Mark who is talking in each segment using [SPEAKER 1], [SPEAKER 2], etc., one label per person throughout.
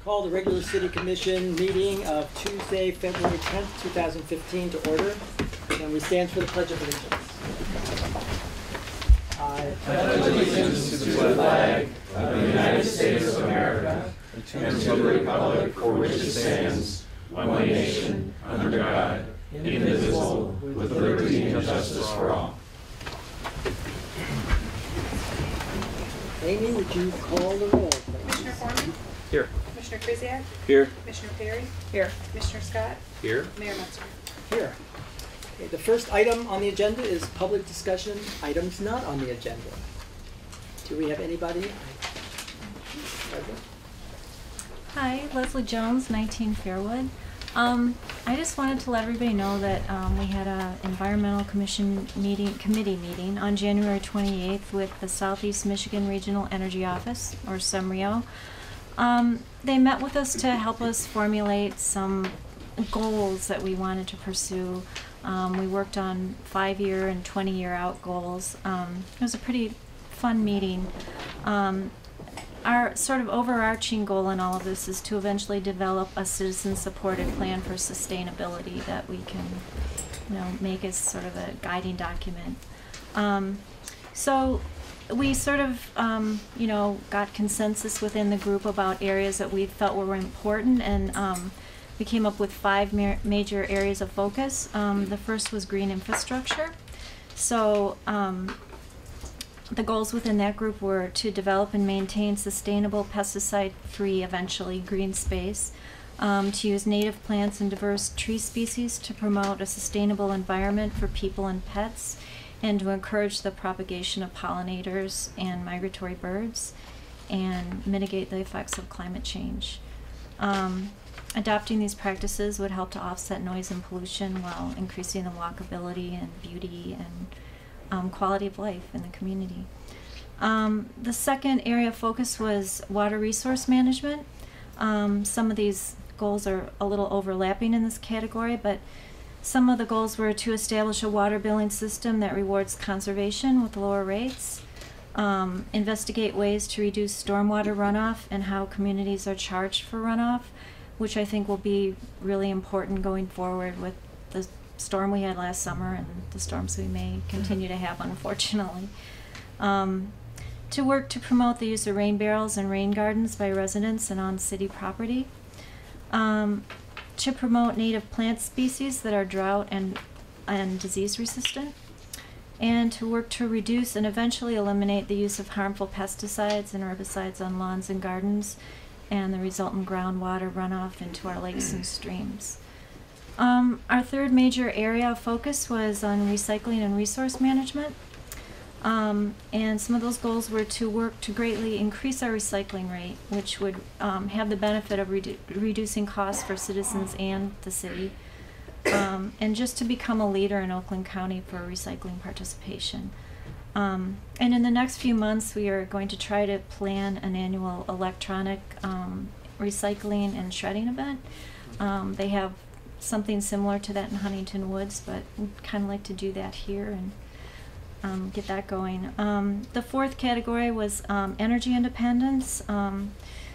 [SPEAKER 1] call the regular City Commission meeting of Tuesday, February 10th, 2015 to order. And we stand for the Pledge of Allegiance. I
[SPEAKER 2] pledge allegiance to the flag of the United States of America and to the republic for which it stands, one nation, under God, indivisible, with liberty and justice for all.
[SPEAKER 1] Amy, would you call the roll, please?
[SPEAKER 3] Commissioner Foreman?
[SPEAKER 4] Here.
[SPEAKER 3] Commissioner Krzyjak?
[SPEAKER 4] Here.
[SPEAKER 3] Commissioner Perry? Here. Commissioner Scott?
[SPEAKER 4] Here.
[SPEAKER 3] Mayor Metzger?
[SPEAKER 1] Here. Okay, the first item on the agenda is public discussion, items not on the agenda. Do we have anybody?
[SPEAKER 5] Hi, Leslie Jones, 19 Fairwood. I just wanted to let everybody know that we had an environmental committee meeting on January 28th with the Southeast Michigan Regional Energy Office, or SEMRIO. They met with us to help us formulate some goals that we wanted to pursue. We worked on 5-year and 20-year out goals. It was a pretty fun meeting. Our sort of overarching goal in all of this is to eventually develop a citizen-supported plan for sustainability that we can, make as sort of a guiding document. So we sort of, got consensus within the group about areas that we felt were important, and we came up with 5 major areas of focus. The first was green infrastructure. So the goals within that group were to develop and maintain sustainable, pesticide-free, eventually, green space, to use native plants and diverse tree species to promote a sustainable environment for people and pets, and to encourage the propagation of pollinators and migratory birds, and mitigate the effects of climate change. Adopting these practices would help to offset noise and pollution while increasing the walkability and beauty and quality of life in the community. The second area of focus was water resource management. Some of these goals are a little overlapping in this category, but some of the goals were to establish a water billing system that rewards conservation with lower rates, investigate ways to reduce stormwater runoff and how communities are charged for runoff, which I think will be really important going forward with the storm we had last summer and the storms we may continue to have, unfortunately. To work to promote the use of rain barrels and rain gardens by residents and on city property. To promote native plant species that are drought and disease resistant. And to work to reduce and eventually eliminate the use of harmful pesticides and herbicides on lawns and gardens and the resultant groundwater runoff into our lakes and streams. Our third major area of focus was on recycling and resource management. And some of those goals were to work to greatly increase our recycling rate, which would have the benefit of reducing costs for citizens and the city, and just to become a leader in Oakland County for recycling participation. And in the next few months, we are going to try to plan an annual electronic recycling and shredding event. They have something similar to that in Huntington Woods, but we'd kind of like to do that here and get that going. The fourth category was energy independence.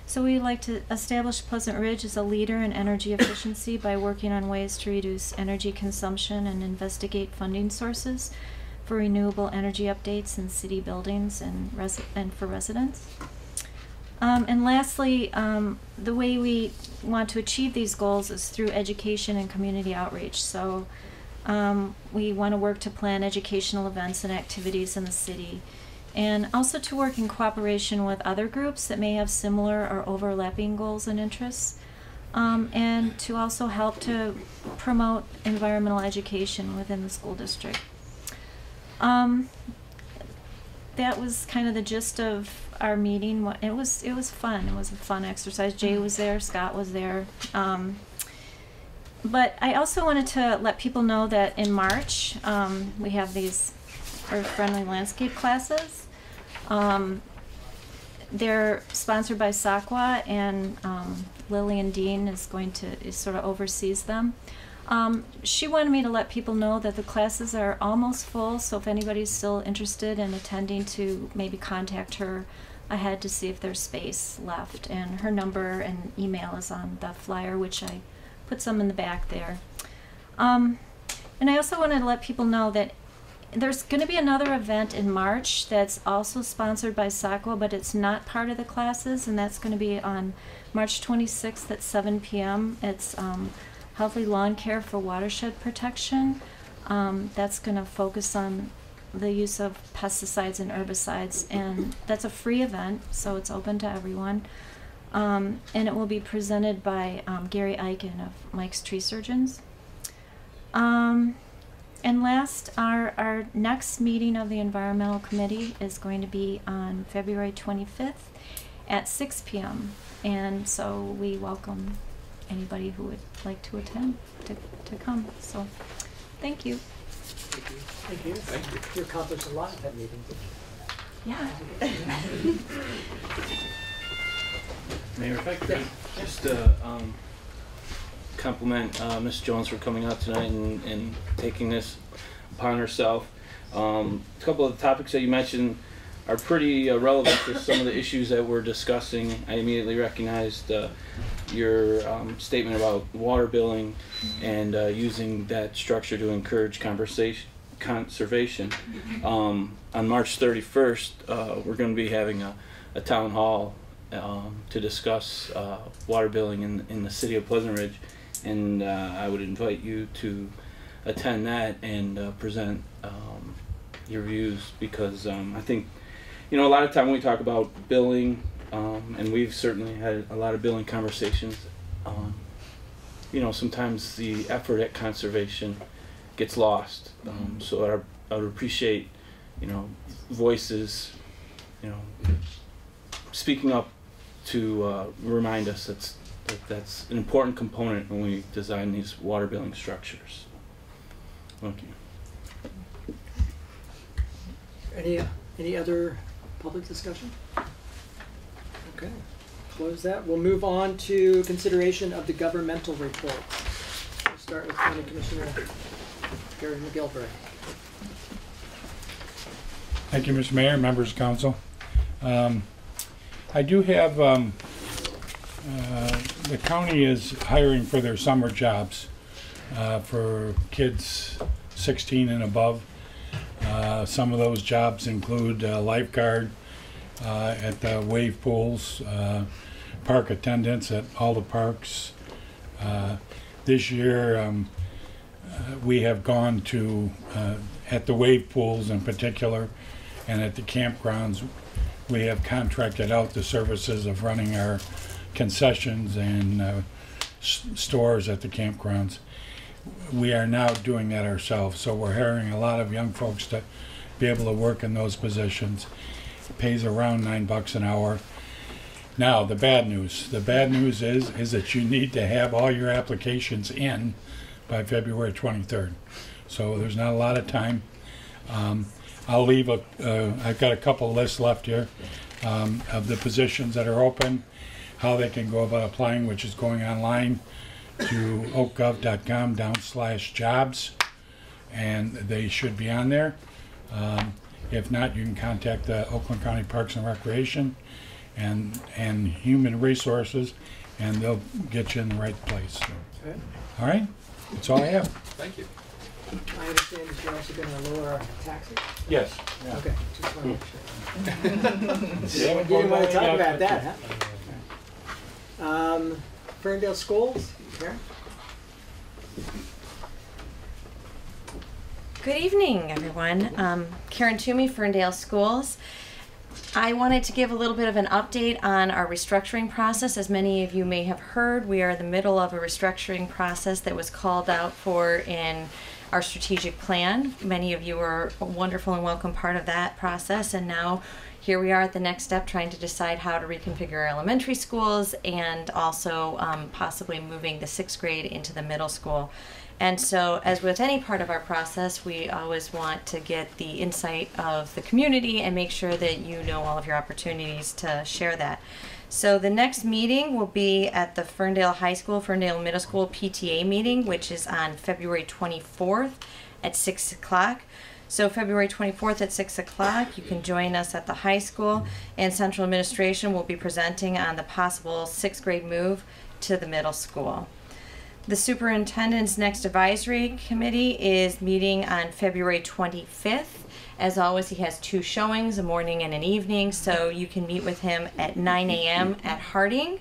[SPEAKER 5] So we'd like to establish Pleasant Ridge as a leader in energy efficiency by working on ways to reduce energy consumption and investigate funding sources for renewable energy updates in city buildings and for residents. And lastly, the way we want to achieve these goals is through education and community outreach. So we want to work to plan educational events and activities in the city, and also to work in cooperation with other groups that may have similar or overlapping goals and interests, and to also help to promote environmental education within the school district. That was kind of the gist of our meeting. It was fun. It was a fun exercise. Jay was there, Scott was there. But I also wanted to let people know that in March, we have these Earth-Friendly Landscape classes. They're sponsored by SACWA, and Lillian Dean is sort of oversees them. She wanted me to let people know that the classes are almost full, so if anybody's still interested in attending, to maybe contact her ahead to see if there's space left. And her number and email is on the flyer, which I put some in the back there. And I also wanted to let people know that there's going to be another event in March that's also sponsored by SACWA, but it's not part of the classes, and that's going to be on March 26th at 7 p.m. It's Healthy Lawn Care for Watershed Protection. That's going to focus on the use of pesticides and herbicides, and that's a free event, so it's open to everyone. And it will be presented by Gary Eichen of Mike's Tree Surgeons. And last, our next meeting of the Environmental Committee is going to be on February 25th at 6 p.m. And so we welcome anybody who would like to attend to come. So thank you.
[SPEAKER 1] Thank you. Thank you.
[SPEAKER 2] Thank you.
[SPEAKER 1] You accomplished a lot at that meeting.
[SPEAKER 5] Yeah.
[SPEAKER 4] Mayor, if I could just compliment Ms. Jones for coming out tonight and taking this upon herself. A couple of the topics that you mentioned are pretty relevant to some of the issues that we're discussing. I immediately recognized your statement about water billing and using that structure to encourage conservation. On March 31st, we're going to be having a town hall to discuss water billing in the city of Pleasant Ridge, and I would invite you to attend that and present your views, because I think, you know, a lot of time when we talk about billing, and we've certainly had a lot of billing conversations, you know, sometimes the effort at conservation gets lost. So I would appreciate, you know, voices, you know, speaking up to remind us that's an important component when we design these water billing structures. Thank you.
[SPEAKER 1] Any other public discussion? Okay, close that. We'll move on to consideration of the governmental reports. We'll start with County Commissioner Gary McGilvray.
[SPEAKER 6] Thank you, Mr. Mayor, members of council. I do have, the county is hiring for their summer jobs for kids 16 and above. Some of those jobs include lifeguard at the wave pools, park attendants at all the parks. This year we have gone to, at the wave pools in particular, and at the campgrounds, we have contracted out the services of running our concessions and stores at the campgrounds. We are now doing that ourselves, so we're hiring a lot of young folks to be able to work in those positions. It pays around $9 an hour. Now, the bad news. The bad news is that you need to have all your applications in by February 23rd. So there's not a lot of time. I'll leave I've got a couple lists left here of the positions that are open, how they can go about applying, which is going online to oakgov.com/jobs, and they should be on there. If not, you can contact the Oakland County Parks and Recreation and Human Resources, and they'll get you in the right place. So,
[SPEAKER 1] Okay.
[SPEAKER 6] all right, that's all I have.
[SPEAKER 2] Thank you.
[SPEAKER 1] I understand that you're also going to lower our taxes?
[SPEAKER 6] Yes. Yeah.
[SPEAKER 1] Okay, just want to make sure.
[SPEAKER 6] Yeah.
[SPEAKER 1] You didn't want to talk about that, huh? Ferndale Schools, Karen?
[SPEAKER 7] Good evening, everyone. Karen Toomey, Ferndale Schools. I wanted to give a little bit of an update on our restructuring process. As many of you may have heard, we are in the middle of a restructuring process that was called out for in our strategic plan. Many of you are a wonderful and welcome part of that process, and now here we are at the next step, trying to decide how to reconfigure our elementary schools and also possibly moving the 6th grade into the middle school. And so, as with any part of our process, we always want to get the insight of the community and make sure that you know all of your opportunities to share that. So the next meeting will be at the Ferndale High School, Ferndale Middle School PTA meeting, which is on February 24th at 6 o'clock. So February 24th at 6 o'clock, you can join us at the high school, and Central Administration will be presenting on the possible 6th grade move to the middle school. The superintendent's next advisory committee is meeting on February 25th. As always, he has 2 showings, a morning and an evening, so you can meet with him at 9 a.m. at Harding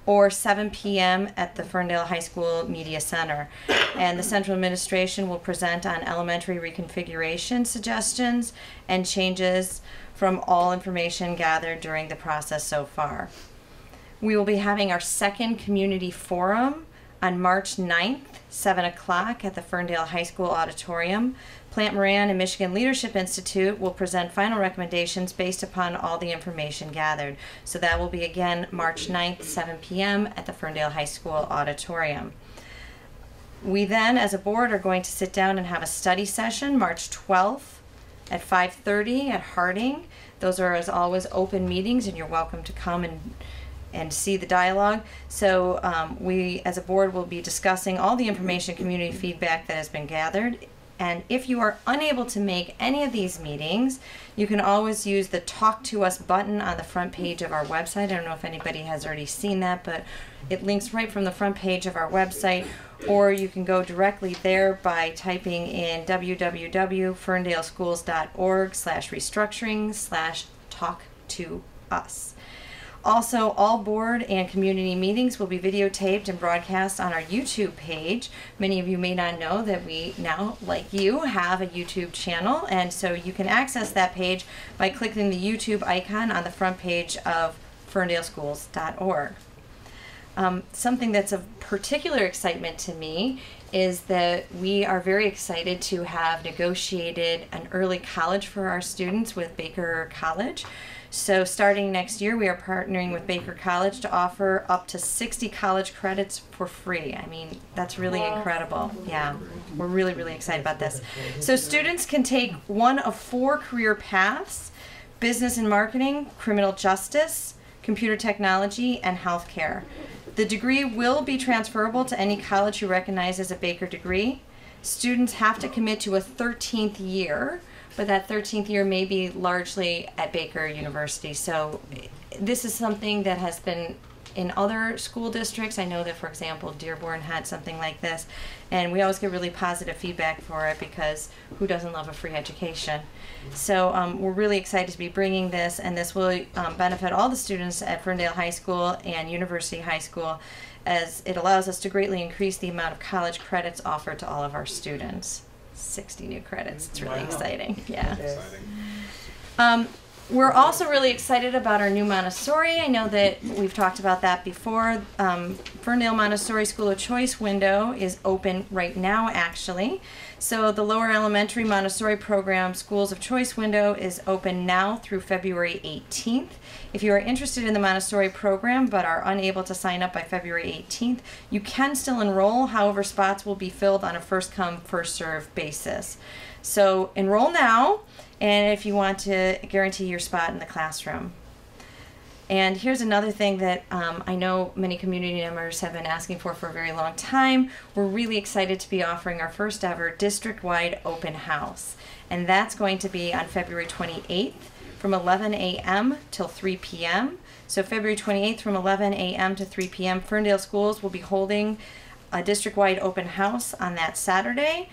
[SPEAKER 7] or 7 p.m. at the Ferndale High School Media Center. And the Central Administration will present on elementary reconfiguration suggestions and changes from all information gathered during the process so far. We will be having our second community forum on March 9th, 7 o'clock at the Ferndale High School Auditorium. Plant Moran and Michigan Leadership Institute will present final recommendations based upon all the information gathered. So that will be again March 9th, 7 p.m. at the Ferndale High School Auditorium. We then, as a board, are going to sit down and have a study session March 12th at 5:30 at Harding. Those are, as always, open meetings, and you're welcome to come and see the dialogue. So we, as a board, will be discussing all the information, community feedback that has been gathered. And if you are unable to make any of these meetings, you can always use the Talk to Us button on the front page of our website. I don't know if anybody has already seen that, but it links right from the front page of our website, or you can go directly there by typing in www.ferndaleschools.org/restructuring/talk-to-us. Also, all board and community meetings will be videotaped and broadcast on our YouTube page. Many of you may not know that we now, like you, have a YouTube channel, and so you can access that page by clicking the YouTube icon on the front page of ferndaleschools.org. Something that's of particular excitement to me is that we are very excited to have negotiated an early college for our students with Baker College. So starting next year, we are partnering with Baker College to offer up to 60 college credits for free. I mean, that's really incredible. Yeah, we're really, really excited about this. So students can take one of 4 career paths: business and marketing, criminal justice, computer technology, and healthcare. The degree will be transferable to any college you recognize as a Baker degree. Students have to commit to a 13th year, but that 13th year may be largely at Baker University. So this is something that has been in other school districts. I know that, for example, Dearborn had something like this, and we always get really positive feedback for it because who doesn't love a free education? So we're really excited to be bringing this, and this will benefit all the students at Ferndale High School and University High School, as it allows us to greatly increase the amount of college credits offered to all of our students. 60 new credits. It's really exciting. Yeah. We're also really excited about our new Montessori. I know that we've talked about that before. Ferndale Montessori School of Choice window is open right now, actually. So the lower elementary Montessori program Schools of Choice window is open now through February 18th. If you are interested in the Montessori program but are unable to sign up by February 18th, you can still enroll. However, spots will be filled on a first-come, first-served basis. So enroll now, and if you want to guarantee your spot in the classroom. And here's another thing that I know many community members have been asking for a very long time. We're really excited to be offering our first ever district-wide open house. And that's going to be on February 28th from 11 a.m. till 3 p.m. So February 28th from 11 a.m. to 3 p.m. Ferndale Schools will be holding a district-wide open house on that Saturday.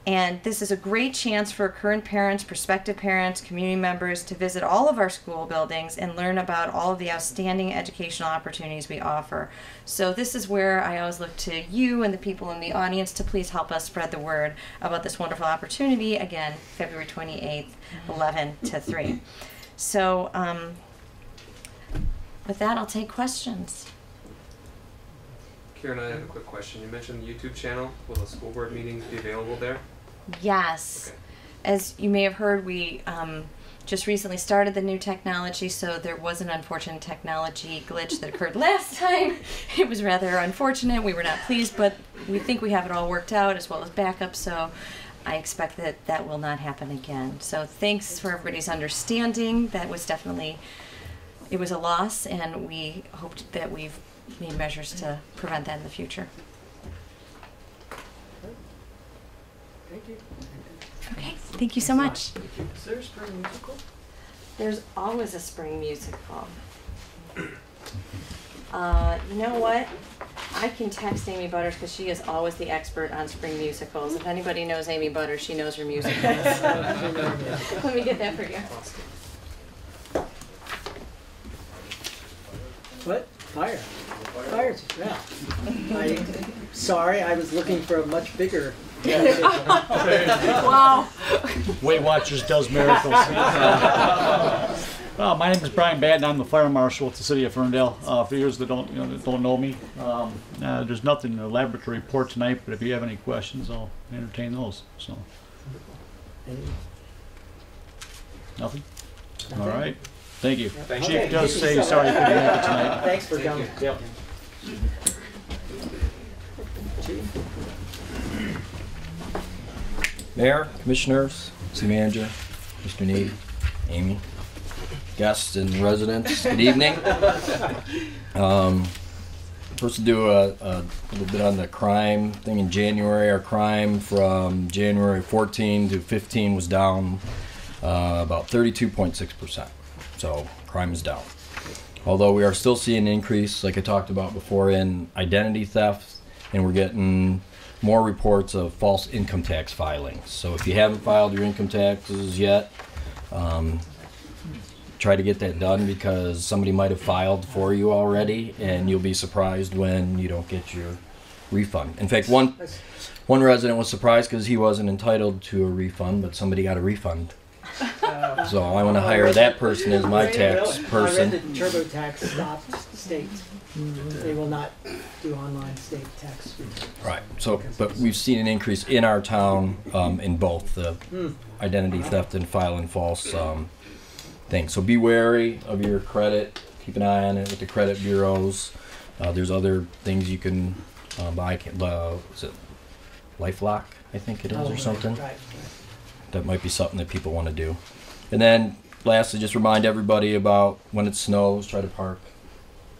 [SPEAKER 7] And this is a great chance for current parents, prospective parents, community members to visit all of our school buildings and learn about all of the outstanding educational opportunities we offer. So this is where I always look to you and the people in the audience to please help us spread the word about this wonderful opportunity. Again, February 28th, 11 to 3. So with that, I'll take questions.
[SPEAKER 2] Karen, I have a quick question. You mentioned the YouTube channel. Will the school board meetings be available there?
[SPEAKER 7] Yes.
[SPEAKER 2] Okay.
[SPEAKER 7] As you may have heard, we just recently started the new technology, so there was an unfortunate technology glitch that occurred last time. It was rather unfortunate. We were not pleased, but we think we have it all worked out as well as backup, so I expect that that will not happen again. So thanks for everybody's understanding. That was definitely, it was a loss, and we hoped that we've made measures to prevent that in the future.
[SPEAKER 1] Thank you.
[SPEAKER 7] Okay. Thank you so much.
[SPEAKER 1] Is there a spring musical?
[SPEAKER 7] There's always a spring musical. You know what? I can text Amy Butters because she is always the expert on spring musicals. If anybody knows Amy Butters, she knows her musicals. Let me get that for you.
[SPEAKER 1] What? Fire. Fire, yeah. Sorry, I was looking for a much bigger.
[SPEAKER 3] Wow.
[SPEAKER 8] Weight Watchers does miracles. My name is Brian Batten. I'm the fire marshal with the city of Ferndale. For those that don't know me, there's nothing elaborate to report tonight. But if you have any questions, I'll entertain those. So, nothing. All right. Thank you. Chief does say sorry for the make it tonight.
[SPEAKER 1] Thanks for coming.
[SPEAKER 2] Yep.
[SPEAKER 9] Mayor, commissioners, city manager, Mr. Need, Amy, guests and residents, good evening. First to do a little bit on the crime thing in January. Our crime from January 14 to 15 was down about 32.6%. So crime is down. Although we are still seeing an increase, like I talked about before, in identity theft, and we're getting more reports of false income tax filings. So if you haven't filed your income taxes yet, try to get that done, because somebody might have filed for you already, and you'll be surprised when you don't get your refund. In fact, one resident was surprised because he wasn't entitled to a refund, but somebody got a refund. So I want to hire that person as my tax person.
[SPEAKER 1] I read that TurboTax stopped state. They will not do online state tax returns.
[SPEAKER 9] Right. So, but we've seen an increase in our town in both the identity theft and filing false things. So be wary of your credit. Keep an eye on it with the credit bureaus. There's other things you can buy. Is it LifeLock? I think it is, or something.
[SPEAKER 1] Right.
[SPEAKER 9] That might be something that people want to do. And then lastly, just remind everybody about when it snows, try to park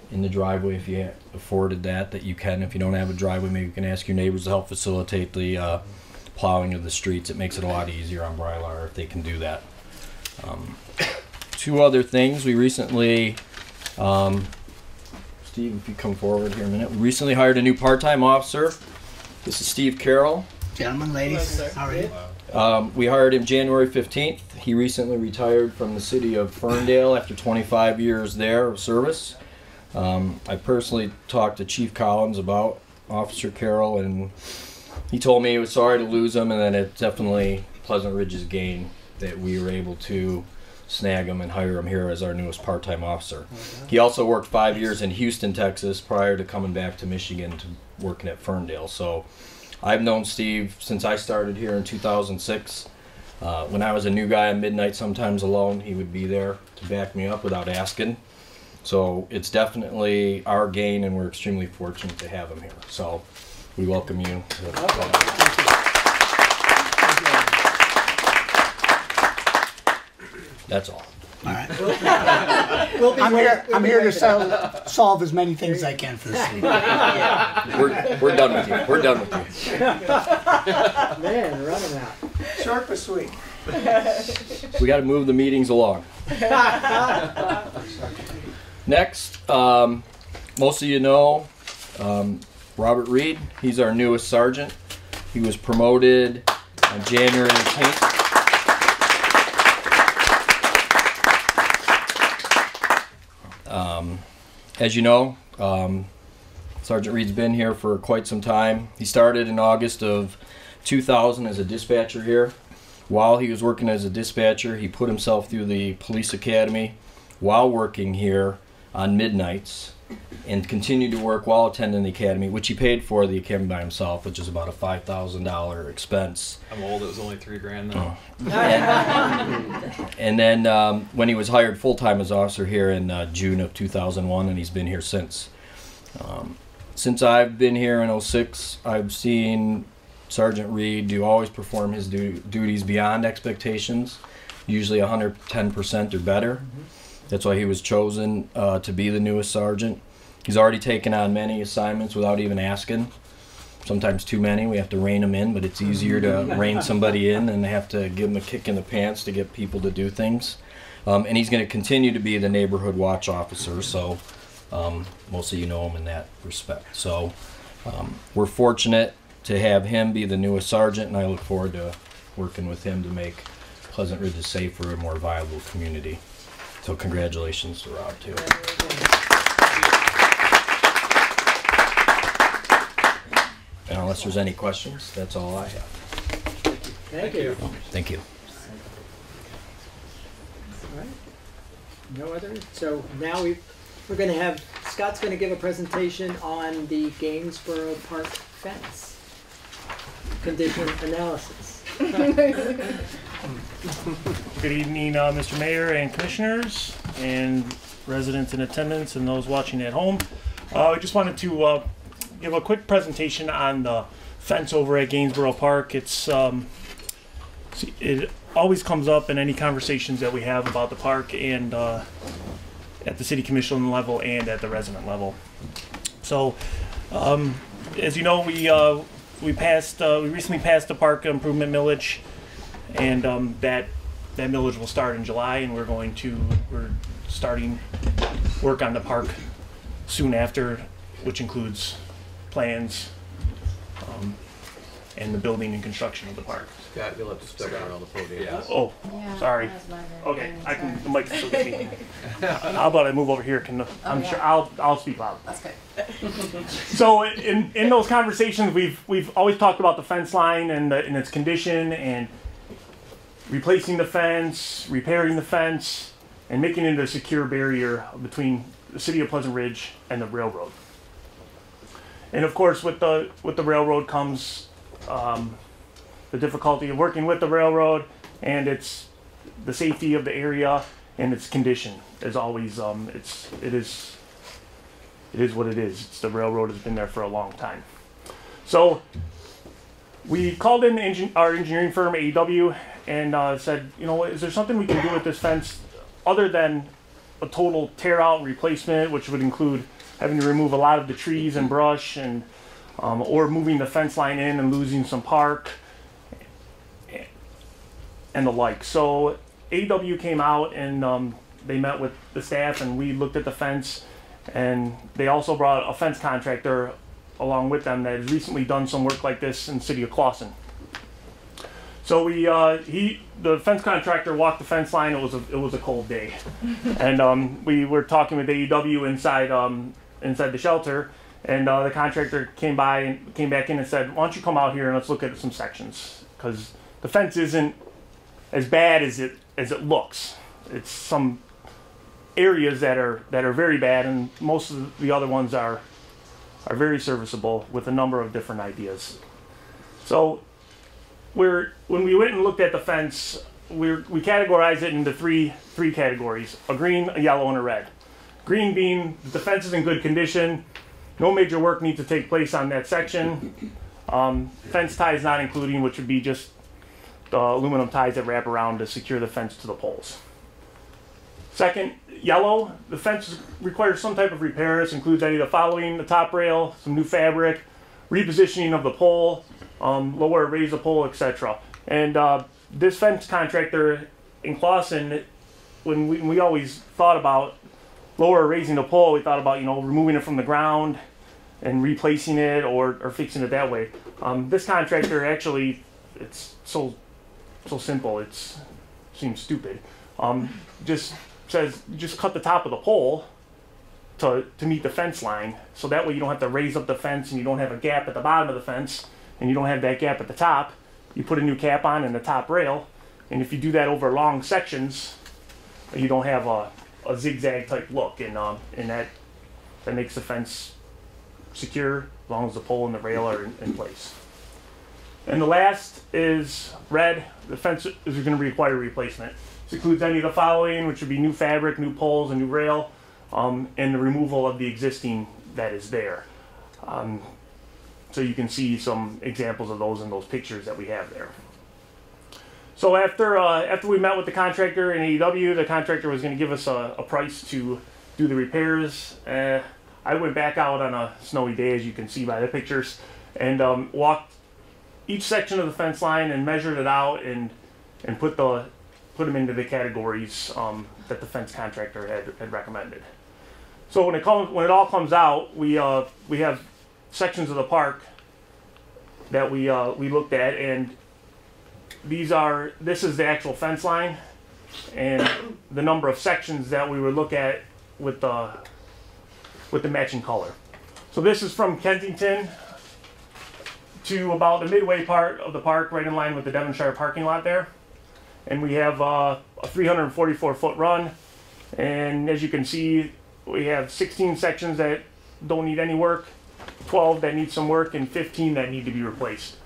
[SPEAKER 9] in the driveway if you afforded that you can. If you don't have a driveway, maybe you can ask your neighbors to help facilitate the plowing of the streets. It makes it a lot easier on Brylar if they can do that. Two other things. We recently, Steve, if you come forward here a minute. We recently hired a new part-time officer. This is Steve Carroll.
[SPEAKER 10] Gentlemen, ladies, how are you?
[SPEAKER 9] We hired him January 15th. He recently retired from the city of Ferndale after 25 years there of service. I personally talked to Chief Collins about Officer Carroll, and he told me he was sorry to lose him, and that it's definitely Pleasant Ridge's gain that we were able to snag him and hire him here as our newest part-time officer. He also worked 5 years in Houston, Texas prior to coming back to Michigan to working at Ferndale. So I've known Steve since I started here in 2006. When I was a new guy at midnight, sometimes alone, he would be there to back me up without asking. So it's definitely our gain, and we're extremely fortunate to have him here. So we welcome you. That's all.
[SPEAKER 10] All right. I'm here to solve as many things as I can for the city.
[SPEAKER 9] We're done with you. We're done with you.
[SPEAKER 1] Man, running out.
[SPEAKER 10] Short but sweet.
[SPEAKER 9] We got to move the meetings along. Next, most of you know Robert Reed. He's our newest sergeant. He was promoted on January 18th. As you know, Sergeant Reed's been here for quite some time. He started in August of 2000 as a dispatcher here. While he was working as a dispatcher, he put himself through the police academy while working here on midnights, and continued to work while attending the academy, which he paid for the academy by himself, which is about a $5,000 expense.
[SPEAKER 2] I'm old. It was only $3,000 though.
[SPEAKER 9] And then when he was hired full-time as officer here in June of 2001, and he's been here since. Since I've been here in 06, I've seen Sergeant Reed always perform his duties beyond expectations, usually 110% or better. That's why he was chosen to be the newest sergeant. He's already taken on many assignments without even asking. sometimes too many. We have to rein them in, but it's easier to rein somebody in than have to give them a kick in the pants to get people to do things. And he's going to continue to be the neighborhood watch officer, so most of you know him in that respect. So we're fortunate to have him be the newest sergeant, and I look forward to working with him to make Pleasant Ridge a safer and more viable community. So congratulations to Rob, too. And unless there's any questions, that's all I have.
[SPEAKER 1] Thank you.
[SPEAKER 9] Thank you.
[SPEAKER 1] All right. No other? So now we're going to have, Scott's going to give a presentation on the Gainsborough Park fence. Condition analysis.
[SPEAKER 11] Good evening, Mr. Mayor and Commissioners and residents in attendance and those watching at home. I just wanted to give a quick presentation on the fence over at Gainsborough Park. It always comes up in any conversations that we have about the park, and at the city commission level and at the resident level. So, as you know, we recently passed the park improvement millage, and that millage will start in July, and we're starting work on the park soon after, which includes plans and the building and construction of the park.
[SPEAKER 2] Scott, you'll have to step around the podium.
[SPEAKER 11] Yeah. Oh, sorry. Okay, the mic is still with me. How about I move over here? I'm sure I'll speak loud.
[SPEAKER 12] That's good.
[SPEAKER 11] So in those conversations, we've always talked about the fence line and its condition, and replacing the fence, repairing the fence, and making it a secure barrier between the city of Pleasant Ridge and the railroad. And of course, with the railroad comes the difficulty of working with the railroad, and it's the safety of the area and its condition. As always, it is what it is. The railroad has been there for a long time. So we called in our engineering firm, AEW, and said, you know, is there something we can do with this fence other than a total tear out and replacement, which would include having to remove a lot of the trees and brush, and or moving the fence line in and losing some park and the like. So AEW came out and they met with the staff, and we looked at the fence, and they also brought a fence contractor along with them that has recently done some work like this in the city of Clawson. So the fence contractor walked the fence line. It was a cold day, and we were talking with AEW inside the shelter, and the contractor came back in and said, "Why don't you come out here and let's look at some sections, because the fence isn't as bad as it looks. It's some areas that are very bad, and most of the other ones are very serviceable with a number of different ideas." So when we went and looked at the fence, we categorized it into three categories: a green, a yellow, and a red. Green being the fence is in good condition, no major work needs to take place on that section. Fence ties not including, which would be just the aluminum ties that wrap around to secure the fence to the poles. Second, yellow, the fence requires some type of repair. This includes any of the following: the top rail, some new fabric, repositioning of the pole, lower, raise the pole, etc. And this fence contractor in Clawson, when we always thought about lower or raising the pole, we thought about, you know, removing it from the ground and replacing it or fixing it that way. This contractor actually, it's so simple, it seems stupid. Just says, just cut the top of the pole to meet the fence line, so that way you don't have to raise up the fence and you don't have a gap at the bottom of the fence and you don't have that gap at the top. You put a new cap on in the top rail, and if you do that over long sections, you don't have a zigzag type look, and that makes the fence secure as long as the pole and the rail are in place. And the last is red. The fence is going to require replacement. This includes any of the following, which would be new fabric, new poles, a new rail, and the removal of the existing that is there. So you can see some examples of those in those pictures that we have there. So after we met with the contractor in AEW, the contractor was going to give us a price to do the repairs. I went back out on a snowy day, as you can see by the pictures, and walked each section of the fence line and measured it out and put them into the categories that the fence contractor had recommended. So when it all comes out, we have sections of the park that we looked at, and this is the actual fence line, and the number of sections that we would look at with the matching color. So this is from Kensington to about the midway part of the park, right in line with the Devonshire parking lot there. And we have a 344-foot run, and as you can see, we have 16 sections that don't need any work, 12 that need some work, and 15 that need to be replaced.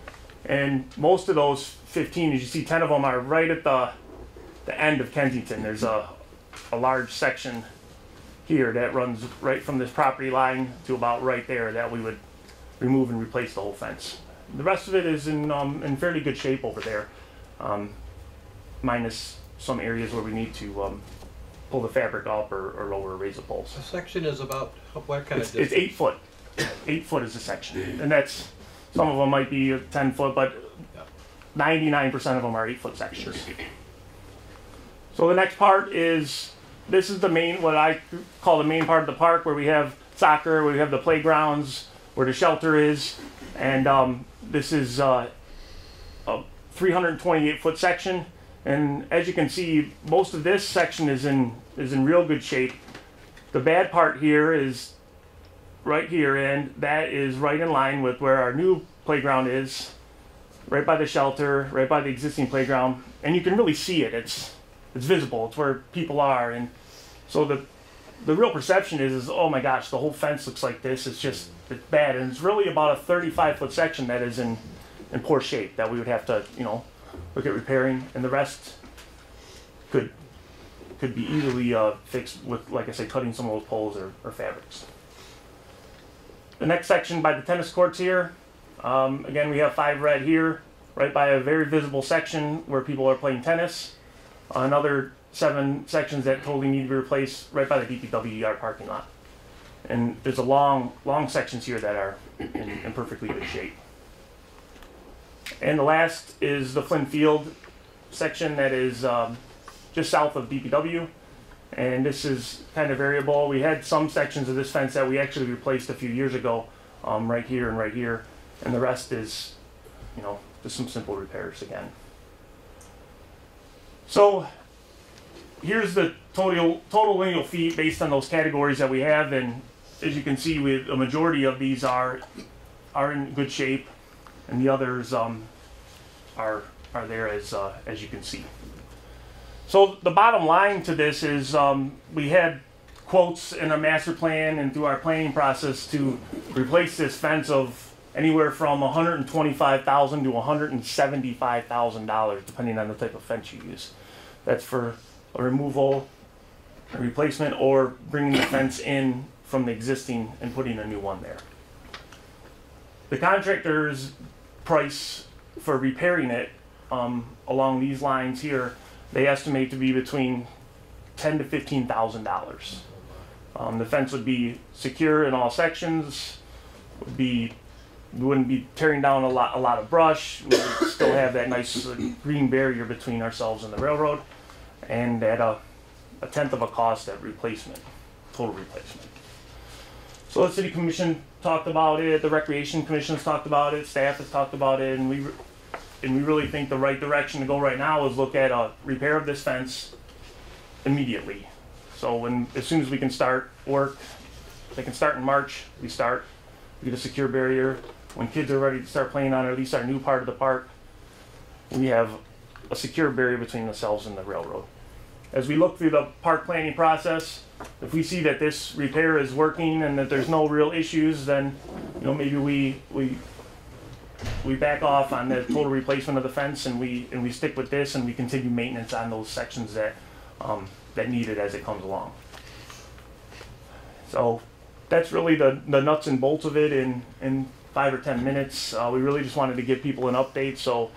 [SPEAKER 11] And most of those 15, as you see, 10 of them are right at the end of Kensington. There's a large section here that runs right from this property line to about right there that we would remove and replace the whole fence. The rest of it is in fairly good shape over there, minus some areas where we need to pull the fabric up or lower razor poles.
[SPEAKER 2] The section is about what kind of
[SPEAKER 11] It's
[SPEAKER 2] distance?
[SPEAKER 11] 8 foot. 8 foot is the section, and that's, some of them might be 10 foot, but 99% of them are 8 foot sections. So the next part is, this is the main, what I call the main part of the park, where we have soccer, where we have the playgrounds, where the shelter is, and this is a 328 foot section. And as you can see, most of this section is in real good shape. The bad part here is right here, and that is right in line with where our new playground is, right by the shelter, right by the existing playground, and you can really see it. It's visible. It's where people are, and so the real perception is oh my gosh, the whole fence looks like this. It's bad, and it's really about a 35-foot section that is in poor shape that we would have to look at repairing, and the rest could be easily fixed with, like I said, cutting some of those poles or fabrics. The next section by the tennis courts here, again, we have 5 red here, right by a very visible section where people are playing tennis. Another 7 sections that totally need to be replaced right by the DPW yard parking lot. And there's a long sections here that are in perfectly good shape. And the last is the Flynn Field section that is just south of DPW. And this is kind of variable. We had some sections of this fence that we actually replaced a few years ago, right here and right here. And the rest is, just some simple repairs again. So here's the total lineal feet based on those categories that we have. And as you can see, a majority of these are in good shape, and the others are there as you can see. So the bottom line to this is we had quotes in our master plan and through our planning process to replace this fence of anywhere from $125,000 to $175,000, depending on the type of fence you use. That's for a removal, a replacement, or bringing the fence in from the existing and putting a new one there. The contractor's price for repairing it along these lines here, they estimate to be between $10,000 to $15,000. The fence would be secure in all sections. We wouldn't be tearing down a lot of brush. We would still have that nice green barrier between ourselves and the railroad, and at a tenth of a cost at replacement, total replacement. So the City Commission talked about it, the Recreation Commission has talked about it, staff has talked about it, and we really think the right direction to go right now is look at a repair of this fence immediately. So as soon as we can start work, they can start in March, we get a secure barrier. When kids are ready to start playing on at least our new part of the park, we have a secure barrier between ourselves and the railroad. As we look through the park planning process, if we see that this repair is working and that there's no real issues, then maybe we back off on the total replacement of the fence, and we stick with this, and we continue maintenance on those sections that need it as it comes along. So that's really the nuts and bolts of it in 5 or 10 minutes. We really just wanted to give people an update so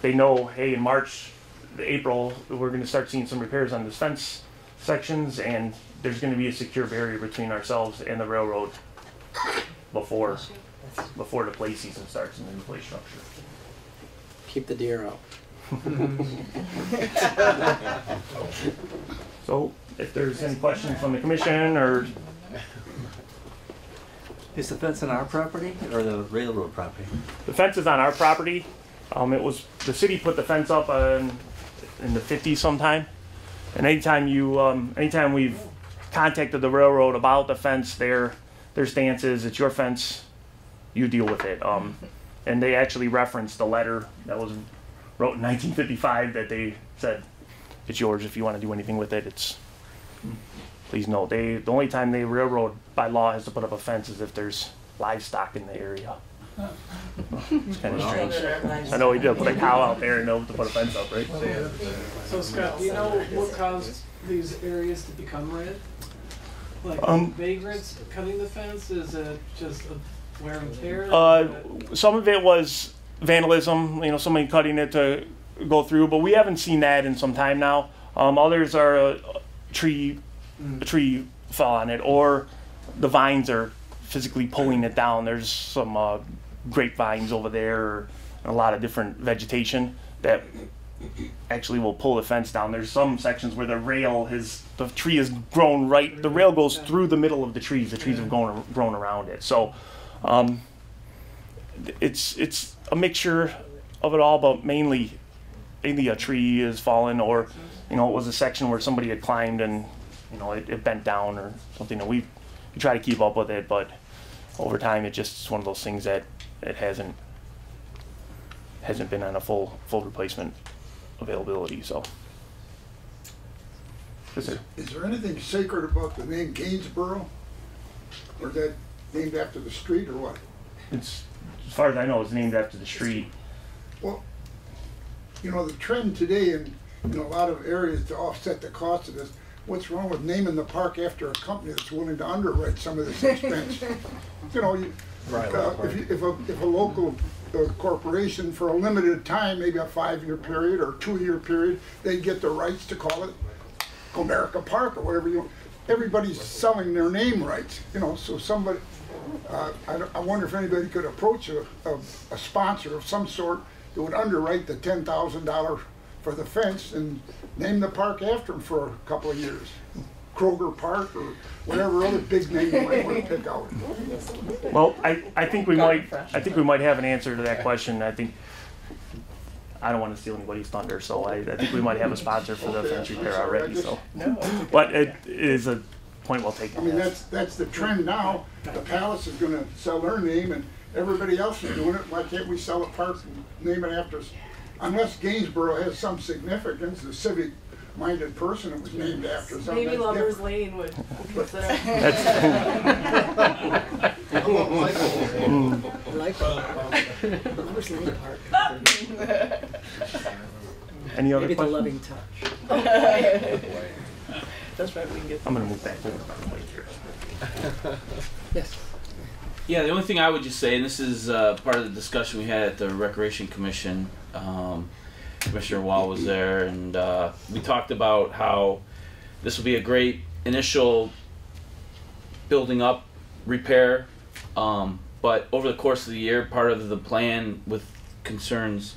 [SPEAKER 11] they know, hey, in March, April, we're going to start seeing some repairs on this fence sections, and there's going to be a secure barrier between ourselves and the railroad before before the play season starts and then the play structure.
[SPEAKER 1] Keep the deer out.
[SPEAKER 11] So if there's any questions from the commission or
[SPEAKER 2] Is the fence on our property or the railroad property?
[SPEAKER 11] the fence is on our property. It was, the city put the fence up in the 50s sometime. And anytime we've contacted the railroad about the fence, their stance is it's your fence, you deal with it. And they actually referenced the letter that was wrote in 1955 that they said it's yours if you want to do anything with it. Please note, the only time the railroad by law has to put up a fence is if there's livestock in the area. It's kind of strange. I know we did put a cow out there and know to put a fence up, right?
[SPEAKER 12] So Scott, do you know what caused these areas to become red? Like vagrants cutting the fence? Is it just a wear and tear?
[SPEAKER 11] Some of it was vandalism, somebody cutting it to go through, but we haven't seen that in some time now. Others are a tree fell on it, or the vines are physically pulling it down. There's some grapevines over there, and a lot of different vegetation that actually will pull the fence down. There's some sections where the tree has grown right, the rail goes through the middle of the trees. The trees have grown around it. So it's a mixture of it all, but mainly a tree is fallen, or it was a section where somebody had climbed and it bent down or something. And we try to keep up with it, but over time it's one of those things that it hasn't been on a full replacement availability. So
[SPEAKER 13] Is there anything sacred about the name Gainsborough? Or is that named after the street or what?
[SPEAKER 11] It's, as far as I know, it's named after the street.
[SPEAKER 13] Well, the trend today in a lot of areas to offset the cost of this, what's wrong with naming the park after a company that's willing to underwrite some of this expense? If a local corporation for a limited time, maybe a 5-year period or 2-year period, they get the rights to call it Comerica Park or whatever everybody's selling their name rights, so somebody, I wonder if anybody could approach a sponsor of some sort that would underwrite the $10,000 for the fence and name the park after him for a couple of years. Kroger Park or whatever other big name you might want to pick out.
[SPEAKER 11] Well, I think we might have an answer to that question. I don't want to steal anybody's thunder, so I think we might have a sponsor for the fence repair already. So, but it is a point well taken.
[SPEAKER 13] I mean, that's the trend now. The Palace is going to sell their name, and everybody else is doing it. Why can't we sell a park and name it after us? Unless Gainsborough has some significance, the civic-minded person it was named after.
[SPEAKER 3] Maybe Lovers Lane would consider.
[SPEAKER 1] Lovers Lane Park.
[SPEAKER 11] Any other
[SPEAKER 1] Maybe
[SPEAKER 11] questions?
[SPEAKER 1] the loving touch.
[SPEAKER 12] That's right, we can get.
[SPEAKER 11] I'm going to move back over.
[SPEAKER 1] Yes.
[SPEAKER 4] Yeah, the only thing I would just say, and this is part of the discussion we had at the Recreation Commission, Commissioner Wall was there, and we talked about how this will be a great initial building up repair, but over the course of the year, part of the plan with concerns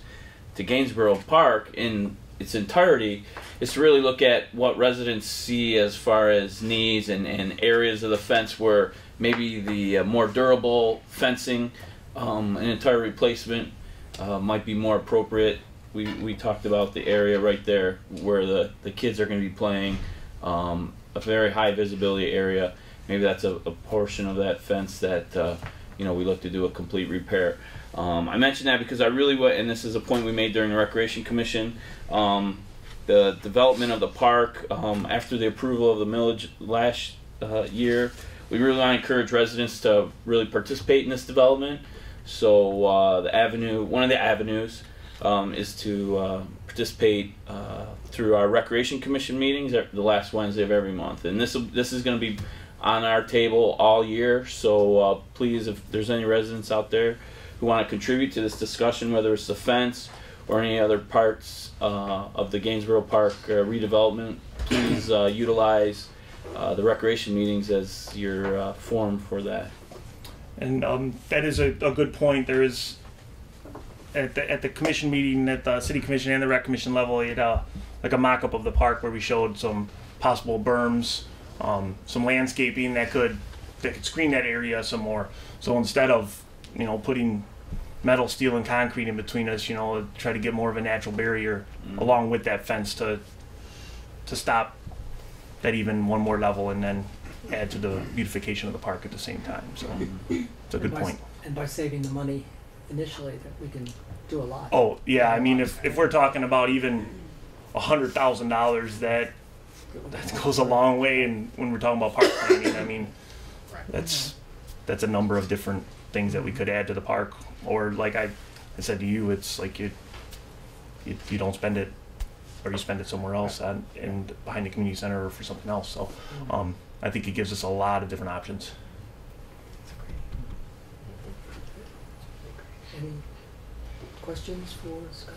[SPEAKER 4] to Gainsborough Park in its entirety is to really look at what residents see as far as needs and areas of the fence where maybe the more durable fencing, an entire replacement might be more appropriate. We talked about the area right there where the kids are going to be playing, a very high visibility area. Maybe that's a portion of that fence that we look to do a complete repair. I mentioned that because I really and this is a point we made during the Recreation Commission, the development of the park after the approval of the millage last year. We really want to encourage residents to really participate in this development. So one of the avenues is to participate through our Recreation Commission meetings the last Wednesday of every month. And this is going to be on our table all year. So please, if there's any residents out there who want to contribute to this discussion, whether it's the fence or any other parts of the Gainsborough Park redevelopment, please utilize the recreation meetings as your forum for that.
[SPEAKER 11] And that is a good point. There is at the commission meeting, at the city commission and the rec commission level, we had like a mock-up of the park where we showed some possible berms, some landscaping that could screen that area some more. So instead of putting metal, steel, and concrete in between us, try to get more of a natural barrier along with that fence to stop that even one more level and then add to the beautification of the park at the same time. So it's a good point.
[SPEAKER 1] And by saving the money initially, that we can do a lot.
[SPEAKER 11] Oh yeah, I mean if we're talking about even $100,000, that goes a long way. And when we're talking about park planning, I mean that's a number of different things that we could add to the park. Or like I said to you, it's like you don't spend it, or you spend it somewhere else and behind the community center or for something else. So I think it gives us a lot of different options.
[SPEAKER 1] Any questions for Scott?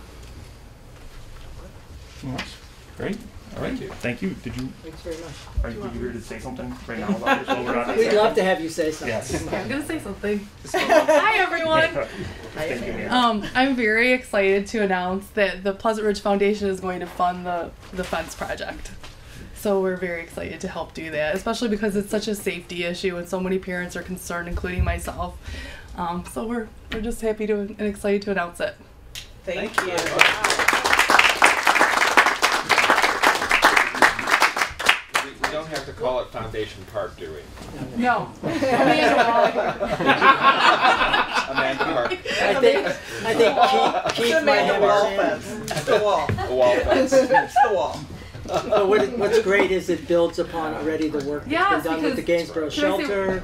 [SPEAKER 11] Great. All right. Thank you. Did you?
[SPEAKER 1] Thanks very much.
[SPEAKER 11] Are you here to say something right now about this? While we're on
[SPEAKER 1] We'd love to have you say something.
[SPEAKER 11] Yes.
[SPEAKER 3] I'm gonna say something. Hi everyone. I'm very excited to announce that the Pleasant Ridge Foundation is going to fund the fence project. So we're very excited to help do that, especially because it's such a safety issue and so many parents are concerned, including myself. So we're just happy to and excited to announce it.
[SPEAKER 14] Thank you.
[SPEAKER 2] We don't have to call it Foundation Park, do we?
[SPEAKER 3] No.
[SPEAKER 2] Amanda Park.
[SPEAKER 1] I think Keith might have a chance.
[SPEAKER 14] The wall.
[SPEAKER 2] The wall fence.
[SPEAKER 14] It's the wall.
[SPEAKER 1] But what's great is it builds upon already the work that's been done with the Gainsborough shelter,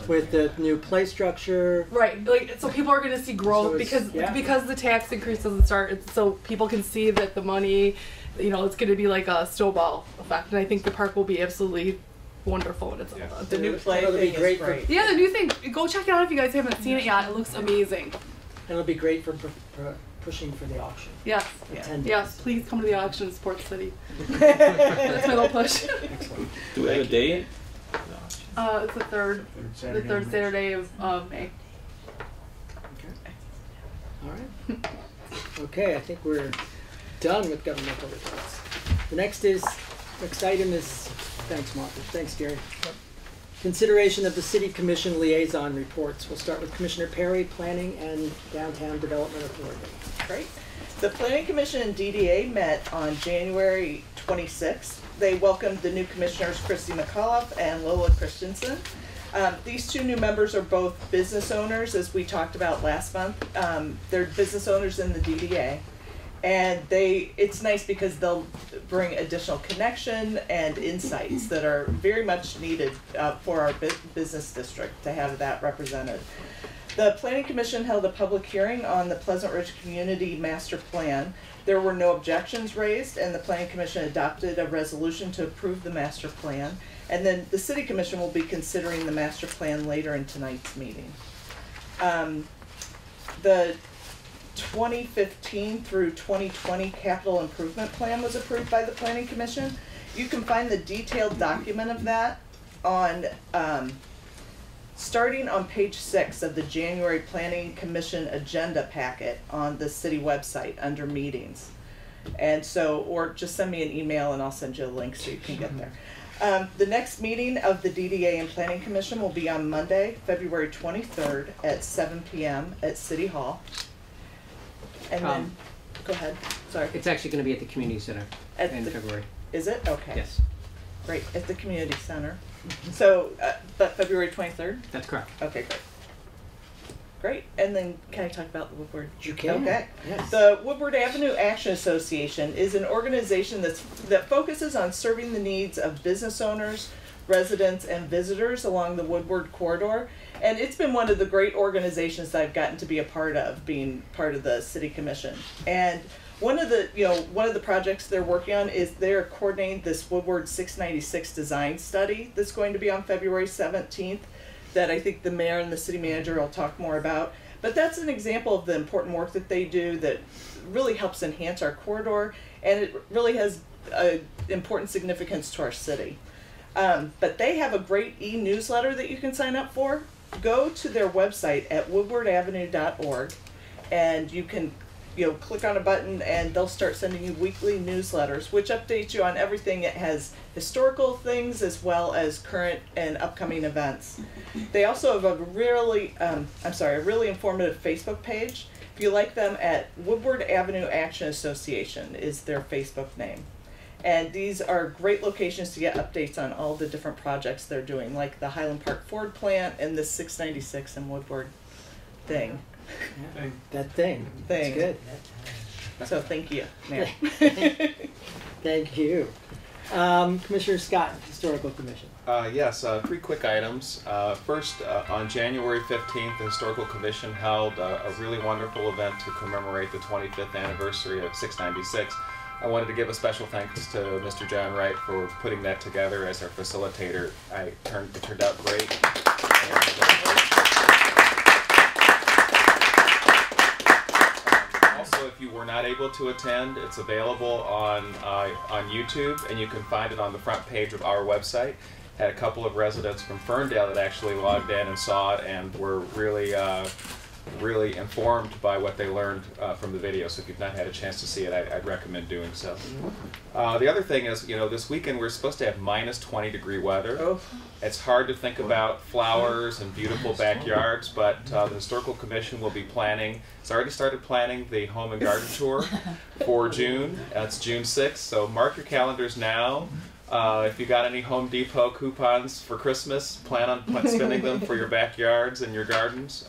[SPEAKER 1] with the new play structure.
[SPEAKER 3] Right, like so people are going to see growth
[SPEAKER 1] So
[SPEAKER 3] because the tax increase doesn't start, so people can see that the money, it's going to be like a snowball effect, and I think the park will be absolutely wonderful. And it's
[SPEAKER 14] The new play
[SPEAKER 1] It'll be
[SPEAKER 14] thing
[SPEAKER 1] great
[SPEAKER 14] is great.
[SPEAKER 3] yeah, the new thing. Go check it out if you guys haven't seen it yet. It looks amazing.
[SPEAKER 1] And it'll be great for pushing for the auction.
[SPEAKER 3] Yes.
[SPEAKER 1] Attendance.
[SPEAKER 3] Yes, please come to the auction in Sports City. That's my little push.
[SPEAKER 4] Do we have a date?
[SPEAKER 3] It's the third Saturday of May.
[SPEAKER 1] All right. Okay, I think we're done with governmental reports. The next item is, thanks Martha, thanks Gary. Consideration of the City Commission liaison reports. We'll start with Commissioner Perry, Planning and Downtown Development Authority.
[SPEAKER 14] Great. The Planning Commission and DDA met on January 26th. They welcomed the new commissioners, Christy McAuliffe and Lola Christensen. These two new members are both business owners, as we talked about last month. They're business owners in the DDA. And it's nice because they'll bring additional connection and insights that are very much needed for our business district to have that represented. The Planning Commission held a public hearing on the Pleasant Ridge Community Master Plan. There were no objections raised, and the Planning Commission adopted a resolution to approve the master plan. And then the City Commission will be considering the master plan later in tonight's meeting. The 2015 through 2020 capital improvement plan was approved by the Planning Commission. You can find the detailed document of that on starting on page 6 of the January Planning Commission agenda packet on the city website under meetings. And so, or just send me an email and I'll send you a link so you can get there. The next meeting of the DDA and Planning Commission will be on Monday, February 23rd at 7 p.m. at City Hall. And then, go ahead, sorry.
[SPEAKER 15] It's actually going to be at the community center in February.
[SPEAKER 14] Is it? Okay.
[SPEAKER 15] Yes.
[SPEAKER 14] Great, at the community center. So, but February 23rd?
[SPEAKER 15] That's correct.
[SPEAKER 14] Okay, great. Great, and then can I talk about the Woodward?
[SPEAKER 1] You can.
[SPEAKER 14] Okay.
[SPEAKER 1] Yes.
[SPEAKER 14] The Woodward Avenue Action Association is an organization that focuses on serving the needs of business owners, residents, and visitors along the Woodward corridor. And it's been one of the great organizations that I've gotten to be a part of, being part of the City Commission. And one of the projects they're working on is they're coordinating this Woodward 696 design study that's going to be on February 17th that I think the mayor and the city manager will talk more about. But that's an example of the important work that they do that really helps enhance our corridor, and it really has important significance to our city. But they have a great e-newsletter that you can sign up for. go to their website at woodwardavenue.org, and you can click on a button and they'll start sending you weekly newsletters which update you on everything. It has historical things as well as current and upcoming events. They also have a really informative Facebook page. If you like them, at Woodward Avenue Action Association is their Facebook name. And these are great locations to get updates on all the different projects they're doing, like the Highland Park Ford plant and the 696 in Woodward thing.
[SPEAKER 1] Yeah, that thing. That's good.
[SPEAKER 14] So thank you, Mayor.
[SPEAKER 1] Thank you. Commissioner Scott, Historical Commission.
[SPEAKER 2] Yes, 3 quick items. First, on January 15th, the Historical Commission held a really wonderful event to commemorate the 25th anniversary of 696. I wanted to give a special thanks to Mr. John Wright for putting that together as our facilitator. It turned out great. Also, if you were not able to attend, it's available on YouTube, and you can find it on the front page of our website. Had a couple of residents from Ferndale that actually logged in and saw it and were really informed by what they learned from the video. So if you've not had a chance to see it, I'd recommend doing so. The other thing is, this weekend we're supposed to have minus 20-degree weather.
[SPEAKER 14] Oh.
[SPEAKER 2] It's hard to think about flowers and beautiful backyards, but the Historical Commission will be planning, it's already started planning the Home and Garden Tour for June. It's June 6th, so mark your calendars now. If you got any Home Depot coupons for Christmas, plan on spending them for your backyards and your gardens.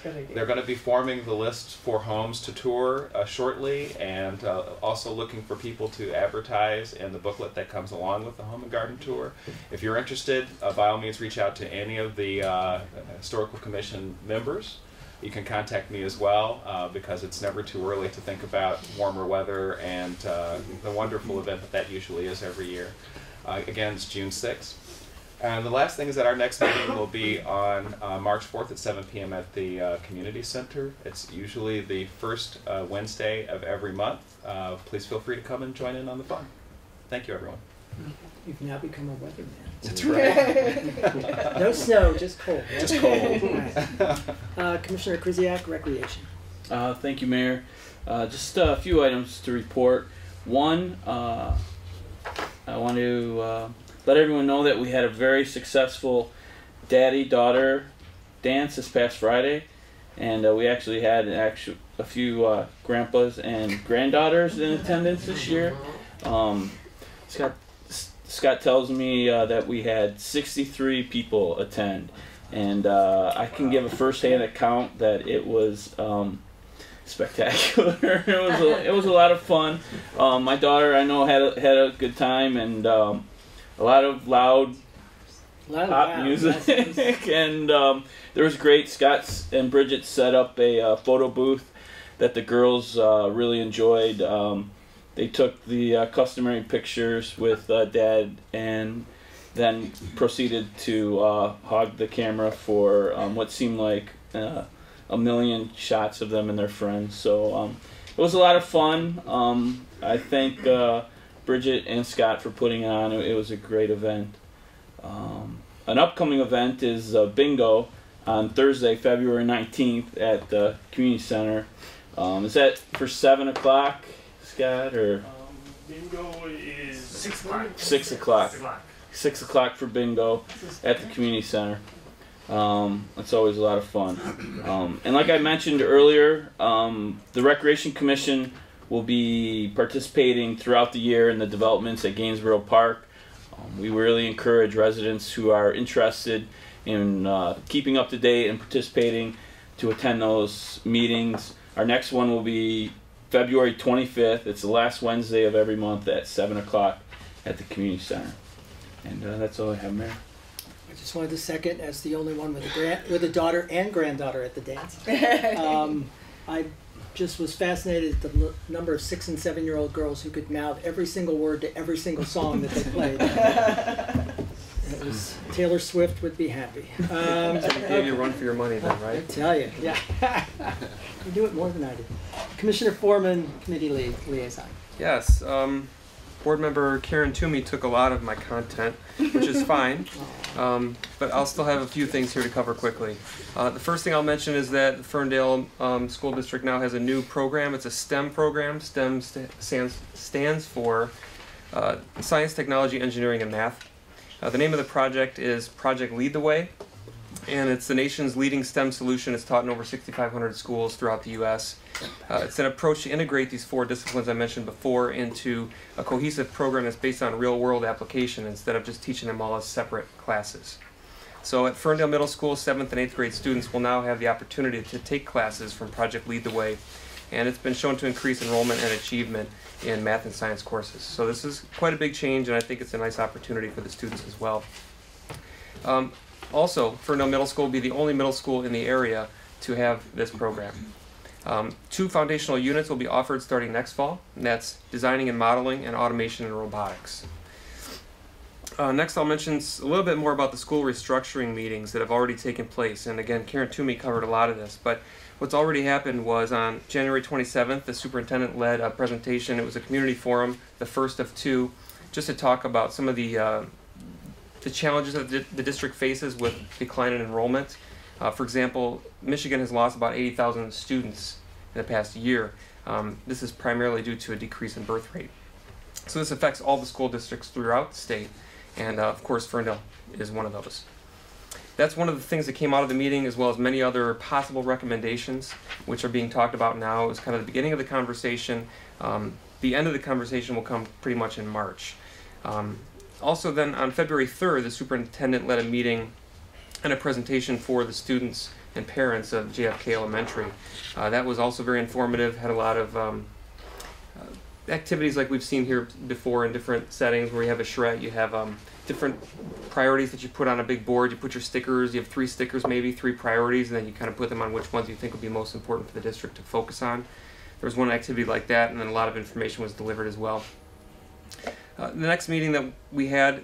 [SPEAKER 2] They're going to be forming the list for homes to tour shortly, and also looking for people to advertise in the booklet that comes along with the Home and Garden Tour. If you're interested, by all means reach out to any of the Historical Commission members. You can contact me as well, because it's never too early to think about warmer weather and the wonderful event that usually is every year. Again, it's June 6th. And the last thing is that our next meeting will be on March 4th at 7 p.m. at the Community Center. It's usually the first Wednesday of every month. Please feel free to come and join in on the fun. Thank you, everyone.
[SPEAKER 1] You've now become a weatherman.
[SPEAKER 2] That's right.
[SPEAKER 1] No snow, just cold. Right?
[SPEAKER 2] Just cold.
[SPEAKER 1] Right. Commissioner Krzyjak, Recreation.
[SPEAKER 4] Thank you, Mayor. Just a few items to report. One, I want to let everyone know that we had a very successful daddy-daughter dance this past Friday, and we actually had a few grandpas and granddaughters in attendance this year. Scott tells me that we had 63 people attend, and I can give a first-hand account that it was spectacular. It was a lot of fun. My daughter, I know, had a good time, and a lot of loud pop music, and there was great. Scott and Bridget set up a photo booth that the girls really enjoyed. They took the customary pictures with Dad, and then proceeded to hog the camera for what seemed like a million shots of them and their friends. So it was a lot of fun. I thank Bridget and Scott for putting it on. It was a great event. An upcoming event is bingo on Thursday, February 19th at the Community Center. Is that for 7 o'clock? Scott, or
[SPEAKER 11] bingo is 6 o'clock.
[SPEAKER 4] 6 o'clock. 6 o'clock for bingo at the community center. It's always a lot of fun. And like I mentioned earlier, the Recreation Commission will be participating throughout the year in the developments at Gainesboro Park. We really encourage residents who are interested in keeping up to date and participating to attend those meetings. Our next one will be February 25th. It's the last Wednesday of every month at 7 o'clock at the Community Center. And that's all I have, Mayor.
[SPEAKER 1] I just wanted to second, as the only one with a daughter and granddaughter at the dance. I just was fascinated at the number of 6- and 7-year-old girls who could mouth every single word to every single song that they played. It was, Taylor Swift would be happy.
[SPEAKER 16] Gave you a run for your money then, right?
[SPEAKER 1] I tell you, yeah. You do it more than I do. Commissioner Foreman, Committee Liaison.
[SPEAKER 16] Yes. Board member Karen Toomey took a lot of my content, which is fine, but I'll still have a few things here to cover quickly. The first thing I'll mention is that the Ferndale School District now has a new program. It's a STEM program. STEM stands for Science, Technology, Engineering, and Math. The name of the project is Project Lead the Way, and it's the nation's leading STEM solution. It's taught in over 6,500 schools throughout the U.S. It's an approach to integrate these 4 disciplines I mentioned before into a cohesive program that's based on real-world application instead of just teaching them all as separate classes. So at Ferndale Middle School, 7th and 8th grade students will now have the opportunity to take classes from Project Lead the Way, and it's been shown to increase enrollment and achievement in math and science courses. So this is quite a big change, and I think it's a nice opportunity for the students as well. Also, Ferndale Middle School will be the only middle school in the area to have this program. 2 foundational units will be offered starting next fall, and that's designing and modeling and automation and robotics. Next, I'll mention a little bit more about the school restructuring meetings that have already taken place. And again, Karen Toomey covered a lot of this, but what's already happened was on January 27th, the superintendent led a presentation. It was a community forum, the first of 2, just to talk about some of the challenges that the district faces with decline in enrollment. For example, Michigan has lost about 80,000 students in the past year. This is primarily due to a decrease in birth rate. So this affects all the school districts throughout the state, and of course Ferndale is one of those. That's one of the things that came out of the meeting, as well as many other possible recommendations which are being talked about now. It was kind of the beginning of the conversation. The end of the conversation will come pretty much in March. Also then on February 3rd, the superintendent led a meeting and a presentation for the students and parents of JFK Elementary. That was also very informative, had a lot of activities like we've seen here before in different settings where you have a charrette, you have different priorities that you put on a big board, you put your stickers, you have 3 stickers maybe, 3 priorities, and then you kind of put them on which ones you think would be most important for the district to focus on. There was one activity like that, and then a lot of information was delivered as well. The next meeting that we had,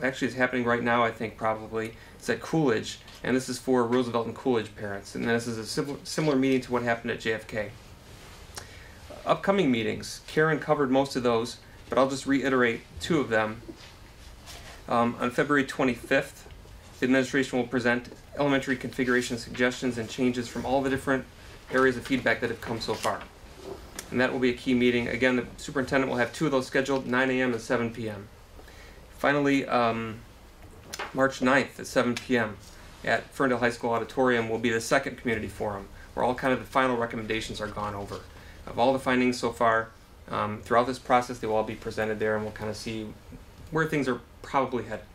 [SPEAKER 16] actually is happening right now I think probably, it's at Coolidge, and this is for Roosevelt and Coolidge parents, and this is a similar meeting to what happened at JFK. Upcoming meetings, Karen covered most of those, but I'll just reiterate 2 of them. On February 25th, the administration will present elementary configuration suggestions and changes from all the different areas of feedback that have come so far. And that will be a key meeting. Again, the superintendent will have 2 of those scheduled, 9 a.m. and 7 p.m. Finally, March 9th at 7 p.m. at Ferndale High School Auditorium will be the 2nd community forum, where all kind of the final recommendations are gone over. Of all the findings so far, throughout this process, they will all be presented there, and we'll kind of see where things are probably headed.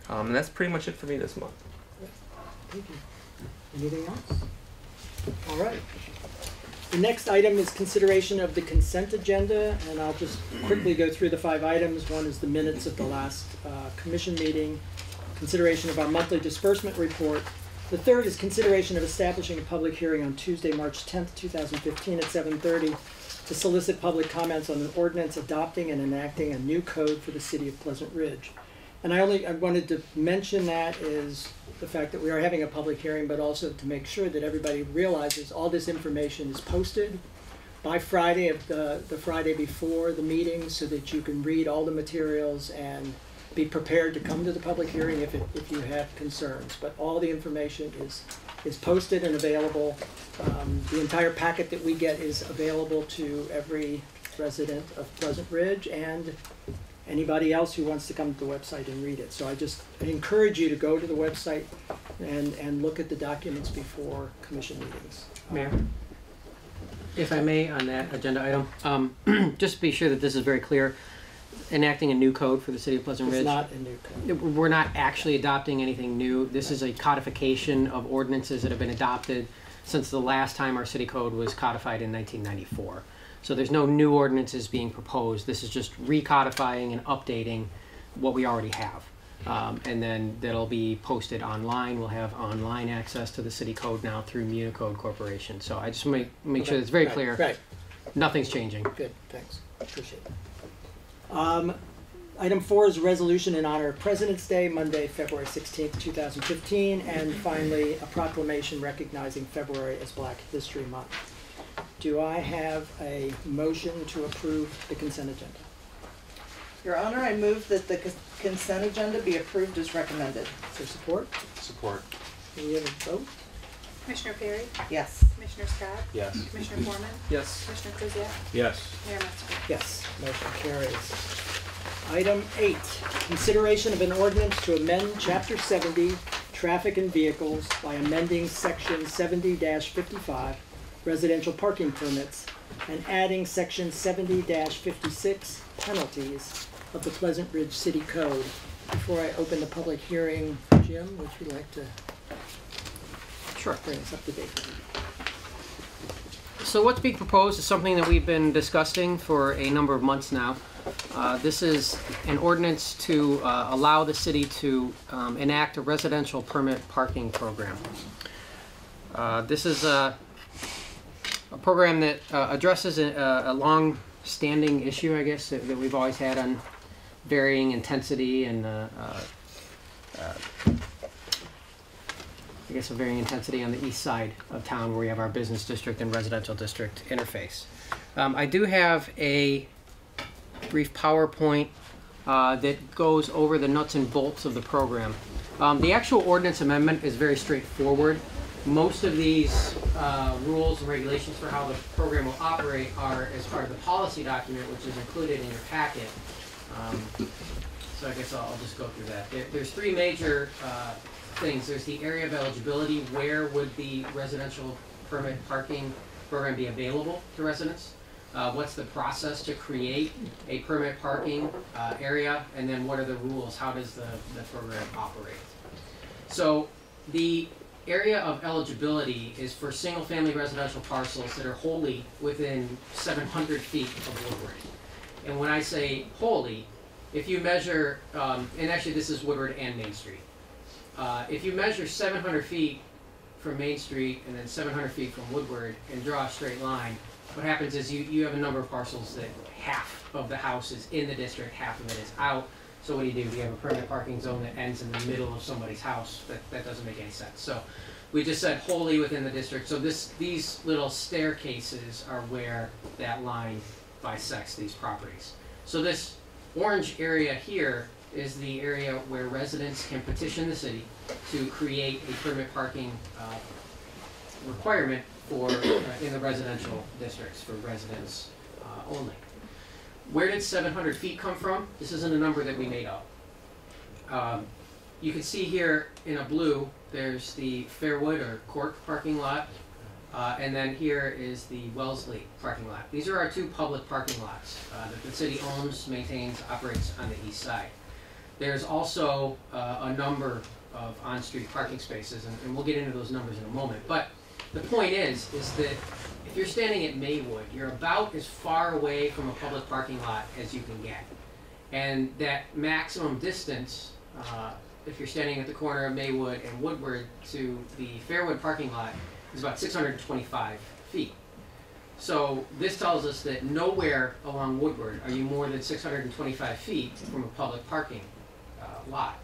[SPEAKER 16] And that's pretty much it for me this month.
[SPEAKER 1] Thank you. Anything else? All right. The next item is consideration of the consent agenda, and I'll just quickly go through the 5 items. One is the minutes of the last commission meeting, consideration of our monthly disbursement report. The third is consideration of establishing a public hearing on Tuesday, March 10th, 2015 at 7:30 to solicit public comments on an ordinance adopting and enacting a new code for the city of Pleasant Ridge. And I wanted to mention that is the fact that we are having a public hearing, but also to make sure that everybody realizes all this information is posted by Friday of the Friday before the meeting, so that you can read all the materials and be prepared to come to the public hearing if you have concerns. But all the information is posted and available. The entire packet that we get is available to every resident of Pleasant Ridge and anybody else who wants to come to the website and read it. So I encourage you to go to the website and look at the documents before commission meetings.
[SPEAKER 15] Mayor, if I may, on that agenda item, just to be sure that this is very clear, enacting a new code for the city of Pleasant Ridge.
[SPEAKER 1] It's not a new code.
[SPEAKER 15] We're not actually adopting anything new. This is a codification of ordinances that have been adopted since the last time our city code was codified in 1994. So there's no new ordinances being proposed. This is just recodifying and updating what we already have. And then that'll be posted online. We'll have online access to the city code now through Municode Corporation. So I just make sure it's very clear.
[SPEAKER 1] Right.
[SPEAKER 15] Nothing's changing.
[SPEAKER 1] Good, thanks. Appreciate that. Item 4 is a resolution in honor of President's Day, Monday, February 16th, 2015. And finally, a proclamation recognizing February as Black History Month. Do I have a motion to approve the consent agenda?
[SPEAKER 14] Your Honor, I move that the consent agenda be approved as recommended.
[SPEAKER 1] Is there support?
[SPEAKER 2] Support.
[SPEAKER 1] Can we have a vote?
[SPEAKER 17] Commissioner Perry?
[SPEAKER 14] Yes.
[SPEAKER 17] Commissioner Scott?
[SPEAKER 2] Yes.
[SPEAKER 17] Commissioner Foreman?
[SPEAKER 16] Yes.
[SPEAKER 17] Commissioner Kuziak?
[SPEAKER 4] Yes.
[SPEAKER 17] Mayor Metzger?
[SPEAKER 1] Yes, motion carries. Item 8, consideration of an ordinance to amend Chapter 70, Traffic and Vehicles by amending Section 70-55, Residential Parking Permits, and adding Section 70-56, Penalties of the Pleasant Ridge City Code. Before I open the public hearing, Jim, would you like to bring us up to date?
[SPEAKER 15] So what's being proposed is something that we've been discussing for a number of months now. This is an ordinance to allow the city to enact a residential permit parking program. This is a program that addresses a long-standing issue, I guess, that we've always had on varying intensity and I guess a varying intensity on the east side of town where we have our business district and residential district interface. I do have a brief PowerPoint that goes over the nuts and bolts of the program. The actual ordinance amendment is very straightforward. Most of these rules and regulations for how the program will operate are as part of the policy document, which is included in your packet. So I guess I'll just go through that. There's three major things. There's the area of eligibility. Where would the residential permit parking program be available to residents? What's the process to create a permit parking area? And then what are the rules? How does the program operate? So the area of eligibility is for single-family residential parcels that are wholly within 700 feet of Woodward. And when I say wholly, if you measure, and actually this is Woodward and Main Street. If you measure 700 feet from Main Street and then 700 feet from Woodward and draw a straight line, what happens is you have a number of parcels that half of the house is in the district, half of it is out. So what do? You have a permanent parking zone that ends in the middle of somebody's house. That doesn't make any sense. So we just said wholly within the district. So these little staircases are where that line bisects these properties. So this orange area here is the area where residents can petition the city to create a permit parking requirement for in the residential districts for residents only. Where did 700 feet come from? This isn't a number that we made up. You can see here in a blue, there's the Fairwood or Cork parking lot, and then here is the Wellesley parking lot. These are our two public parking lots that the city owns, maintains, operates on the east side. There's also a number of on-street parking spaces, and we'll get into those numbers in a moment. But the point is that if you're standing at Maywood, you're about as far away from a public parking lot as you can get. And that maximum distance, if you're standing at the corner of Maywood and Woodward to the Fairwood parking lot, is about 625 feet. So this tells us that nowhere along Woodward are you more than 625 feet from a public parking lot.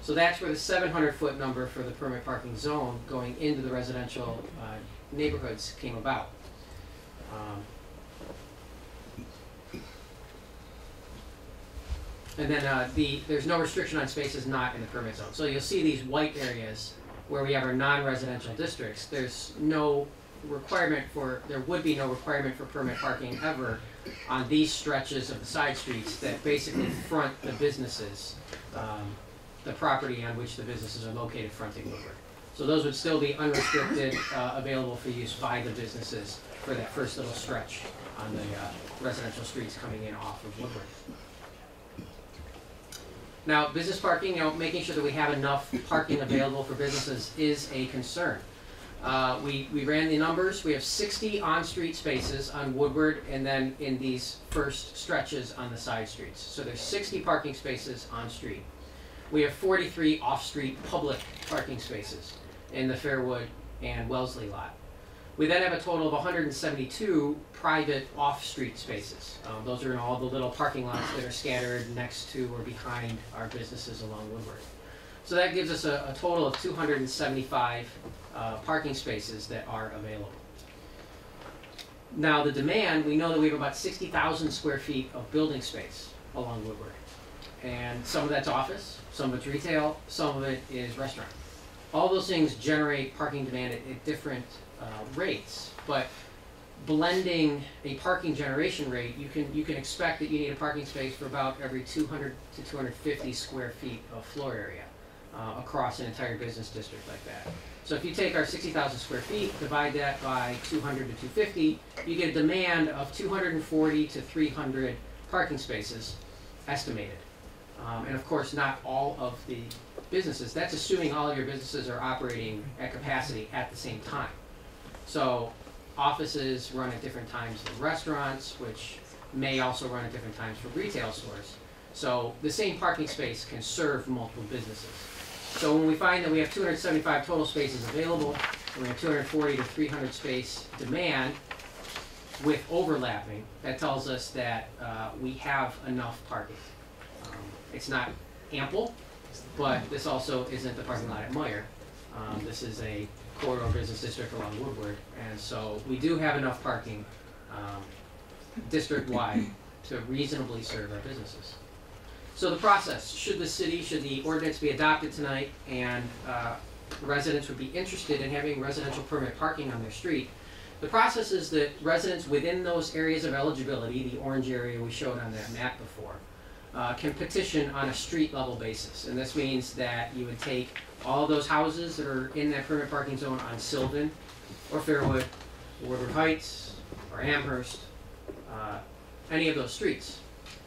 [SPEAKER 15] So that's where the 700-foot number for the permit parking zone going into the residential neighborhoods came about. And then there's no restriction on spaces not in the permit zone. So you'll see these white areas where we have our non-residential districts. There's no requirement for, there would be no requirement for permit parking ever on these stretches of the side streets that basically front the businesses, the property on which the businesses are located fronting Woodward. So those would still be unrestricted, available for use by the businesses for that first little stretch on the residential streets coming in off of Woodward. Now, business parking, making sure that we have enough parking available for businesses is a concern. We ran the numbers. We have 60 on-street spaces on Woodward and then in these first stretches on the side streets. So there's 60 parking spaces on-street. We have 43 off-street public parking spaces in the Fairwood and Wellesley lot. We then have a total of 172 private off-street spaces. Those are in all the little parking lots that are scattered next to or behind our businesses along Woodward. So that gives us a total of 275 parking spaces that are available. Now the demand, we know that we have about 60,000 square feet of building space. along Woodward. And some of that's office, some of it's retail, some of it is restaurant. All those things generate parking demand at different rates, but blending a parking generation rate, you can expect that you need a parking space for about every 200 to 250 square feet of floor area across an entire business district like that. So if you take our 60,000 square feet, divide that by 200 to 250, you get a demand of 240 to 300 parking spaces estimated. And of course, not all of the businesses. That's assuming all of your businesses are operating at capacity at the same time. So offices run at different times than restaurants, which may also run at different times for retail stores. So the same parking space can serve multiple businesses. So when we find that we have 275 total spaces available, and we have 240 to 300 space demand with overlapping, that tells us that we have enough parking. It's not ample, but this also isn't the parking lot at Meyer. This is a corridor business district along Woodward, and so we do have enough parking district-wide to reasonably serve our businesses. So the process, should the ordinance be adopted tonight and residents would be interested in having residential permit parking on their street, the process is that residents within those areas of eligibility, the orange area we showed on that map before, can petition on a street level basis. And this means that you would take all those houses that are in that permit parking zone on Sylvan or Fairwood, or Woodward Heights, or Amherst, any of those streets.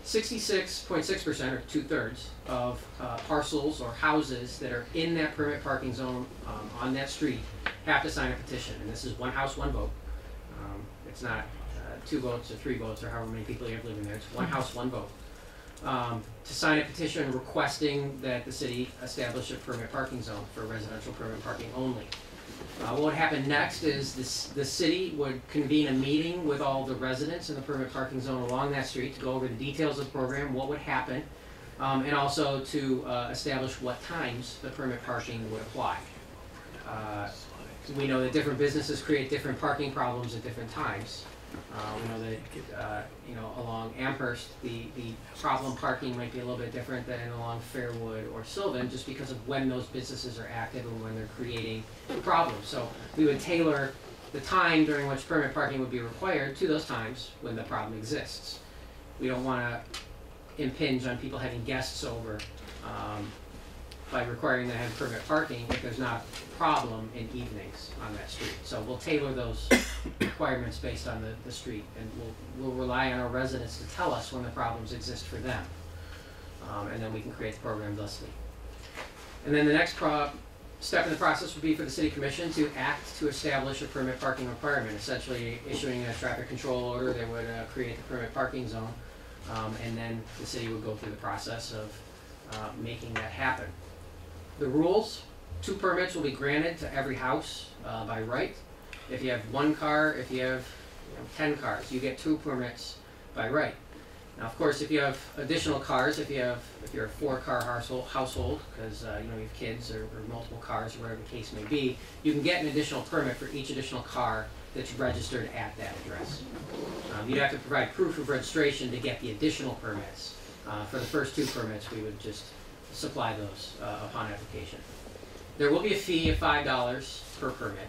[SPEAKER 15] 66.6%, or 2/3, of parcels or houses that are in that permit parking zone on that street have to sign a petition. And this is one house, one vote. It's not 2 votes or 3 votes or however many people you have living there. It's one house, one vote. To sign a petition requesting that the city establish a permit parking zone for residential permit parking only. What would happen next is the city would convene a meeting with all the residents in the permit parking zone along that street to go over the details of the program, what would happen, and also to establish what times the permit parking would apply. We know that different businesses create different parking problems at different times. We know that along Amherst, the problem parking might be a little bit different than along Fairwood or Sylvan, just because of when those businesses are active and when they're creating problems. So we would tailor the time during which permit parking would be required to those times when the problem exists. We don't want to impinge on people having guests over by requiring them to have permit parking if there's not a problem in evenings on that street. So we'll tailor those requirements based on the street, and we'll rely on our residents to tell us when the problems exist for them. And then we can create the program thusly. And then the next step in the process would be for the City Commission to act to establish a permit parking requirement, essentially issuing a traffic control order that would create the permit parking zone, and then the city would go through the process of making that happen. The rules: 2 permits will be granted to every house by right. If you have 1 car, if you have 10 cars, you get 2 permits by right. Now, of course, if you have additional cars, if you're a 4-car household, because you have kids or multiple cars or whatever the case may be, you can get an additional permit for each additional car that's registered at that address. You'd have to provide proof of registration to get the additional permits. For the first 2 permits, we would just supply those upon application. There will be a fee of $5 per permit.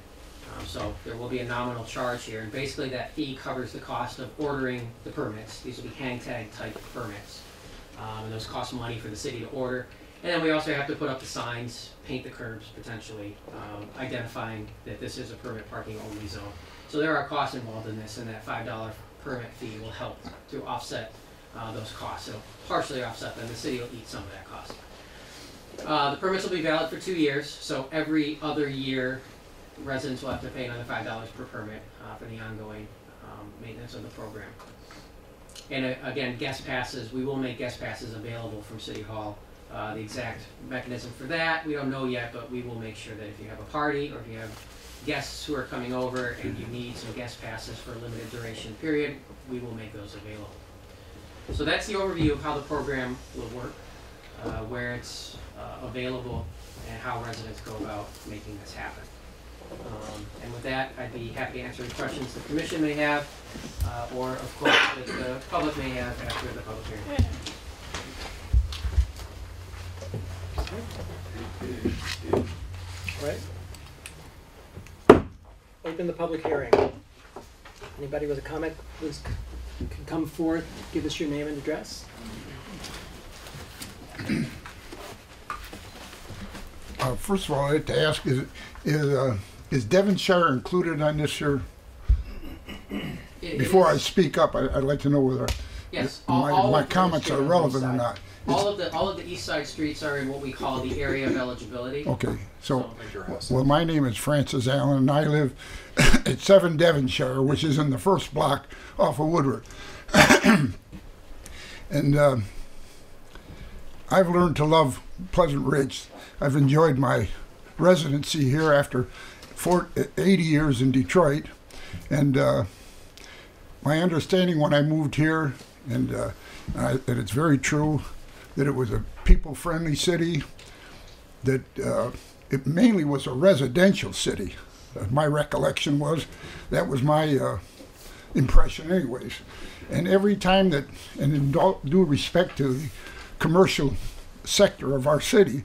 [SPEAKER 15] So there will be a nominal charge here, and basically that fee covers the cost of ordering the permits. These will be hang tag type permits, and those cost money for the city to order. And then we also have to put up the signs, paint the curbs potentially, identifying that this is a permit parking only zone. So there are costs involved in this, and that $5 permit fee will help to offset those costs. It'll partially offset them. The city will eat some of that cost. The permits will be valid for 2 years, so every other year residents will have to pay another $5 per permit for the ongoing maintenance of the program. And again, guest passes, we will make guest passes available from City Hall. The exact mechanism for that, we don't know yet, but we will make sure that if you have a party or if you have guests who are coming over and you need some guest passes for a limited duration period, we will make those available. So that's the overview of how the program will work, where it's available, and how residents go about making this happen. And with that, I'd be happy to answer any questions the commission may have, or of course that the public may have after the public hearing.
[SPEAKER 1] Right. Open the public hearing. Anybody with a comment, please can come forth, give us your name and address.
[SPEAKER 13] First of all, I'd like to ask, is Devonshire included on this here? Before I speak up, I'd like to know whether
[SPEAKER 15] Yes,
[SPEAKER 13] my comments are relevant or not.
[SPEAKER 15] All of the east side streets are in what we call the area of eligibility.
[SPEAKER 13] Okay, so, well, my name is Francis Allen, and I live at 7 Devonshire, which is in the first block off of Woodward. And I've learned to love Pleasant Ridge. I've enjoyed my residency here after 80 years in Detroit, and my understanding when I moved here, and it's very true, that it was a people-friendly city, that it mainly was a residential city. My recollection was, that was my impression anyways. And every time that, and in due respect to the commercial sector of our city,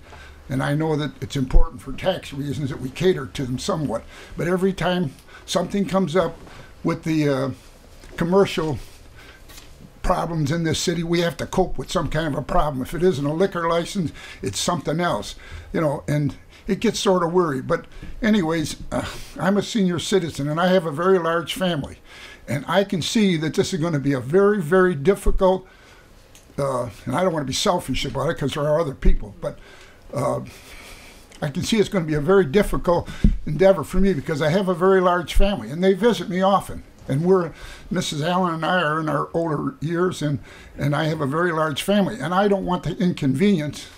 [SPEAKER 13] and I know that it's important for tax reasons that we cater to them somewhat, but every time something comes up with the commercial problems in this city, we have to cope with some kind of a problem. If it isn't a liquor license, it's something else, you know, and it gets sort of weary. But anyways, I'm a senior citizen and I have a very large family, and I can see that this is going to be a very, very difficult, and I don't want to be selfish about it because there are other people, but I can see it's going to be a very difficult endeavor for me because I have a very large family and they visit me often. And Mrs. Allen and I are in our older years, and I have a very large family. And I don't want the inconvenience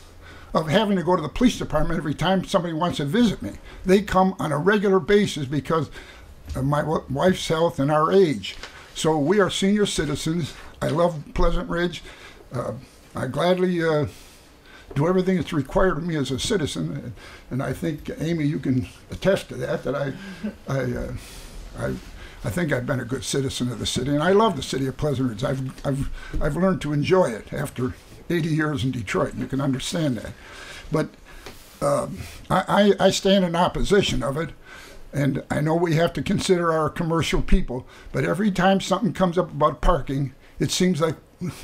[SPEAKER 13] of having to go to the police department every time somebody wants to visit me. They come on a regular basis because of my wife's health and our age. So we are senior citizens. I love Pleasant Ridge. I gladly do everything that's required of me as a citizen. And I think, Amy, you can attest to that, that I think I've been a good citizen of the city, and I love the city of Pleasant Ridge. I've learned to enjoy it after 80 years in Detroit. You can understand that, but I stand in opposition of it, and I know we have to consider our commercial people. But every time something comes up about parking, it seems like,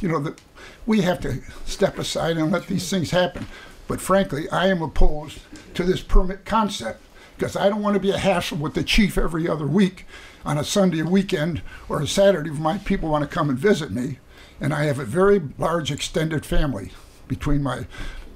[SPEAKER 13] you know, that we have to step aside and let these things happen. But frankly, I am opposed to this permit concept because I don't want to be a hassle with the chief every other week on a Sunday, a weekend, or a Saturday if my people want to come and visit me. And I have a very large extended family between my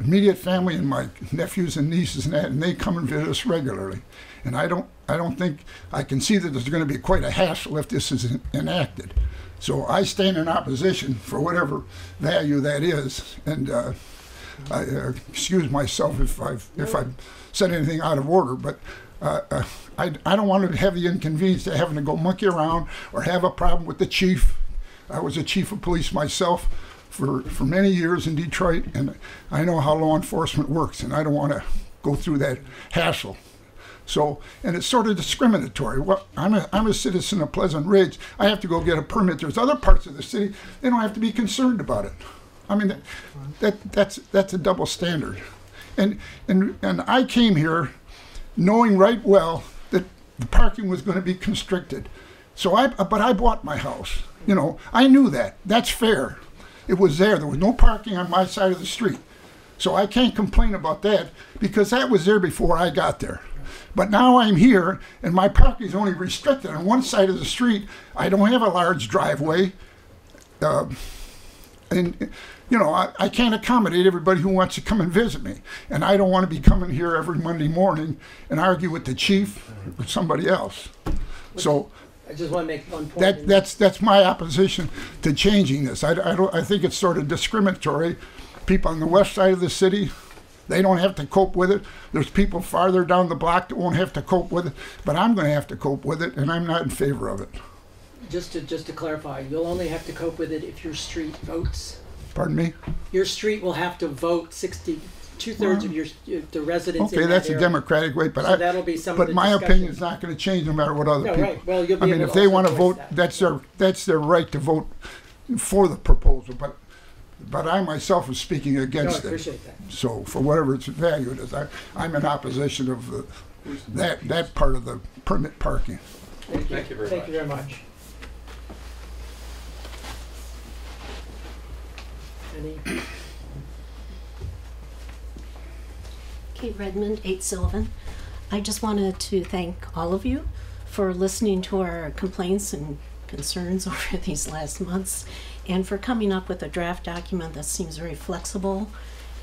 [SPEAKER 13] immediate family and my nephews and nieces and that, and they come and visit us regularly. And I don't think I can see that there's going to be quite a hassle if this is enacted. So I stand in opposition for whatever value that is, and I excuse myself if I've said anything out of order, but I don't want to have the inconvenience of having to go monkey around or have a problem with the chief. I was a chief of police myself for many years in Detroit, and I know how law enforcement works, and I don't want to go through that hassle. So, and it's sort of discriminatory. Well, I'm a citizen of Pleasant Ridge. I have to go get a permit. There's other parts of the city, they don't have to be concerned about it. I mean, that's a double standard. And I came here knowing right well that the parking was going to be constricted. So but I bought my house. You know, I knew that. That's fair. It was there. There was no parking on my side of the street. So I can't complain about that because that was there before I got there. But now I'm here and my parking is only restricted on one side of the street. I don't have a large driveway. And you know, I can't accommodate everybody who wants to come and visit me. And I don't want to be coming here every Monday morning and argue with the chief or somebody else. So
[SPEAKER 1] I just want to make one point.
[SPEAKER 13] That's my opposition to changing this. I think it's sort of discriminatory. People on the west side of the city, they don't have to cope with it. There's people farther down the block that won't have to cope with it, but I'm going to have to cope with it, and I'm not in favor of it.
[SPEAKER 1] Just to clarify, you'll only have to cope with it if your street votes.
[SPEAKER 13] Pardon me?
[SPEAKER 1] Your street will have to vote 2/3 of the residents.
[SPEAKER 13] Okay,
[SPEAKER 1] in
[SPEAKER 13] that's
[SPEAKER 1] that
[SPEAKER 13] a
[SPEAKER 1] area.
[SPEAKER 13] democratic way, but
[SPEAKER 1] so that'll be some of the
[SPEAKER 13] my
[SPEAKER 1] discussion.
[SPEAKER 13] opinion is not going to change no matter what other people.
[SPEAKER 1] Right. Well, you'll be
[SPEAKER 13] I mean,
[SPEAKER 1] able
[SPEAKER 13] if
[SPEAKER 1] to
[SPEAKER 13] they
[SPEAKER 1] also
[SPEAKER 13] want to
[SPEAKER 1] voice
[SPEAKER 13] vote,
[SPEAKER 1] that.
[SPEAKER 13] that's their right to vote for the proposal. But But I myself am speaking against
[SPEAKER 1] I appreciate
[SPEAKER 13] it.
[SPEAKER 1] that.
[SPEAKER 13] So for whatever its value is, I'm in opposition of that part of the permit parking.
[SPEAKER 1] Thank you very much. Any?
[SPEAKER 17] Kate Redmond, 8 Sylvan. I just wanted to thank all of you for listening to our complaints and concerns over these last months, and for coming up with a draft document that seems very flexible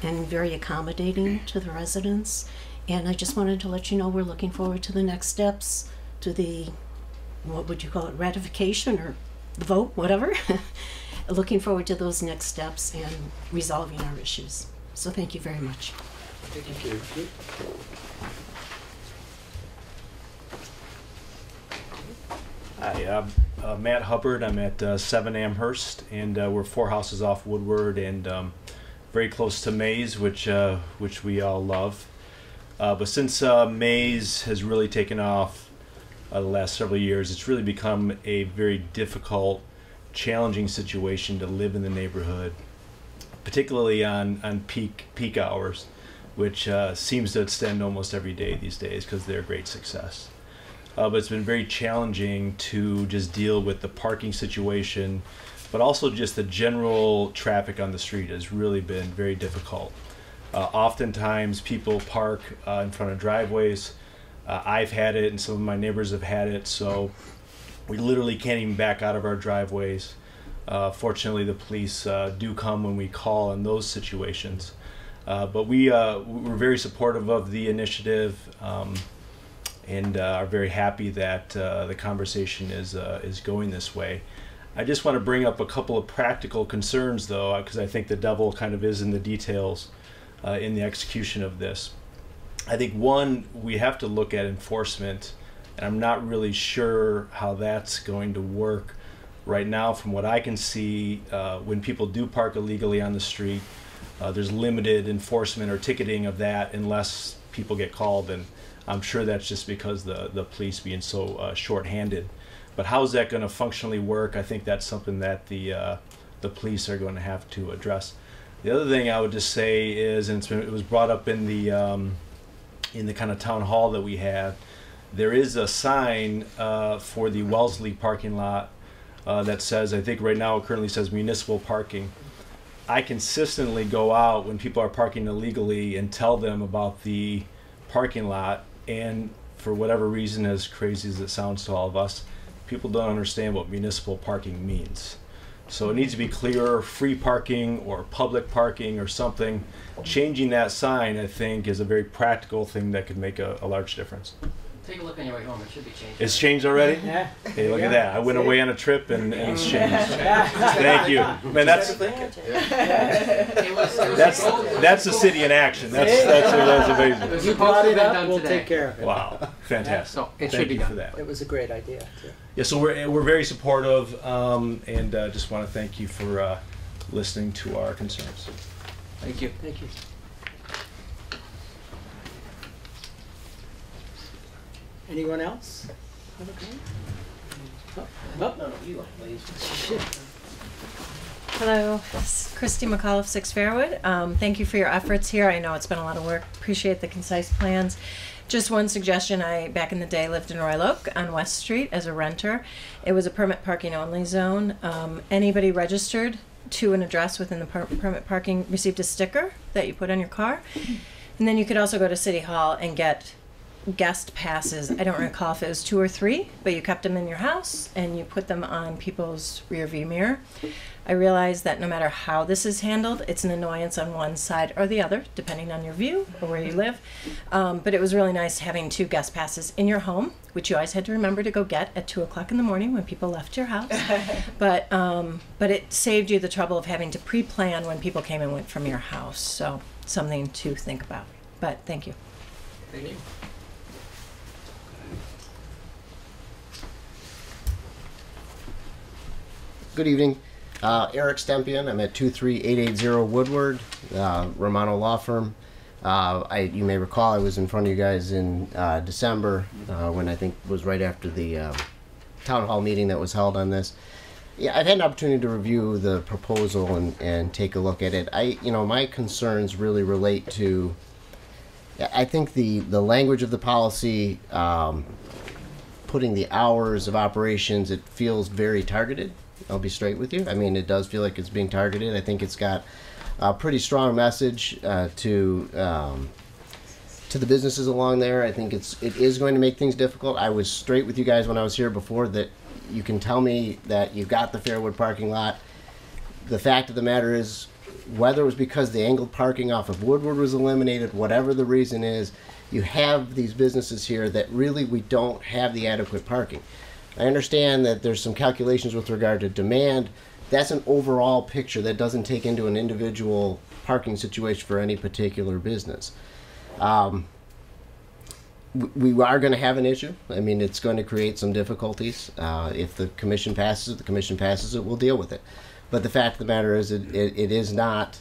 [SPEAKER 17] and very accommodating to the residents. And I just wanted to let you know we're looking forward to the next steps, to the, what would you call it, ratification or the vote, whatever. Looking forward to those next steps and resolving our issues. So thank you very much.
[SPEAKER 1] Thank you.
[SPEAKER 18] Hi, Matt Hubbard. I'm at 7 Amherst, and we're 4 houses off Woodward, and very close to Mays, which we all love. But since Mays has really taken off the last several years, it's really become a very difficult, challenging situation to live in the neighborhood, particularly on peak hours, which seems to extend almost every day these days because they're a great success. But it's been very challenging to just deal with the parking situation, but also just the general traffic on the street has really been very difficult. Oftentimes people park in front of driveways. I've had it and some of my neighbors have had it, so we literally can't even back out of our driveways. Fortunately, the police do come when we call in those situations. But we're very supportive of the initiative. And are very happy that the conversation is going this way. I just want to bring up a couple of practical concerns, though, because I think the devil kind of is in the details in the execution of this. I think, one, we have to look at enforcement, and I'm not really sure how that's going to work right now. From what I can see, when people do park illegally on the street, there's limited enforcement or ticketing of that unless people get called, and I'm sure that's just because the police being so short-handed. But how's that going to functionally work? I think that's something that the police are going to have to address. The other thing I would just say is, and it was brought up in the kind of town hall that we had, there is a sign for the Wellesley parking lot that says, I think right now it currently says municipal parking. I consistently go out when people are parking illegally and tell them about the parking lot, and for whatever reason, as crazy as it sounds to all of us, people don't understand what municipal parking means. So it needs to be clearer, free parking or public parking or something. Changing that sign, I think, is a very practical thing that could make a large difference.
[SPEAKER 15] Take a look on your way home. It should be changed.
[SPEAKER 18] It's changed already?
[SPEAKER 1] Yeah.
[SPEAKER 18] Hey, look at that. I went away on a trip and it's changed. Thank you. Man, that's the city in action. That's amazing.
[SPEAKER 1] You brought it up, we'll take care of it.
[SPEAKER 18] Wow, fantastic.
[SPEAKER 15] So it should
[SPEAKER 18] Thank
[SPEAKER 15] be
[SPEAKER 18] you
[SPEAKER 15] done.
[SPEAKER 18] for that.
[SPEAKER 1] It was a great idea, too.
[SPEAKER 18] Yeah, so we're very supportive, and just want to thank you for listening to our concerns.
[SPEAKER 16] Thank you.
[SPEAKER 1] Thank you. Anyone else?
[SPEAKER 19] Hello, this is Christy McAuliffe, 6 Fairwood. Thank you for your efforts here. I know it's been a lot of work. Appreciate the concise plans. Just one suggestion, I, back in the day, lived in Royal Oak on West Street as a renter. It was a permit parking only zone. Anybody registered to an address within the permit parking received a sticker that you put on your car. And then you could also go to City Hall and get guest passes. I don't recall if it was 2 or 3, but you kept them in your house and you put them on people's rear view mirror. I realize that no matter how this is handled, it's an annoyance on one side or the other, depending on your view or where you live. But it was really nice having 2 guest passes in your home, which you always had to remember to go get at 2 o'clock in the morning when people left your house. But it saved you the trouble of having to pre-plan when people came and went from your house. So something to think about. But thank you.
[SPEAKER 15] Thank you.
[SPEAKER 20] Good evening. Eric Stempian. I'm at 23880 Woodward, Romano Law Firm. You may recall I was in front of you guys in December when I think was right after the town hall meeting that was held on this. Yeah, I've had an opportunity to review the proposal and take a look at it. My concerns really relate to, I think the language of the policy, putting the hours of operations, it feels very targeted. I'll be straight with you. I mean, it does feel like it's being targeted. I think it's got a pretty strong message to the businesses along there. I think it is going to make things difficult. I was straight with you guys when I was here before that you can tell me that you've got the Fairwood parking lot. The fact of the matter is, whether it was because the angled parking off of Woodward was eliminated, whatever the reason is, you have these businesses here that really we don't have the adequate parking. I understand that there's some calculations with regard to demand. That's an overall picture that doesn't take into an individual parking situation for any particular business. We are going to have an issue. I mean, it's going to create some difficulties. If the commission passes it, we'll deal with it. But the fact of the matter is, it is not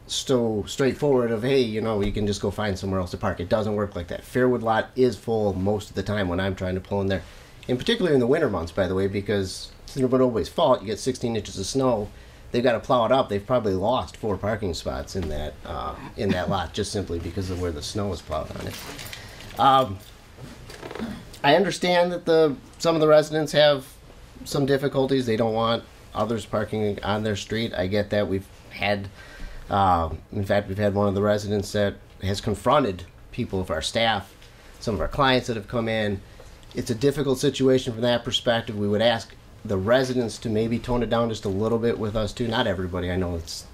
[SPEAKER 20] so straightforward of, hey, you can just go find somewhere else to park. It doesn't work like that. Fairwood lot is full most of the time when I'm trying to pull in there. And particularly in the winter months, by the way, because it's nobody's fault. You get 16 inches of snow. They've got to plow it up. They've probably lost 4 parking spots in that lot just simply because of where the snow is plowed on it. I understand that some of the residents have some difficulties. They don't want others parking on their street. I get that. We've had, in fact, we've had one of the residents that has confronted people of our staff, some of our clients that have come in. It's a difficult situation from that perspective. We would ask the residents to maybe tone it down just a little bit with us too. Not everybody. I know it's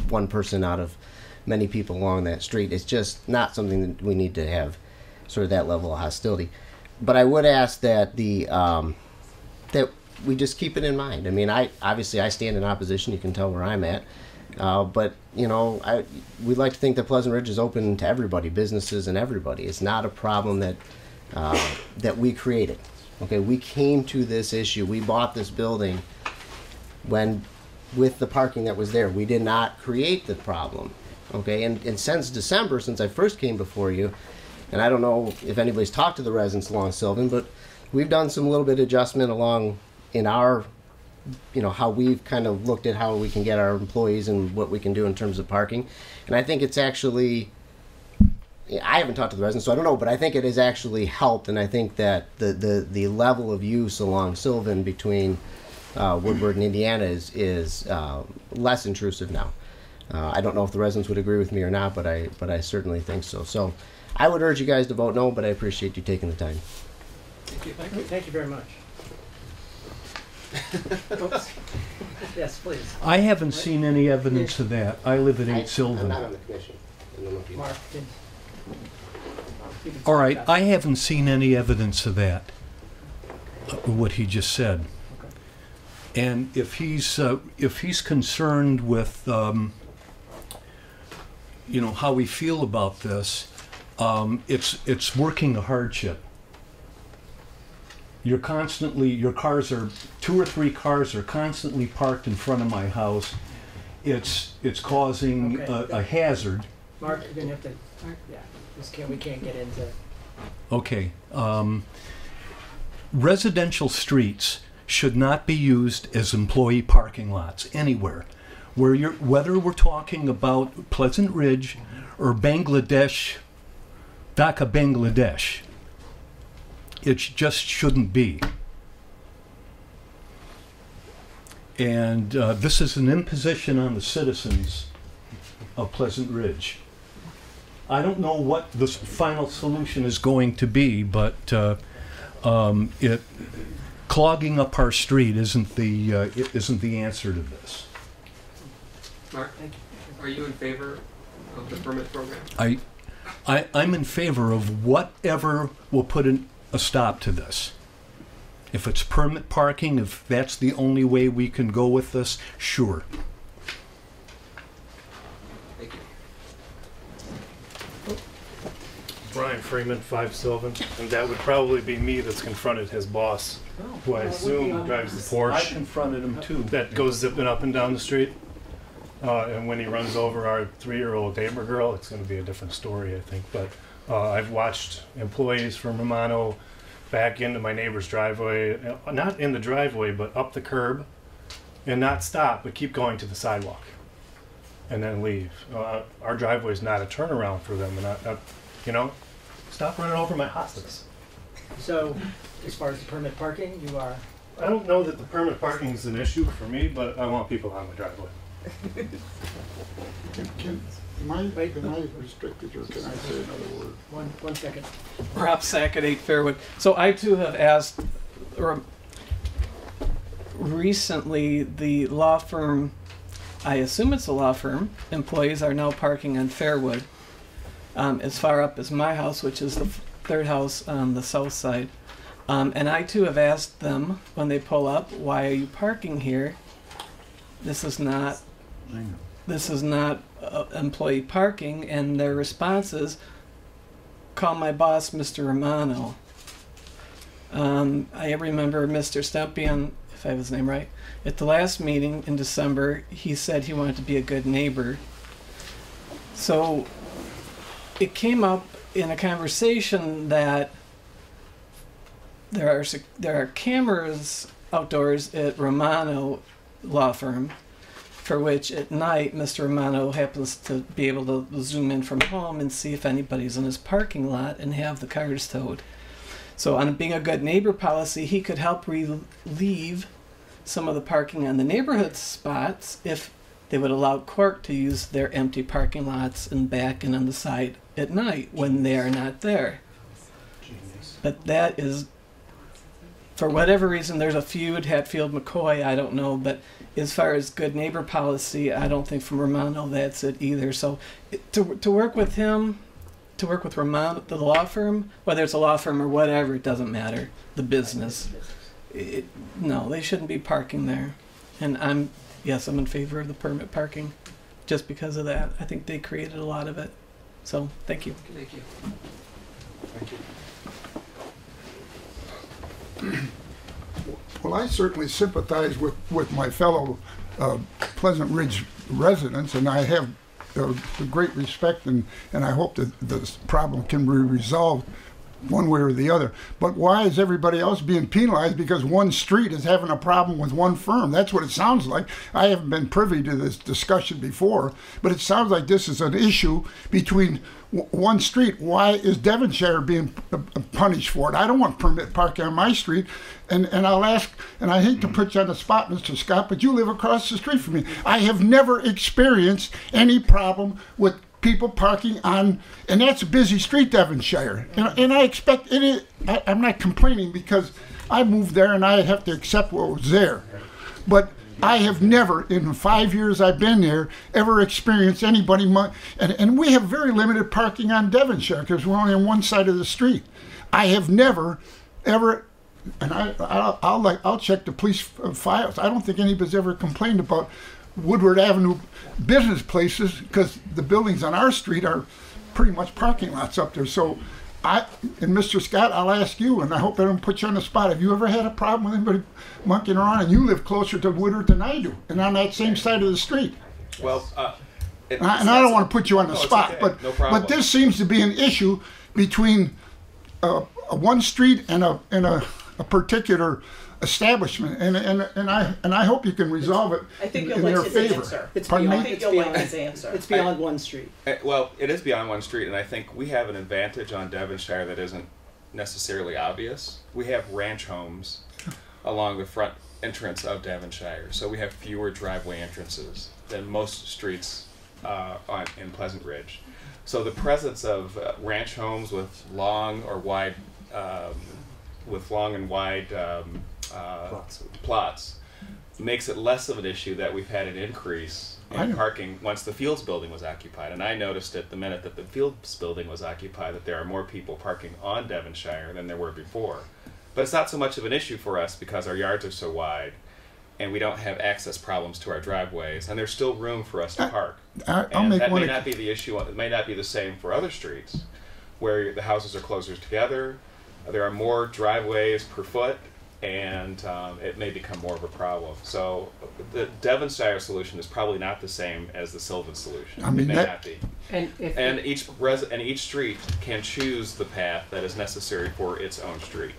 [SPEAKER 20] one person out of many people along that street. It's just not something that we need to have sort of that level of hostility. But I would ask that that we just keep it in mind. I mean, I stand in opposition. You can tell where I'm at. But we'd like to think that Pleasant Ridge is open to everybody, businesses and everybody. It's not a problem that we created. Okay, we came to this issue. We bought this building with the parking that was there. We did not create the problem. Okay, and since December, since I first came before you, and I don't know if anybody's talked to the residents along Sylvan, but we've done some little bit of adjustment along in our, how we've kind of looked at how we can get our employees and what we can do in terms of parking. And I think it's actually, I haven't talked to the residents, so I don't know, but I think it has actually helped, and I think that the level of use along Sylvan between Woodward and Indiana is less intrusive now. I don't know if the residents would agree with me or not, but I certainly think so. So I would urge you guys to vote no, but I appreciate you taking the time.
[SPEAKER 1] Thank you very much. Oops. Yes, please.
[SPEAKER 21] I haven't seen any evidence of that. I live at 8 Sylvan.
[SPEAKER 20] I'm not on the commission.
[SPEAKER 1] Mark,
[SPEAKER 21] All right, I haven't seen any evidence of that, what he just said. And if he's concerned with, how we feel about this, it's working a hardship. Your 2 or 3 cars are constantly parked in front of my house. It's causing a hazard.
[SPEAKER 1] Mark, you're gonna have to. Yeah, we can't get into.
[SPEAKER 21] Okay. Residential streets should not be used as employee parking lots anywhere. Whether we're talking about Pleasant Ridge or Bangladesh, Dhaka, Bangladesh, it just shouldn't be. And this is an imposition on the citizens of Pleasant Ridge. I don't know what the final solution is going to be, but clogging up our street isn't the answer to this.
[SPEAKER 16] Mark, are you in favor of the permit program?
[SPEAKER 21] I'm in favor of whatever will put a stop to this. If it's permit parking, if that's the only way we can go with this, sure.
[SPEAKER 16] Thank you.
[SPEAKER 22] Brian Freeman, 5 Sylvan, and that would probably be me that's confronted his boss, who I assume drives the Porsche.
[SPEAKER 21] I confronted him too.
[SPEAKER 22] That goes zipping up and down the street. And when he runs over our 3-year-old neighbor girl, it's going to be a different story, I think. But I've watched employees from Romano back into my neighbor's driveway, not in the driveway, but up the curb, and not stop, but keep going to the sidewalk, and then leave. Our driveway is not a turnaround for them, and you know, stop running over my hostas.
[SPEAKER 1] So, as far as the permit parking, you are...
[SPEAKER 22] I don't know that the permit parking is an issue for me, but I want people on my driveway.
[SPEAKER 13] Am I restricted, or can I say another word?
[SPEAKER 1] One second.
[SPEAKER 12] Rob Sack at 8 Fairwood. So I too have asked, or recently the law firm, I assume it's a law firm, employees are now parking on Fairwood, as far up as my house, which is the third house on the south side. And I too have asked them when they pull up, why are you parking here? This is not employee parking, and their response is, call my boss, Mr. Romano. I remember Mr. Stempion, if I have his name right, at the last meeting in December, he said he wanted to be a good neighbor. So it came up in a conversation that there are cameras outdoors at Romano Law Firm, for which at night Mr. Romano happens to be able to zoom in from home and see if anybody's in his parking lot and have the cars towed. So on being a good neighbor policy, he could help relieve some of the parking on the neighborhood spots if they would allow Cork to use their empty parking lots and back and on the side at night when they are not there. But that is, for whatever reason, there's a feud, Hatfield, McCoy, I don't know, but as far as good neighbor policy, I don't think from Romano that's it either. So to work with him, to work with Romano, the law firm, whether it's a law firm or whatever, it doesn't matter, the business. No, they shouldn't be parking there. And I'm in favor of the permit parking just because of that. I think they created a lot of it. So, thank you.
[SPEAKER 1] Thank you.
[SPEAKER 22] Thank you.
[SPEAKER 13] Well, I certainly sympathize with my fellow Pleasant Ridge residents, and I have great respect, and I hope that this problem can be resolved one way or the other. But why is everybody else being penalized because one street is having a problem with one firm? That's what it sounds like. I haven't been privy to this discussion before, but it sounds like this is an issue between one street. Why is Devonshire being punished for it? I don't want permit parking on my street. And I'll ask, and I hate to put you on the spot, Mr. Scott, but you live across the street from me. I have never experienced any problem with people parking on, and that's a busy street, Devonshire. And I expect it. I'm not complaining because I moved there and I have to accept what was there. But I have never, in the 5 years I've been there, ever experienced anybody, and we have very limited parking on Devonshire because we're only on one side of the street. I have never, ever, and I'll check the police files. I don't think anybody's ever complained about Woodward Avenue business places because the buildings on our street are pretty much parking lots up there. So and Mr. Scott, I'll ask you, and I hope I don't put you on the spot. Have you ever had a problem with anybody monkeying around? And you live closer to Woodward than I do, and on that same side of the street.
[SPEAKER 2] Well,
[SPEAKER 13] and I don't want to put you on the spot,
[SPEAKER 2] okay.
[SPEAKER 13] but this seems to be an issue between one street and a particular establishment, and I hope you can resolve it
[SPEAKER 14] I think you'll
[SPEAKER 13] in
[SPEAKER 14] like
[SPEAKER 13] their
[SPEAKER 14] his
[SPEAKER 13] favor.
[SPEAKER 14] answer.
[SPEAKER 13] Pardon me?
[SPEAKER 14] I think you'll like his answer.
[SPEAKER 1] It's beyond one street.
[SPEAKER 2] Well, it is beyond one street, and I think we have an advantage on Devonshire that isn't necessarily obvious. We have ranch homes along the front entrance of Devonshire, so we have fewer driveway entrances than most streets in Pleasant Ridge. So the presence of ranch homes with long and wide plots makes it less of an issue that we've had an increase in parking once the Fields building was occupied. And I noticed it the minute that the Fields building was occupied that there are more people parking on Devonshire than there were before. But it's not so much of an issue for us because our yards are so wide and we don't have access problems to our driveways, and there's still room for us to park. And that may not be the issue. It may not be the same for other streets where the houses are closer together. There are more driveways per foot, and it may become more of a problem. So the Devonshire solution is probably not the same as the Sylvan solution.
[SPEAKER 13] I mean,
[SPEAKER 2] it may not be.
[SPEAKER 16] And each street can choose the path that is necessary for its own street.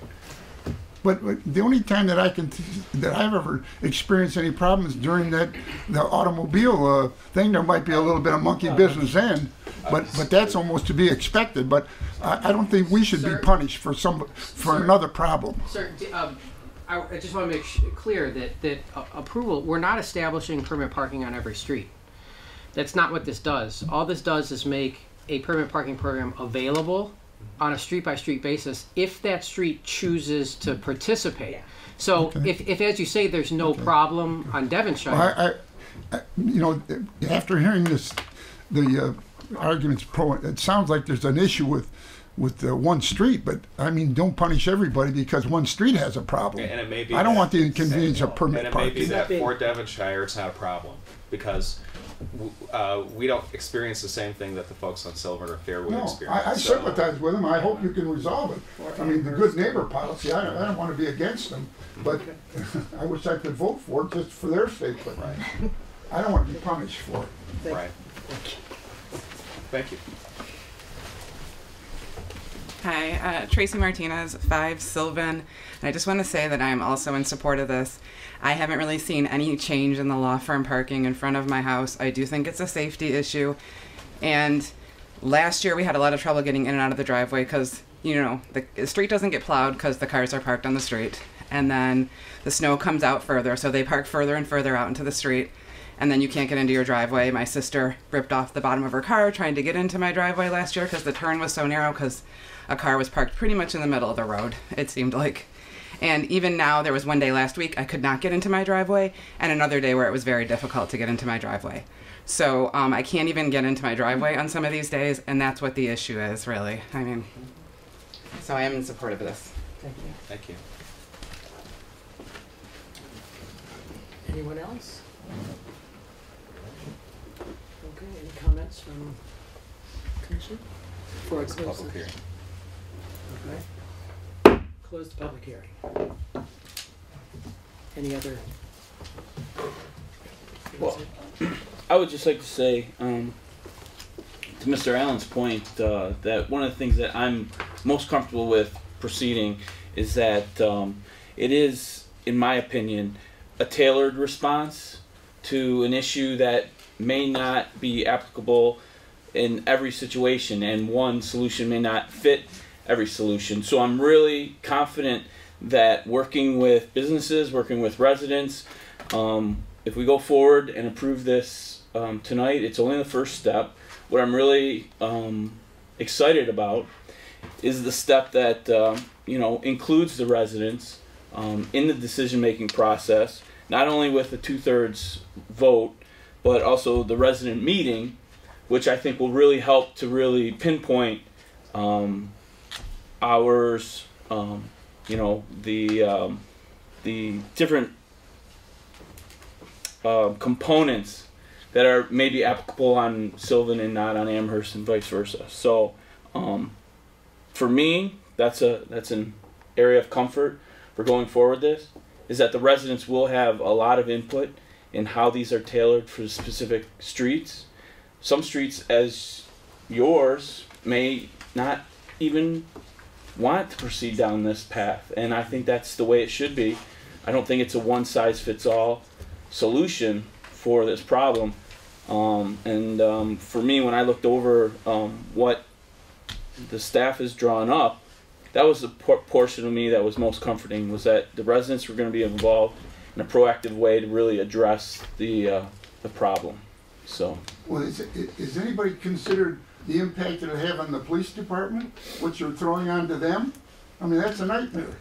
[SPEAKER 13] But the only time that I've ever experienced any problems during the automobile thing, there might be a little bit of monkey business then, but that's almost to be expected. But I don't think we should be punished for another problem.
[SPEAKER 15] Sir, I just want to make clear that approval, we're not establishing permit parking on every street. That's not what this does. All this does is make a permit parking program available on a street-by-street basis if that street chooses to participate. So if as you say, there's no problem on Devonshire.
[SPEAKER 13] Well, after hearing the arguments pro, it sounds like there's an issue with one street, but I mean, don't punish everybody because one street has a problem.
[SPEAKER 16] And it may be
[SPEAKER 13] I don't want the inconvenience of permit parking.
[SPEAKER 16] And it may be that for Devonshire it's not a problem because we don't experience the same thing that the folks on Sylvan or Fairwood experience.
[SPEAKER 13] I sympathize with them. I hope you can resolve it. I mean, the good neighbor policy, I don't want to be against them, but I wish I could vote for it just for their sake, but I don't want to be punished for it.
[SPEAKER 16] Right. Thank you.
[SPEAKER 5] Hi, Tracy Martinez, 5 Sylvan. And I just want to say that I'm also in support of this. I haven't really seen any change in the law firm parking in front of my house. I do think it's a safety issue. And last year we had a lot of trouble getting in and out of the driveway because, the street doesn't get plowed because the cars are parked on the street. And then the snow comes out further, so they park further and further out into the street. And then you can't get into your driveway. My sister ripped off the bottom of her car trying to get into my driveway last year because the turn was so narrow because a car was parked pretty much in the middle of the road, it seemed like. And even now, there was one day last week I could not get into my driveway, and another day where it was very difficult to get into my driveway. So I can't even get into my driveway on some of these days, and that's what the issue is, really. I mean, so I am in support of this.
[SPEAKER 1] Thank you.
[SPEAKER 16] Thank you.
[SPEAKER 1] Anyone else? Okay, any comments from Commission? Before I close
[SPEAKER 16] Public hearing.
[SPEAKER 1] Okay. Close the public hearing. Any other?
[SPEAKER 4] Well, I would just like to say, to Mr. Allen's point, that one of the things that I'm most comfortable with proceeding is that it is, in my opinion, a tailored response to an issue that may not be applicable in every situation, and one solution may not fit every solution. So I'm really confident that working with businesses, working with residents, if we go forward and approve this tonight, it's only the first step. What I'm really excited about is the step that includes the residents in the decision-making process, not only with the 2/3 vote, but also the resident meeting, which I think will really help to really pinpoint hours, the different components that are maybe applicable on Sylvan and not on Amherst, and vice versa. So for me, that's an area of comfort for going forward. This is that the residents will have a lot of input in how these are tailored for specific streets. Some streets, as yours, may not even want to proceed down this path, and I think that's the way it should be. I don't think it's a one-size-fits-all solution for this problem. For me, when I looked over what the staff has drawn up, that was the portion of me that was most comforting, was that the residents were going to be involved in a proactive way to really address the problem. So.
[SPEAKER 13] Well, is anybody considered the impact that it have on the police department? What you're throwing onto them? I mean, that's a nightmare.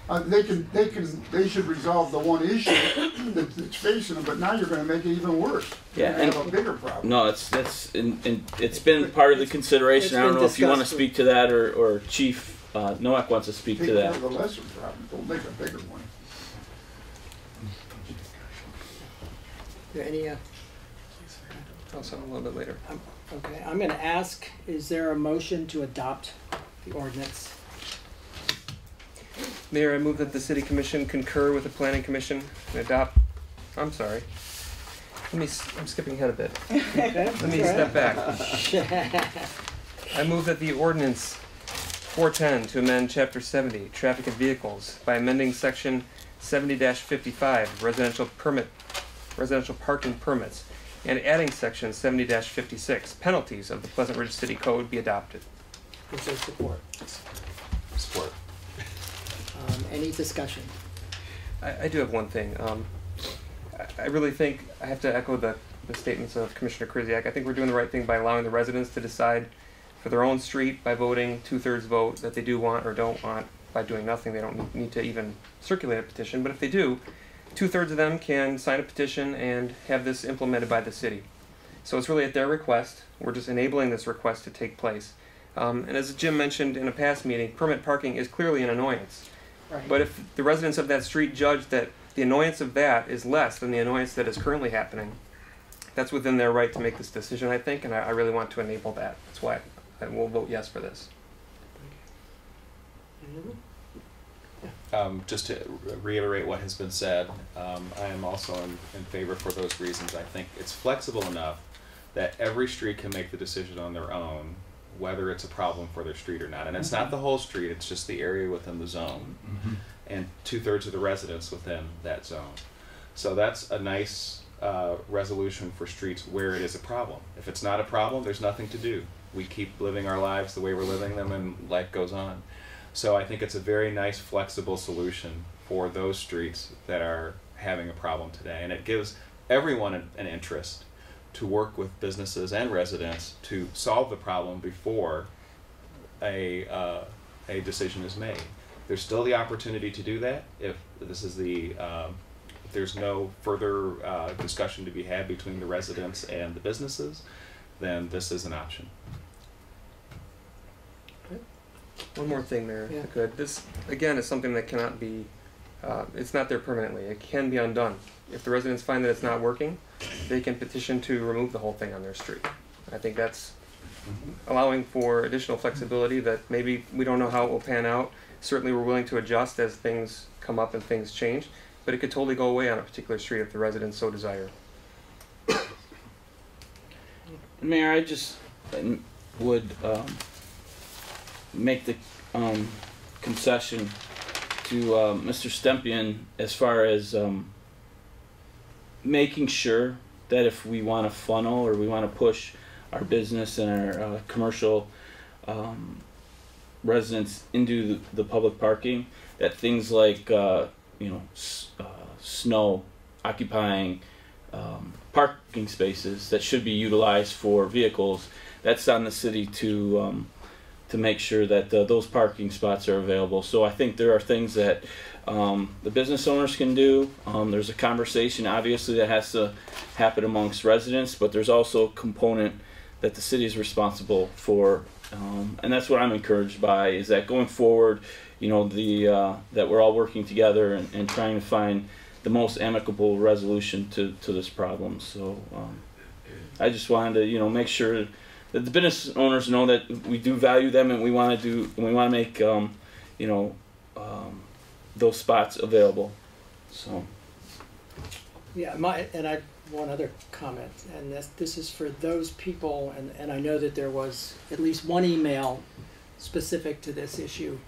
[SPEAKER 13] They should resolve the one issue that's facing them, but now you're going to make it even worse.
[SPEAKER 4] Yeah,
[SPEAKER 13] and have a bigger problem.
[SPEAKER 4] No, it's been part of the consideration. I don't know if you want to speak to that, or Chief Nowak wants to speak to that.
[SPEAKER 13] Take care of the lesser problem. Don't make a bigger one.
[SPEAKER 1] Are there any?
[SPEAKER 16] I'll send a little bit later.
[SPEAKER 1] Okay, I'm going to ask: is there a motion to adopt the ordinance?
[SPEAKER 16] Mayor, I move that the City Commission concur with the Planning Commission and adopt. I'm sorry. I'm skipping ahead a bit.
[SPEAKER 1] Okay.
[SPEAKER 16] Let me step back. I move that the ordinance 410 to amend Chapter 70, Traffic and Vehicles, by amending Section 70-55, residential parking permits, and adding Section 70-56, penalties of the Pleasant Ridge City Code, be adopted.
[SPEAKER 1] Is there support?
[SPEAKER 2] Support.
[SPEAKER 1] Any discussion?
[SPEAKER 16] I do have one thing. I really think I have to echo the statements of Commissioner Krzyjak. I think we're doing the right thing by allowing the residents to decide for their own street by voting 2/3 vote that they do want or don't want. By doing nothing, they don't need to even circulate a petition. But if they do, 2/3 of them can sign a petition and have this implemented by the city. So it's really at their request. We're just enabling this request to take place. And as Jim mentioned in a past meeting, permit parking is clearly an annoyance.
[SPEAKER 1] Right.
[SPEAKER 16] But if the residents of that street judge that the annoyance of that is less than the annoyance that is currently happening, that's within their right to make this decision, I think, and I really want to enable that. That's why I will vote yes for this.
[SPEAKER 2] Just to reiterate what has been said, I am also in favor for those reasons. I think it's flexible enough that every street can make the decision on their own whether it's a problem for their street or not. And it's not the whole street, it's just the area within the zone. And 2/3 of the residents within that zone. So that's a nice resolution for streets where it is a problem. If it's not a problem, there's nothing to do. We keep living our lives the way we're living them and life goes on. So I think it's a very nice flexible solution for those streets that are having a problem today. And it gives everyone an interest to work with businesses and residents to solve the problem before a decision is made. There's still the opportunity to do that if this is if there's no further discussion to be had between the residents and the businesses, then this is an option.
[SPEAKER 16] One more thing there,
[SPEAKER 1] Yeah.
[SPEAKER 16] if I could. This, again, is something that cannot be, it's not there permanently. It can be undone. If the residents find that it's not working, they can petition to remove the whole thing on their street. I think that's allowing for additional flexibility that maybe we don't know how it will pan out. Certainly we're willing to adjust as things come up and things change, but it could totally go away on a particular street if the residents so desire.
[SPEAKER 4] Mayor, I just would make the concession to Mr. Stempian as far as making sure that if we want to funnel or we want to push our business and our commercial residents into the public parking, that things like snow occupying parking spaces that should be utilized for vehicles, that's on the city to make sure that those parking spots are available. So I think there are things that the business owners can do. There's a conversation obviously that has to happen amongst residents, but there's also a component that the city is responsible for, and that's what I'm encouraged by, is that going forward, that we're all working together and trying to find the most amicable resolution to this problem. So I just wanted to make sure that the business owners know that we do value them and we want to make those spots available. So
[SPEAKER 1] Yeah, one other comment, and this is for those people, and I know that there was at least one email specific to this issue.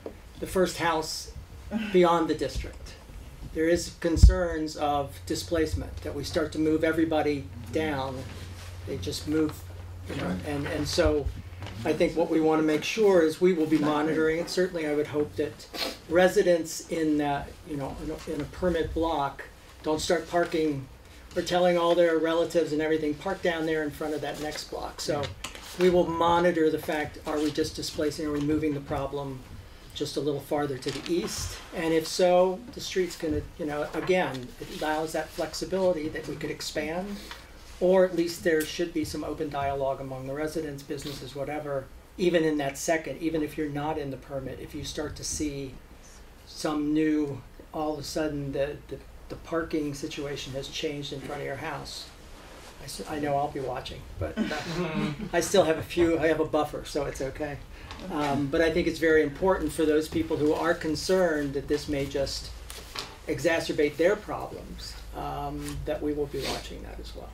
[SPEAKER 1] The first house beyond the district. There is concerns of displacement, that we start to move everybody down. They just move, and so I think what we want to make sure is we will be monitoring it. Certainly I would hope that residents in that, in a permit block don't start parking or telling all their relatives and everything, park down there in front of that next block. So we will monitor the fact, are we just displacing, are we moving the problem just a little farther to the east? And if so, the street's gonna, again, it allows that flexibility that we could expand, or at least there should be some open dialogue among the residents, businesses, whatever, even in that second, even if you're not in the permit, if you start to see some new, all of a sudden the parking situation has changed in front of your house. I know I'll be watching, but I still have I have a buffer, so it's okay. But I think it's very important for those people who are concerned that this may just exacerbate their problems, that we will be watching that as well.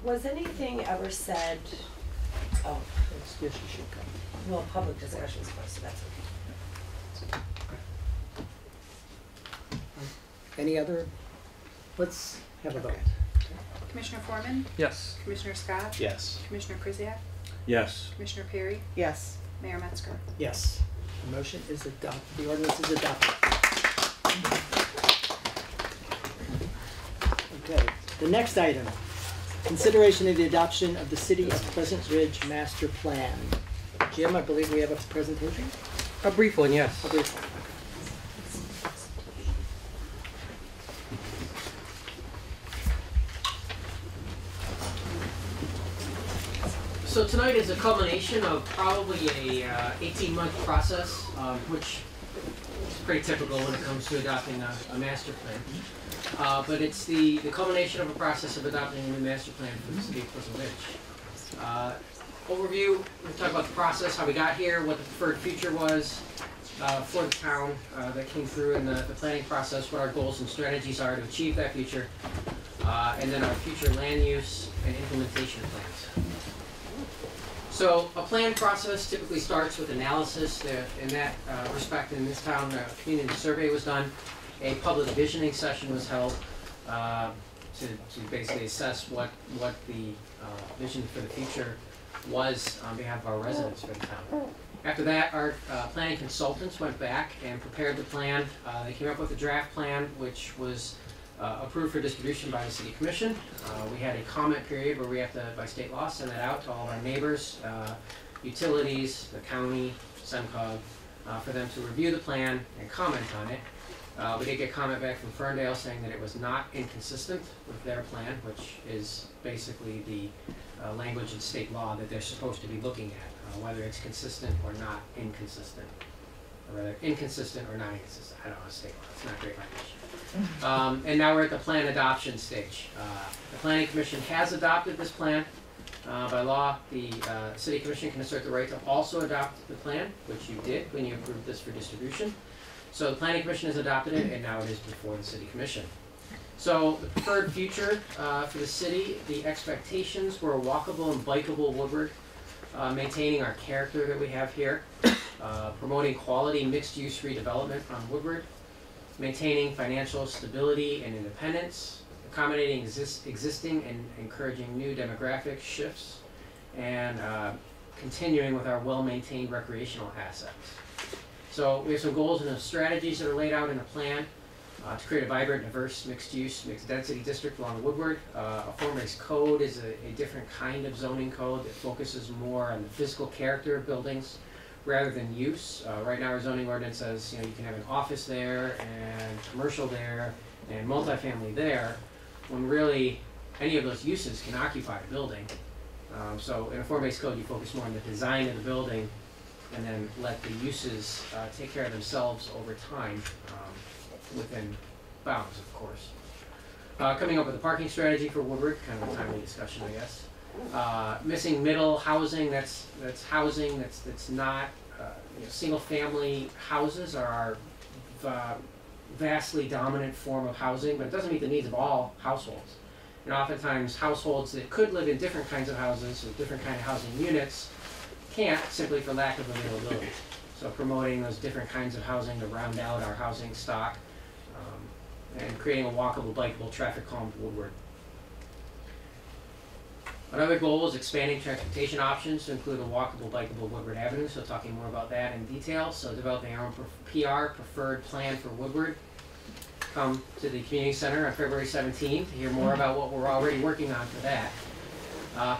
[SPEAKER 6] Was anything ever said, oh,
[SPEAKER 1] Yes, you should come.
[SPEAKER 6] well, public discussions first, so that's okay.
[SPEAKER 1] Any other? Let's have a vote.
[SPEAKER 7] Commissioner Foreman?
[SPEAKER 16] Yes.
[SPEAKER 7] Commissioner Scott?
[SPEAKER 18] Yes.
[SPEAKER 7] Commissioner Krzyjak?
[SPEAKER 4] Yes.
[SPEAKER 7] Commissioner Perry?
[SPEAKER 14] Yes.
[SPEAKER 7] Mayor Metzger?
[SPEAKER 1] Yes. The motion is adopted. The ordinance is adopted. Okay. The next item. Consideration of the adoption of the City of Pleasant Ridge Master Plan. Jim, I believe we have a presentation?
[SPEAKER 15] A brief one, yes.
[SPEAKER 1] A brief one.
[SPEAKER 15] So tonight is a culmination of probably a 18-month process, which is pretty typical when it comes to adopting a master plan. But it's the culmination of a process of adopting a new master plan for the City of Pleasant Ridge. Overview, we'll talk about the process, how we got here, what the preferred future was for the town that came through in the planning process, what our goals and strategies are to achieve that future, and then our future land use and implementation plans. So a plan process typically starts with analysis. In that respect, in this town, a community survey was done. A public visioning session was held to basically assess what the vision for the future was on behalf of our residents for the town. After that, our planning consultants went back and prepared the plan. They came up with a draft plan, which was approved for distribution by the City Commission. We had a comment period where we have to, by state law, send that out to all of our neighbors, utilities, the county, SEMCOG, for them to review the plan and comment on it. We did get comment back from Ferndale saying that it was not inconsistent with their plan, which is basically the language in state law that they're supposed to be looking at, whether it's consistent or not inconsistent, or whether inconsistent or not inconsistent. I don't know, state law, it's not great language. And now we're at the plan adoption stage. The Planning Commission has adopted this plan. By law, the City Commission can assert the right to also adopt the plan, which you did when you approved this for distribution. So the Planning Commission has adopted it, and now it is before the City Commission. So the preferred future for the city, the expectations were a walkable and bikeable Woodward, maintaining our character that we have here, promoting quality mixed-use redevelopment on Woodward, maintaining financial stability and independence, accommodating existing and encouraging new demographic shifts, and continuing with our well-maintained recreational assets. So we have some goals and strategies that are laid out in the plan to create a vibrant, diverse, mixed-use, mixed-density district along Woodward. A form-based code is a different kind of zoning code that focuses more on the physical character of buildings rather than use. Right now our zoning ordinance says you can have an office there and commercial there and multifamily there, when really any of those uses can occupy a building. So in a form-based code you focus more on the design of the building and then let the uses take care of themselves over time within bounds, of course. Coming up with a parking strategy for Woodward, kind of a timely discussion, I guess. Missing middle housing, that's housing that's not single-family houses are our vastly dominant form of housing, but it doesn't meet the needs of all households. And oftentimes households that could live in different kinds of houses or different kind of housing units can't, simply for lack of availability. So promoting those different kinds of housing to round out our housing stock, and creating a walkable, bikeable, traffic calm Woodward. Another goal is expanding transportation options to include a walkable, bikeable Woodward Avenue, so talking more about that in detail. So developing our own PR, preferred plan for Woodward. Come to the community center on February 17th to hear more about what we're already working on for that.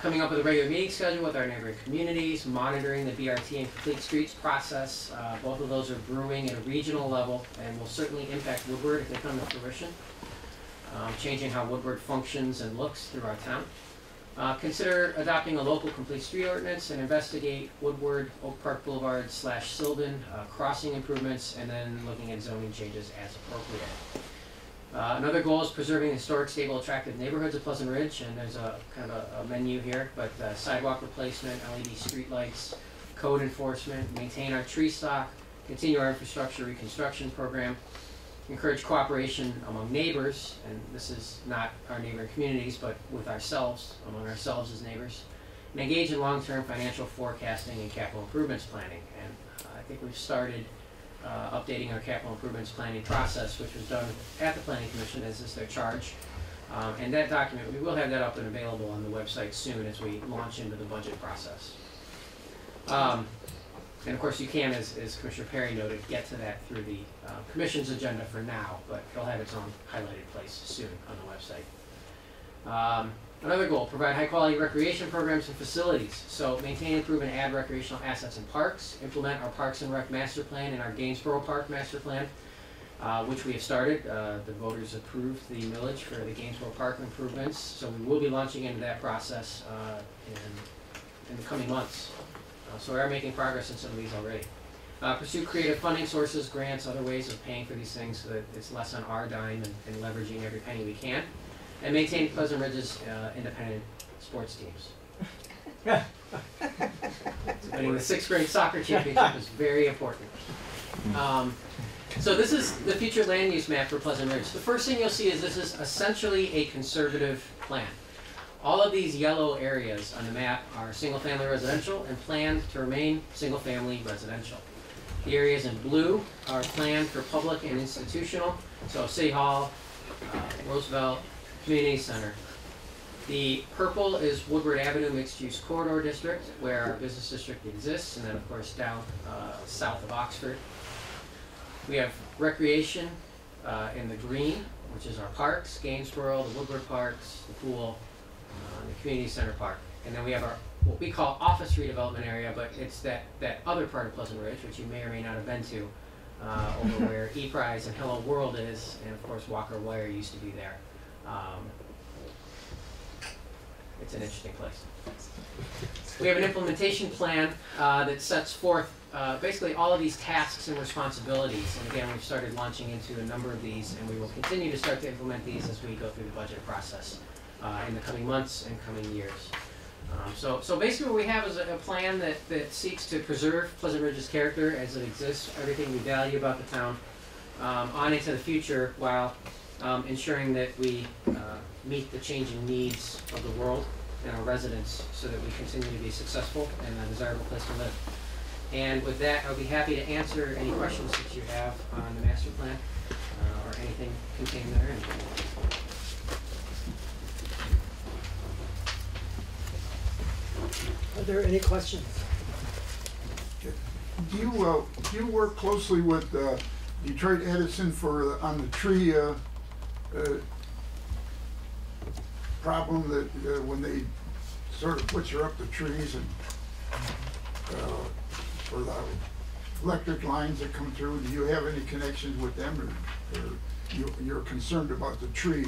[SPEAKER 15] Coming up with a regular meeting schedule with our neighboring communities, monitoring the BRT and Complete Streets process. Both of those are brewing at a regional level and will certainly impact Woodward if they come to fruition. Changing how Woodward functions and looks through our town. Consider adopting a local complete street ordinance and investigate Woodward, Oak Park Boulevard / Sylvan crossing improvements, and then looking at zoning changes as appropriate. Another goal is preserving historic, stable, attractive neighborhoods of Pleasant Ridge, and there's a kind of a menu here, but sidewalk replacement, LED street lights, code enforcement, maintain our tree stock, continue our infrastructure reconstruction program, encourage cooperation among neighbors, and this is not our neighboring communities, but with ourselves, among ourselves as neighbors, and engage in long-term financial forecasting and capital improvements planning. And I think we've started updating our capital improvements planning process, which was done at the Planning Commission, as is their charge. And that document, we will have that up and available on the website soon as we launch into the budget process. And of course you can, as Commissioner Perry noted, get to that through the Commission's agenda for now, but it'll have its own highlighted place soon on the website. Another goal, provide high quality recreation programs and facilities. So maintain, improve, and add recreational assets and parks. Implement our Parks and Rec Master Plan and our Gainsborough Park Master Plan, which we have started. The voters approved the millage for the Gainsborough Park improvements, so we will be launching into that process in the coming months. So we are making progress in some of these already. Pursue creative funding sources, grants, other ways of paying for these things so that it's less on our dime and leveraging every penny we can. And maintain Pleasant Ridge's independent sports teams. Winning the 6th grade soccer championship is very important. So this is the future land use map for Pleasant Ridge. The first thing you'll see is this is essentially a conservative plan. All of these yellow areas on the map are single-family residential and planned to remain single-family residential. The areas in blue are planned for public and institutional, so City Hall, Roosevelt, Community Center. The purple is Woodward Avenue Mixed-Use Corridor District, where our business district exists, and then of course down south of Oxford. We have recreation in the green, which is our parks, Gainsborough, the Woodward Parks, the pool, the Community Center Park. And then we have our what we call office redevelopment area, but it's that other part of Pleasant Ridge, which you may or may not have been to, over where ePrize and Hello World is, and of course Walker Wire used to be there. It's an interesting place. We have an implementation plan that sets forth basically all of these tasks and responsibilities. And again, we've started launching into a number of these, and we will continue to start to implement these as we go through the budget process in the coming months and coming years. So basically what we have is a plan that seeks to preserve Pleasant Ridge's character as it exists, everything we value about the town, on into the future, while ensuring that we meet the changing needs of the world and our residents so that we continue to be successful and a desirable place to live. And with that, I'll be happy to answer any questions that you have on the master plan or anything contained therein.
[SPEAKER 1] Are there any questions?
[SPEAKER 13] Do you work closely with Detroit Edison on the tree problem that when they sort of butcher up the trees and for the electric lines that come through? Do you have any connections with them, or you're concerned about the tree?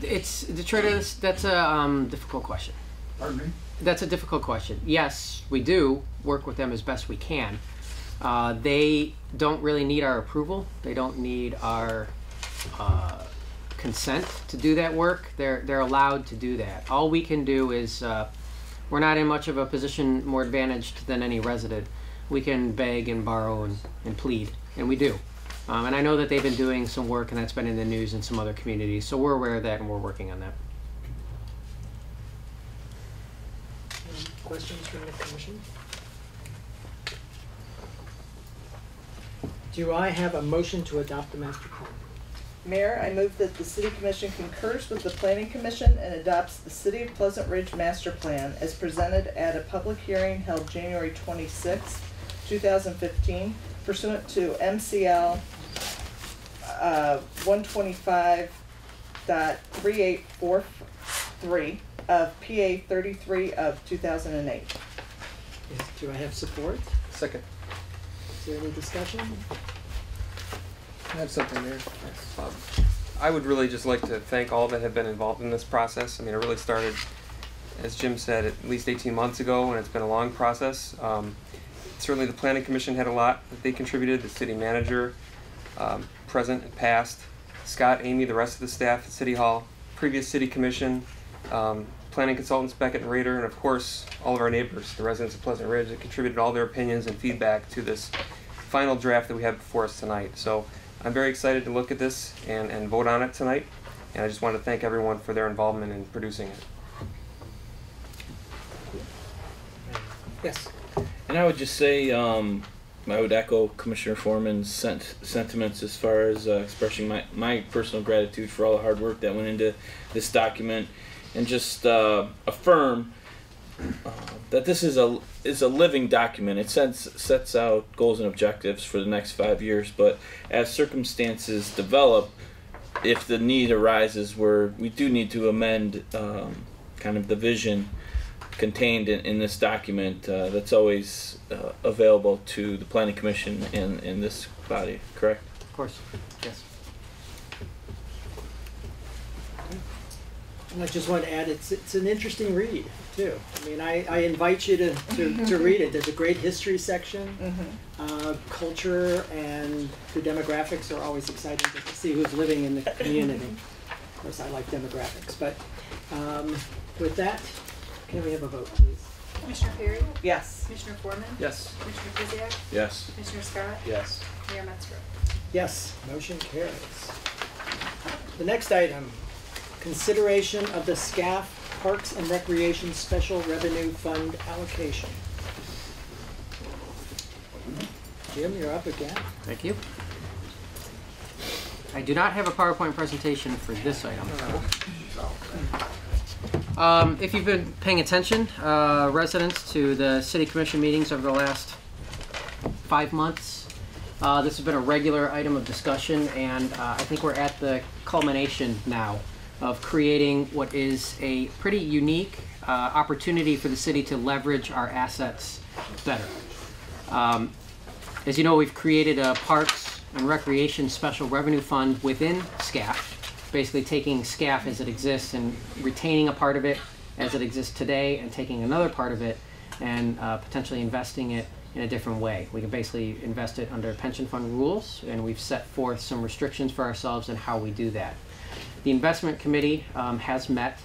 [SPEAKER 15] It's Detroit. That's a difficult question.
[SPEAKER 13] Pardon me?
[SPEAKER 15] That's a difficult question. Yes, we do work with them as best we can. They don't really need our approval. They don't need our consent to do that work. They're allowed to do that. All we can do is we're not in much of a position more advantaged than any resident. We can beg and borrow and plead, and we do. And I know that they've been doing some work, and that's been in the news in some other communities. So we're aware of that, and we're working on that.
[SPEAKER 1] Questions from the commission? Do I have a motion to adopt the master plan?
[SPEAKER 14] Mayor, I move that the City Commission concurs with the Planning Commission and adopts the City of Pleasant Ridge Master Plan as presented at a public hearing held January 26, 2015, pursuant to MCL 125.3843 of PA 33 of 2008.
[SPEAKER 1] Do I have support?
[SPEAKER 16] Second.
[SPEAKER 1] Is there any discussion?
[SPEAKER 16] I have something there. I would really just like to thank all that have been involved in this process. I mean, it really started, as Jim said, at least 18 months ago, and it's been a long process. Certainly the Planning Commission had a lot that they contributed, the city manager, present and past, Scott, Amy, the rest of the staff at City Hall, previous City Commission, planning consultants Beckett and Rader, and of course all of our neighbors, the residents of Pleasant Ridge, that contributed all their opinions and feedback to this final draft that we have before us tonight. So I'm very excited to look at this and vote on it tonight. And I just want to thank everyone for their involvement in producing it.
[SPEAKER 1] Yes.
[SPEAKER 4] And I would just say, I would echo Commissioner Foreman's sentiments as far as expressing my personal gratitude for all the hard work that went into this document, and just affirm that this is a living document. It sets out goals and objectives for the next 5 years, but as circumstances develop, if the need arises where we do need to amend kind of the vision contained in this document, that's always available to the Planning Commission and in this body, correct?
[SPEAKER 15] Of course, yes.
[SPEAKER 1] And I just want to add, it's an interesting read too. I mean, I invite you to read it. There's a great history section. Culture and the demographics are always exciting to see who's living in the community. Of course, I like demographics, but with that, can we have a vote, please?
[SPEAKER 7] Commissioner Perry?
[SPEAKER 14] Yes.
[SPEAKER 7] Commissioner Foreman?
[SPEAKER 16] Yes.
[SPEAKER 7] Commissioner Kuziak?
[SPEAKER 4] Yes.
[SPEAKER 7] Commissioner Scott?
[SPEAKER 22] Yes.
[SPEAKER 7] Mayor Metzger?
[SPEAKER 1] Yes, motion carries. The next item, consideration of the SCAF Parks and Recreation Special Revenue Fund allocation. Jim, you're up again.
[SPEAKER 15] Thank you. I do not have a PowerPoint presentation for this item. If you've been paying attention, residents, to the City Commission meetings over the last 5 months, this has been a regular item of discussion, and I think we're at the culmination now of creating what is a pretty unique opportunity for the city to leverage our assets better. As you know, we've created a Parks and Recreation Special Revenue Fund within SCAF, basically taking SCAF as it exists and retaining a part of it as it exists today, and taking another part of it and potentially investing it in a different way. We can basically invest it under pension fund rules, and we've set forth some restrictions for ourselves in how we do that. The investment committee has met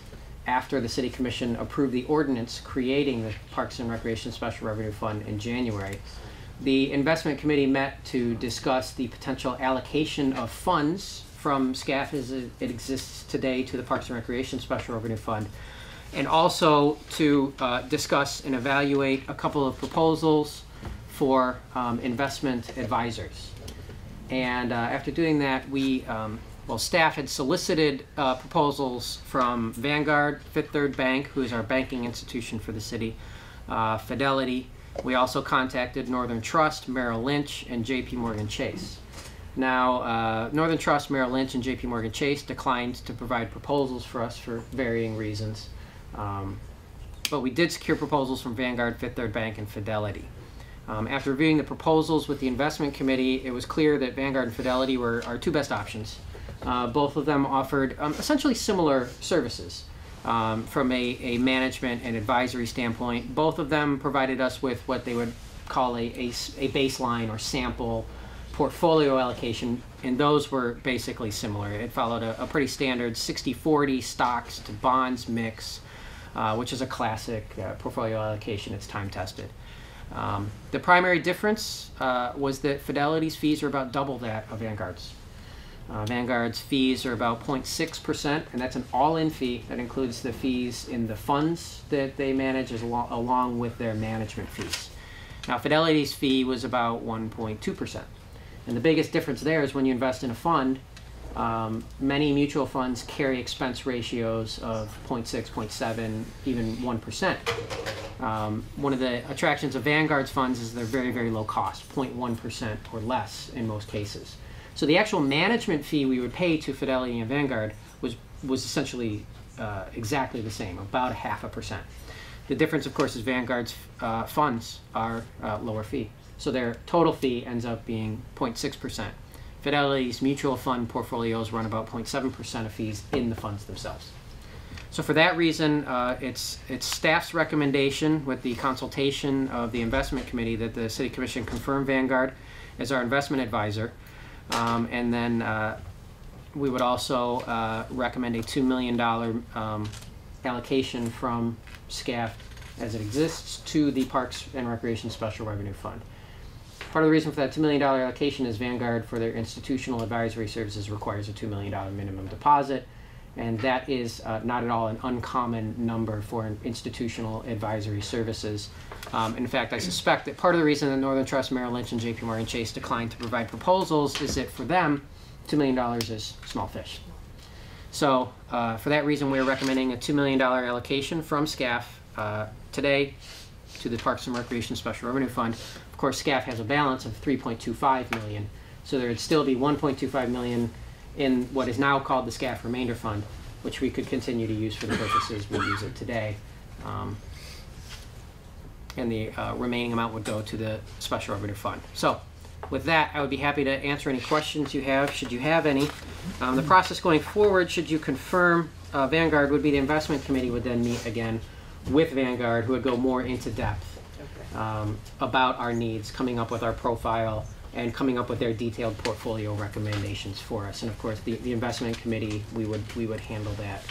[SPEAKER 15] after the City Commission approved the ordinance creating the Parks and Recreation Special Revenue Fund in January. The investment committee met to discuss the potential allocation of funds from SCAF as it exists today to the Parks and Recreation Special Revenue Fund, and also to discuss and evaluate a couple of proposals for investment advisors. And after doing that, staff had solicited proposals from Vanguard, Fifth Third Bank, who is our banking institution for the city, Fidelity. We also contacted Northern Trust, Merrill Lynch, and J.P. Morgan Chase. Now, Northern Trust, Merrill Lynch, and J.P. Morgan Chase declined to provide proposals for us for varying reasons. But we did secure proposals from Vanguard, Fifth Third Bank, and Fidelity. After reviewing the proposals with the investment committee, it was clear that Vanguard and Fidelity were our two best options. Both of them offered essentially similar services from a management and advisory standpoint. Both of them provided us with what they would call a baseline or sample portfolio allocation, and those were basically similar. It followed a pretty standard 60-40 stocks to bonds mix, which is a classic portfolio allocation. It's time tested. The primary difference was that Fidelity's fees are about double that of Vanguard's. Vanguard's fees are about 0.6%, and that's an all-in fee that includes the fees in the funds that they manage along with their management fees. Now, Fidelity's fee was about 1.2%. And the biggest difference there is when you invest in a fund, many mutual funds carry expense ratios of 0.6, 0.7, even 1%. One of the attractions of Vanguard's funds is they're very, very low cost, 0.1% or less in most cases. So the actual management fee we would pay to Fidelity and Vanguard was essentially exactly the same, about 0.5%. The difference, of course, is Vanguard's funds are lower fee. So their total fee ends up being 0.6%. Fidelity's mutual fund portfolios run about 0.7% of fees in the funds themselves. So for that reason, it's staff's recommendation with the consultation of the investment committee that the City Commission confirm Vanguard as our investment advisor. And then we would also recommend a $2 million allocation from SCAF as it exists to the Parks and Recreation Special Revenue Fund. Part of the reason for that $2 million allocation is Vanguard, for their institutional advisory services, requires a $2 million minimum deposit. And that is not at all an uncommon number for institutional advisory services. In fact, I suspect that part of the reason that Northern Trust, Merrill Lynch, and JP Morgan Chase declined to provide proposals is that for them, $2 million is small fish. So for that reason, we're recommending a $2 million allocation from SCAF today to the Parks and Recreation Special Revenue Fund. Of course, SCAF has a balance of $3.25 million, so there would still be $1.25 million in what is now called the SCAF Remainder Fund, which we could continue to use for the purposes we use it today. And the remaining amount would go to the Special Revenue Fund. So with that, I would be happy to answer any questions you have, should you have any. The process going forward, should you confirm Vanguard, would be the investment committee would then meet again with Vanguard, who would go more into depth about our needs, coming up with our profile, and coming up with their detailed portfolio recommendations for us. And of course, the investment committee, we would handle that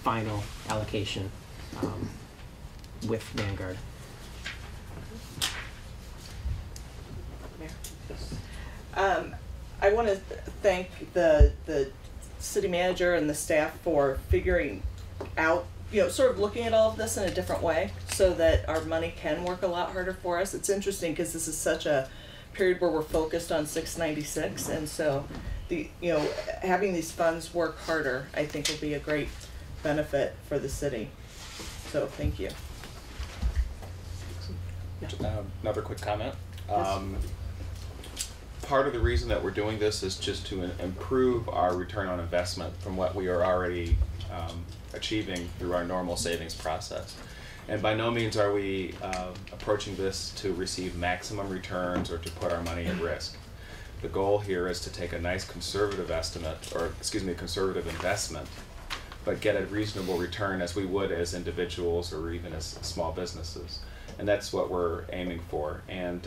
[SPEAKER 15] final allocation with Vanguard.
[SPEAKER 14] I want to thank the city manager and the staff for figuring out, sort of looking at all of this in a different way so that our money can work a lot harder for us. It's interesting because this is such a period where we're focused on 696, and so having these funds work harder, I think, will be a great benefit for the city. So thank you.
[SPEAKER 2] Another quick comment. Part of the reason that we're doing this is just to improve our return on investment from what we are already achieving through our normal savings process. And by no means are we approaching this to receive maximum returns or to put our money at risk. The goal here is to take a nice conservative estimate, or excuse me, conservative investment, but get a reasonable return as we would as individuals or even as small businesses. And that's what we're aiming for. And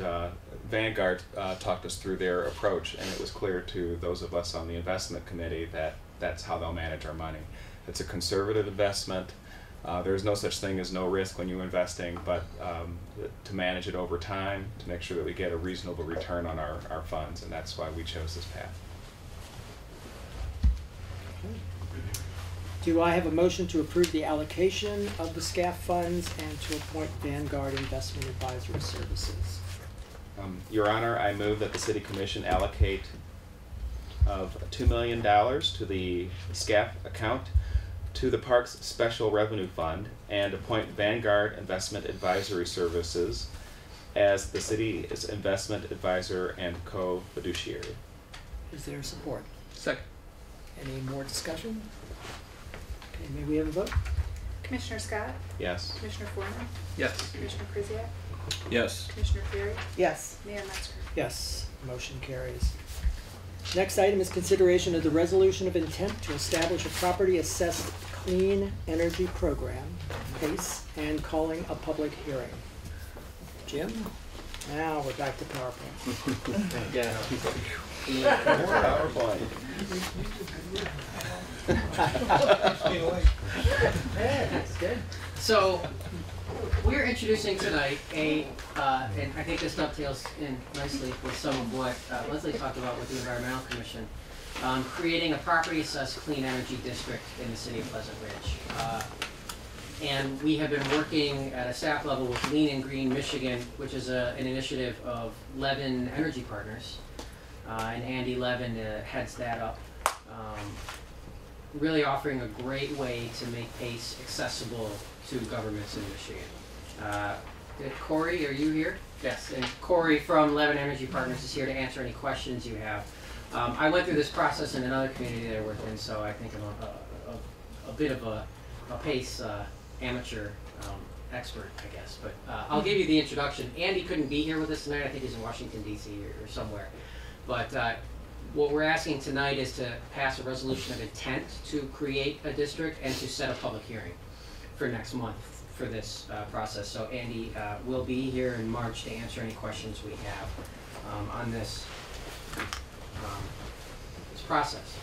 [SPEAKER 2] Vanguard talked us through their approach, and it was clear to those of us on the investment committee that that's how they'll manage our money. It's a conservative investment. There's no such thing as no risk when you're investing, but to manage it over time, to make sure that we get a reasonable return on our funds, and that's why we chose this path.
[SPEAKER 1] Do I have a motion to approve the allocation of the SCAF funds and to appoint Vanguard Investment Advisory Services?
[SPEAKER 2] Your Honor, I move that the City Commission allocate of $2 million to the SCAF account to the Parks Special Revenue Fund and appoint Vanguard Investment Advisory Services as the city's investment advisor and co-fiduciary.
[SPEAKER 1] Is there support?
[SPEAKER 16] Second.
[SPEAKER 1] Any more discussion? Okay, may we have a vote?
[SPEAKER 7] Commissioner Scott?
[SPEAKER 2] Yes.
[SPEAKER 7] Commissioner Foreman?
[SPEAKER 16] Yes.
[SPEAKER 7] Commissioner Krzyjak?
[SPEAKER 4] Yes.
[SPEAKER 7] Commissioner Fury?
[SPEAKER 14] Yes.
[SPEAKER 7] Mayor Metzger?
[SPEAKER 1] Yes, motion carries. Next item is consideration of the resolution of intent to establish a property assessed clean energy program, PACE, and calling a public hearing. Jim? Now we're back to PowerPoint.
[SPEAKER 4] Yeah.
[SPEAKER 2] PowerPoint.
[SPEAKER 1] That's good.
[SPEAKER 15] So we're introducing tonight and I think this dovetails in nicely with some of what Leslie talked about with the Environmental Commission, creating a property assessed clean energy district in the city of Pleasant Ridge. And we have been working at a staff level with Lean and Green Michigan, which is an initiative of Levin Energy Partners. And Andy Levin heads that up. Really offering a great way to make PACE accessible to governments in Michigan. Corey, are you here? Yes, and Corey from Levin Energy Partners is here to answer any questions you have. I went through this process in another community that I worked in, so I think I'm a bit of a PACE amateur expert, I guess. But I'll give you the introduction. Andy couldn't be here with us tonight. I think he's in Washington, D.C. or somewhere. But what we're asking tonight is to pass a resolution of intent to create a district and to set a public hearing for next month for this process. So Andy will be here in March to answer any questions we have on this process.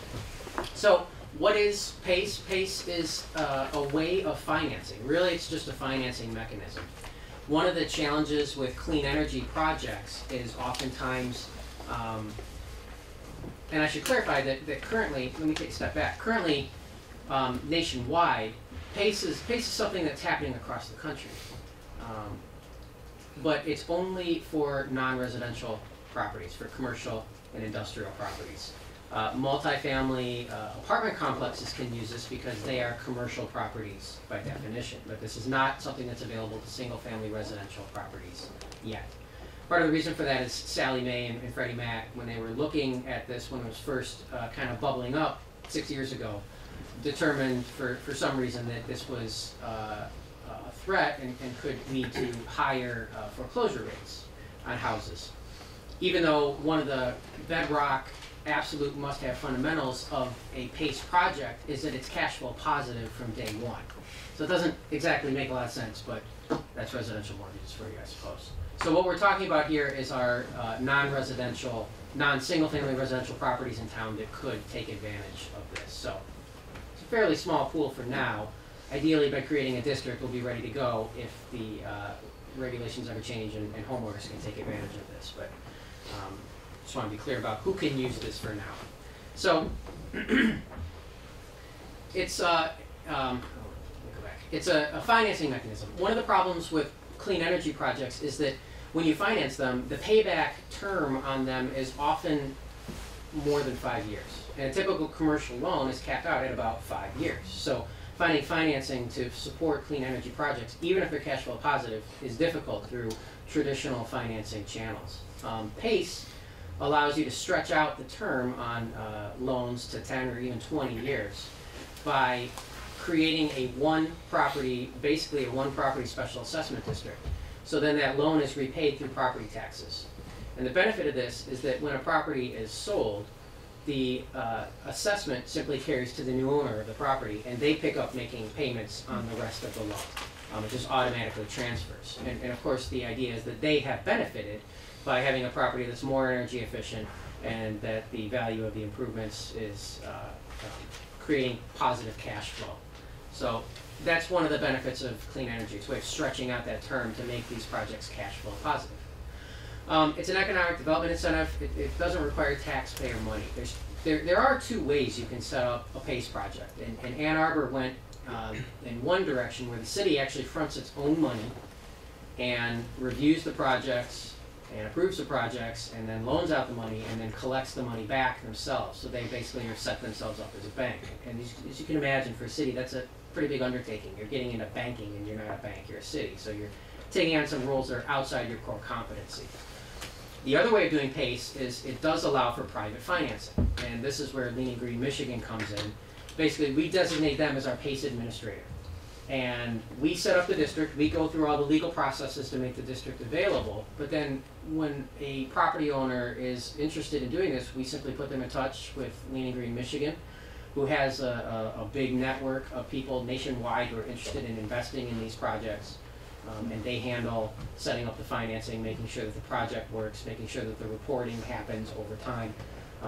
[SPEAKER 15] So what is PACE? PACE is a way of financing. Really, it's just a financing mechanism. One of the challenges with clean energy projects is oftentimes, and I should clarify that currently, let me take a step back, currently nationwide, PACE is something that's happening across the country. But it's only for non-residential properties, for commercial and industrial properties. Multifamily apartment complexes can use this because they are commercial properties by definition, but this is not something that's available to single-family residential properties yet. Part of the reason for that is Sally Mae and Freddie Mac, when they were looking at this when it was first kind of bubbling up 6 years ago, determined for some reason that this was a threat and could lead to higher foreclosure rates on houses. Even though one of the bedrock absolute must-have fundamentals of a PACE project is that it's cash flow positive from day one. So it doesn't exactly make a lot of sense, but that's residential mortgages for you, I suppose. So what we're talking about here is our non-residential, non-single-family residential properties in town that could take advantage of this. So it's a fairly small pool for now. Ideally, by creating a district, we'll be ready to go if the regulations ever change and homeowners can take advantage of this. But just want to be clear about who can use this for now. So it's it's a financing mechanism. One of the problems with clean energy projects is that when you finance them, the payback term on them is often more than 5 years. And a typical commercial loan is capped out at about 5 years. So finding financing to support clean energy projects, even if they're cash flow positive, is difficult through traditional financing channels. PACE allows you to stretch out the term on loans to 10 or even 20 years by creating basically a one property special assessment district. So then that loan is repaid through property taxes. And the benefit of this is that when a property is sold, the assessment simply carries to the new owner of the property, and they pick up making payments on the rest of the loan. It just automatically transfers. And of course, the idea is that they have benefited by having a property that's more energy efficient, and that the value of the improvements is creating positive cash flow. So that's one of the benefits of clean energy. It's a way of stretching out that term to make these projects cash flow positive. It's an economic development incentive. It doesn't require taxpayer money. There are two ways you can set up a PACE project. And Ann Arbor went in one direction where the city actually fronts its own money and reviews the projects and approves the projects and then loans out the money and then collects the money back themselves. So they basically are set themselves up as a bank. And as you can imagine, for a city, that's a pretty big undertaking. You're getting into banking and you're not a bank, you're a city. So you're taking on some roles that are outside your core competency. The other way of doing PACE is it does allow for private financing. And this is where Lean & Green Michigan comes in. Basically, we designate them as our PACE administrator. And we set up the district, we go through all the legal processes to make the district available, but then when a property owner is interested in doing this, we simply put them in touch with Lean & Green Michigan, who has a big network of people nationwide who are interested in investing in these projects. And they handle setting up the financing, making sure that the project works, making sure that the reporting happens over time.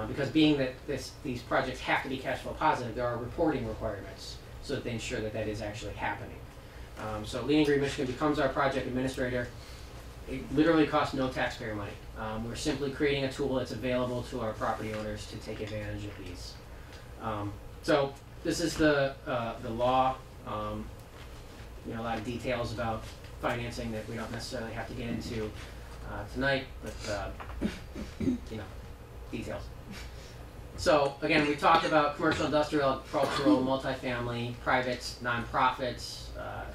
[SPEAKER 15] Because being that these projects have to be cash flow positive, there are reporting requirements so that they ensure that that is actually happening. So Lean & Green Michigan becomes our project administrator. It literally costs no taxpayer money. We're simply creating a tool that's available to our property owners to take advantage of these. So this is the law. A lot of details about financing that we don't necessarily have to get into tonight, but details. So again, we talked about commercial, industrial, agricultural, multifamily, privates, nonprofits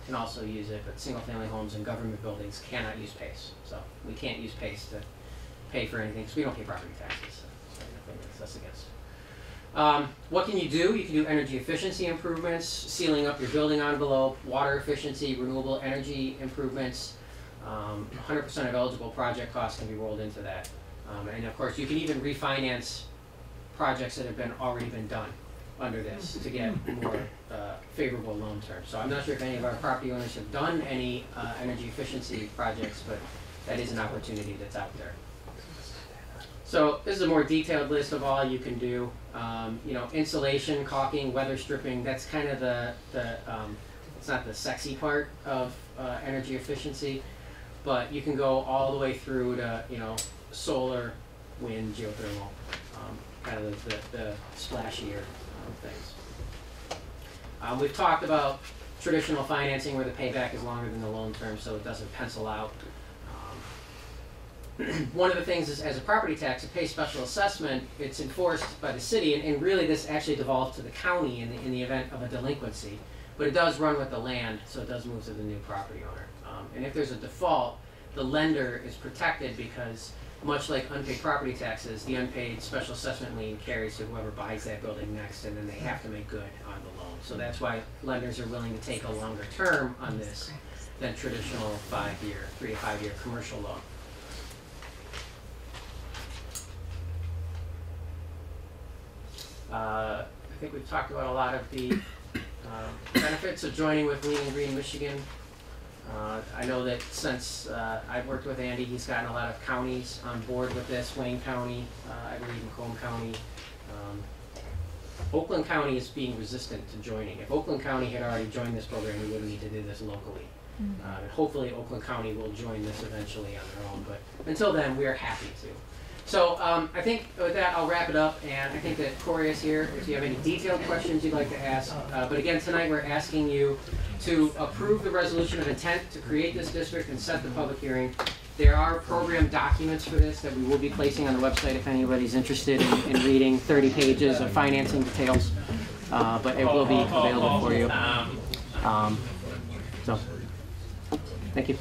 [SPEAKER 15] can also use it, but single-family homes and government buildings cannot use PACE. So we can't use PACE to pay for anything because we don't pay property taxes. So nothing that's against. What can you do? You can do energy efficiency improvements, sealing up your building envelope, water efficiency, renewable energy improvements. 100% of eligible project costs can be rolled into that. And of course, you can even refinance projects that have already been done under this to get more favorable loan terms. So I'm not sure if any of our property owners have done any energy efficiency projects, but that is an opportunity that's out there. So this is a more detailed list of all you can do. Insulation, caulking, weather stripping, that's kind of it's not the sexy part of energy efficiency. but you can go all the way through to, solar, wind, geothermal, kind of the splashier things. We've talked about traditional financing where the payback is longer than the loan term, so it doesn't pencil out. One of the things is, as a property tax, it pays special assessment. It's enforced by the city, and really this actually devolves to the county in the event of a delinquency. But it does run with the land, so it does move to the new property owner. And if there's a default, the lender is protected because, much like unpaid property taxes, the unpaid special assessment lien carries to whoever buys that building next, and then they have to make good on the loan. So that's why lenders are willing to take a longer term on this than traditional 3 to 5 year commercial loan. I think we've talked about a lot of the benefits of joining with Lean Green Michigan. I know that since I've worked with Andy, he's gotten a lot of counties on board with this. Wayne County, I believe Macomb County. Oakland County is being resistant to joining. If Oakland County had already joined this program, we wouldn't need to do this locally. And hopefully Oakland County will join this eventually on their own, but until then, we are happy to. So I think with that, I'll wrap it up, and I think that Corey is here if you have any detailed questions you'd like to ask. But again, tonight we're asking you to approve the resolution of intent to create this district and set the public hearing. There are program documents for this that we will be placing on the website if anybody's interested in reading 30 pages of financing details, but it will be available for you. So, thank you.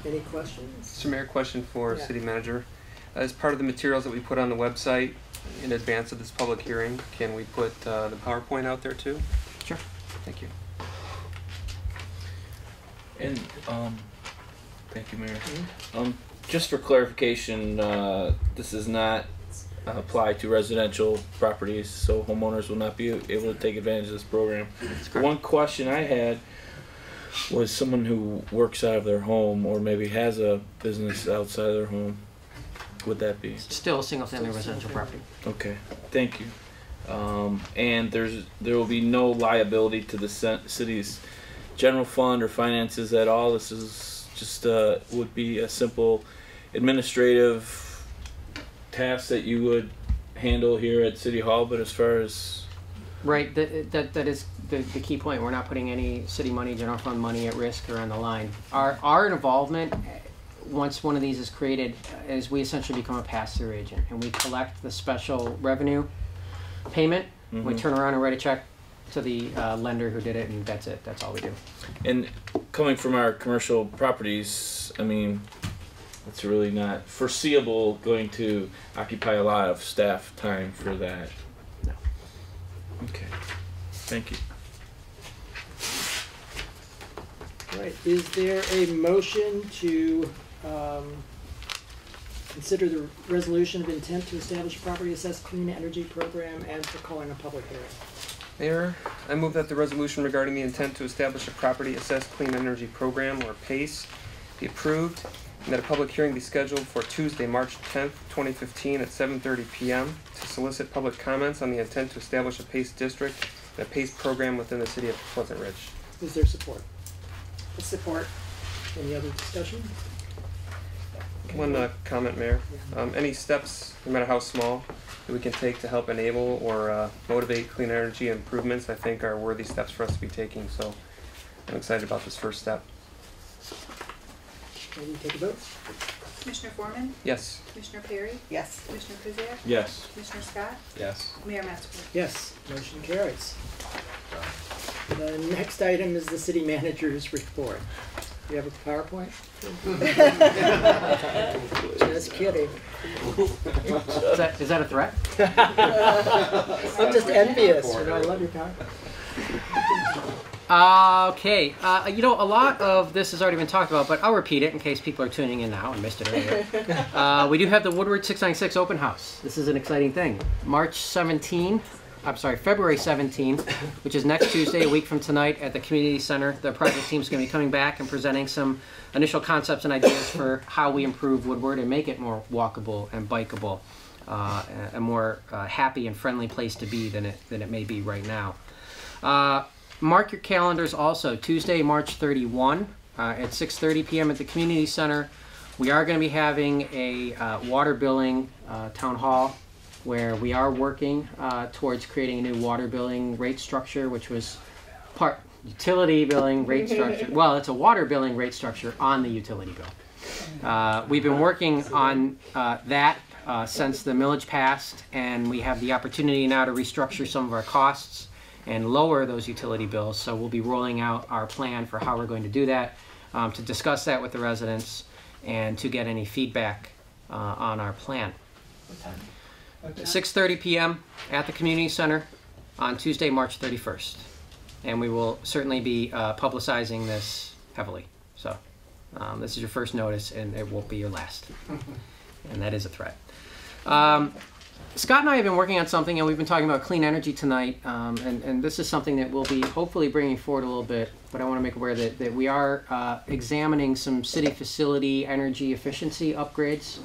[SPEAKER 1] Any questions?
[SPEAKER 16] Mr. Mayor, question for City Manager. As part of the materials that we put on the website in advance of this public hearing, can we put the PowerPoint out there too?
[SPEAKER 15] Sure.
[SPEAKER 16] Thank you.
[SPEAKER 4] And thank you, Mayor. Just for clarification, this does not apply to residential properties, so homeowners will not be able to take advantage of this program. One question I had was someone who works out of their home or maybe has a business outside of their home. Would that be?
[SPEAKER 15] Still a single-family residential property.
[SPEAKER 4] Okay, thank you. And there will be no liability to the city's general fund or finances at all. This is just would be a simple administrative task that you would handle here at City Hall. But as far as
[SPEAKER 15] right, that is the key point. We're not putting any city money, general fund money at risk or on the line. Our involvement, once one of these is created, is we essentially become a pass-through agent, and we collect the special revenue payment. We turn around and write a check to the lender who did it, and that's it. That's all we do.
[SPEAKER 4] And coming from our commercial properties, I mean, it's really not foreseeable going to occupy a lot of staff time for that.
[SPEAKER 15] No.
[SPEAKER 4] Okay. Thank you.
[SPEAKER 1] Right. Is there a motion to consider the resolution of intent to establish a property assessed clean energy program and for calling a public hearing?
[SPEAKER 16] Mayor, I move that the resolution regarding the intent to establish a property assessed clean energy program, or PACE, be approved, and that a public hearing be scheduled for Tuesday, March 10th, 2015 at 7:30 p.m. to solicit public comments on the intent to establish a PACE district and a PACE program within the city of Pleasant Ridge.
[SPEAKER 1] Is there support?
[SPEAKER 14] Support.
[SPEAKER 1] Any other discussion?
[SPEAKER 16] One comment, Mayor. Any steps, no matter how small, that we can take to help enable or motivate clean energy improvements, I think are worthy steps for us to be taking. So I'm excited about this first step.
[SPEAKER 1] Can you take a vote?
[SPEAKER 7] Commissioner Foreman?
[SPEAKER 16] Yes.
[SPEAKER 7] Commissioner Perry?
[SPEAKER 14] Yes.
[SPEAKER 7] Commissioner Kuziak?
[SPEAKER 4] Yes.
[SPEAKER 7] Commissioner Scott?
[SPEAKER 18] Yes.
[SPEAKER 7] Mayor Metzger?
[SPEAKER 1] Yes. Motion carries. The next item is the city manager's report. You have a PowerPoint? Just kidding.
[SPEAKER 15] Is that a threat?
[SPEAKER 1] I'm just envious. You know, I love your PowerPoint.
[SPEAKER 15] Okay. A lot of this has already been talked about, but I'll repeat it in case people are tuning in now and missed it earlier. We do have the Woodward 696 open house. This is an exciting thing. February 17th, which is next Tuesday, a week from tonight, at the community center. The project team is going to be coming back and presenting some initial concepts and ideas for how we improve Woodward and make it more walkable and bikeable, a more happy and friendly place to be than it may be right now. mark your calendars also, Tuesday, March 31 at 6:30 p.m. at the Community Center. We are going to be having a water billing town hall where we are working towards creating a new water billing rate structure, which was utility billing rate structure. Well, it's a water billing rate structure on the utility bill. We've been working on that since the millage passed, and we have the opportunity now to restructure some of our costs and lower those utility bills. So we'll be rolling out our plan for how we're going to do that, to discuss that with the residents and to get any feedback on our plan. 6:30 p.m. at the Community Center on Tuesday, March 31st. And we will certainly be publicizing this heavily. So this is your first notice, and it won't be your last. And that is a threat. Scott and I have been working on something, and we've been talking about clean energy tonight, and this is something that we'll be hopefully bringing forward a little bit, but I want to make aware that we are examining some city facility energy efficiency upgrades,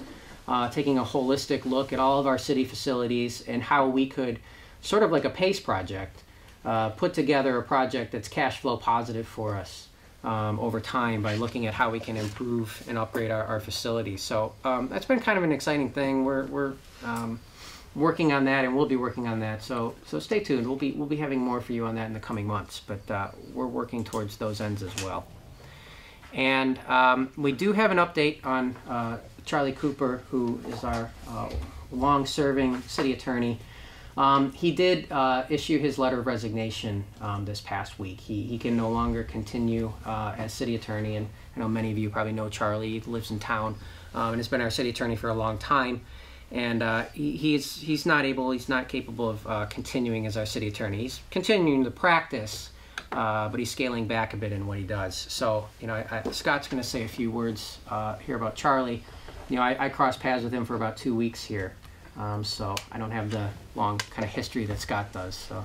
[SPEAKER 15] taking a holistic look at all of our city facilities and how we could, sort of like a PACE project, put together a project that's cash flow positive for us over time by looking at how we can improve and upgrade our facilities. So that's been kind of an exciting thing. We're working on that, and we'll be working on that. So stay tuned. We'll be having more for you on that in the coming months. But we're working towards those ends as well. And we do have an update on Charlie Cooper, who is our long-serving city attorney. He did issue his letter of resignation this past week. He can no longer continue as city attorney, and I know many of you probably know Charlie. He lives in town and has been our city attorney for a long time. And he's not capable of continuing as our city attorney. He's continuing to practice, but he's scaling back a bit in what he does. So, Scott's going to say a few words here about Charlie. I crossed paths with him for about 2 weeks here, so I don't have the long kind of history that Scott does. So,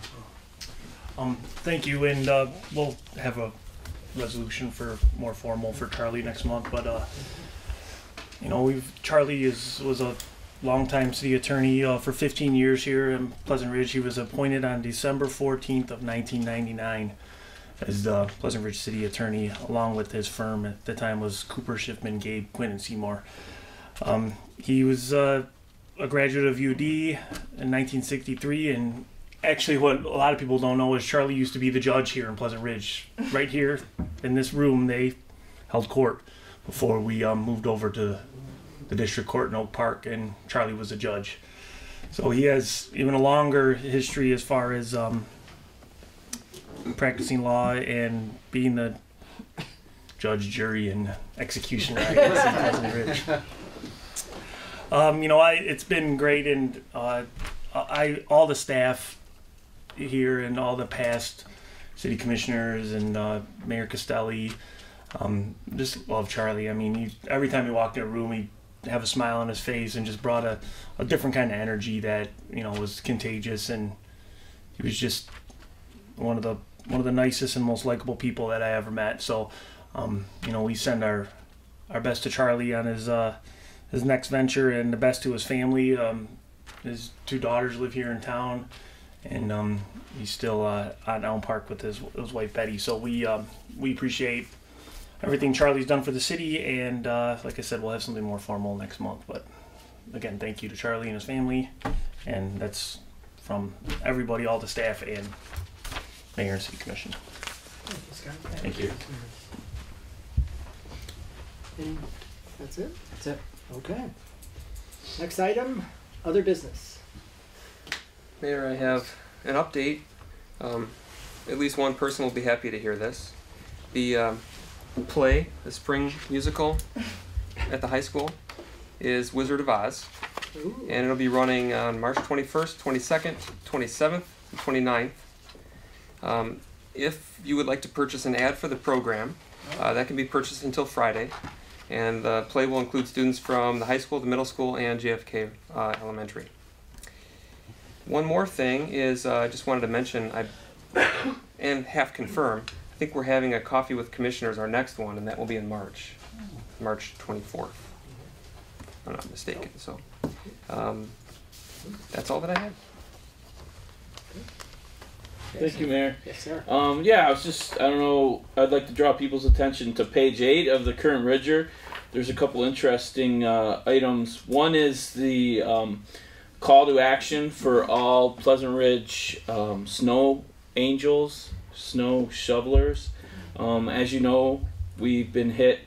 [SPEAKER 11] thank you, and we'll have a resolution for more formal for Charlie next month. But Charlie was a longtime city attorney for 15 years here in Pleasant Ridge. He was appointed on December 14th of 1999 as the Pleasant Ridge city attorney, along with his firm at the time was Cooper, Schiffman, Gabe, Quinn, and Seymour. He was a graduate of UD in 1963, and actually what a lot of people don't know is Charlie used to be the judge here in Pleasant Ridge. Right here in this room they held court before we moved over to the district court in Oak Park, and Charlie was a judge. So he has even a longer history as far as practicing law and being the judge, jury, and executioner, I guess, in Pleasant Ridge. It's been great, and all the staff here and all the past city commissioners and Mayor Castelli just love Charlie. I mean, every time he walked in a room, he have a smile on his face and just brought a different kind of energy that was contagious, and he was just one of the nicest and most likable people that I ever met. So we send our best to Charlie on his next venture, and the best to his family. His 2 daughters live here in town, and he's still at Elm Park with his wife Betty. So we appreciate everything Charlie's done for the city, and like I said, we'll have something more formal next month. But again, thank you to Charlie and his family, and that's from everybody, all the staff, and Mayor and City Commission.
[SPEAKER 1] Thank you, Scott.
[SPEAKER 11] Thank you.
[SPEAKER 1] And that's it?
[SPEAKER 15] That's it.
[SPEAKER 1] Okay. Next item, other business.
[SPEAKER 16] Mayor, I have an update. At least one person will be happy to hear this. The play, the spring musical at the high school, is Wizard of Oz.
[SPEAKER 1] Ooh.
[SPEAKER 16] And it'll be running on March 21st, 22nd, 27th, and 29th. If you would like to purchase an ad for the program, that can be purchased until Friday. And the play will include students from the high school, the middle school, and JFK Elementary. One more thing is I just wanted to mention, and half confirm, I think we're having a Coffee with Commissioners, our next one, and that will be in March 24th, if I'm not mistaken. So that's all that I have.
[SPEAKER 4] Thank you, Mayor.
[SPEAKER 1] Yes, sir.
[SPEAKER 4] Yeah, I don't know, I'd like to draw people's attention to page 8 of the current Ridger. There's a couple interesting items. One is the call to action for all Pleasant Ridge snow angels, snow shovelers. As you know, we've been hit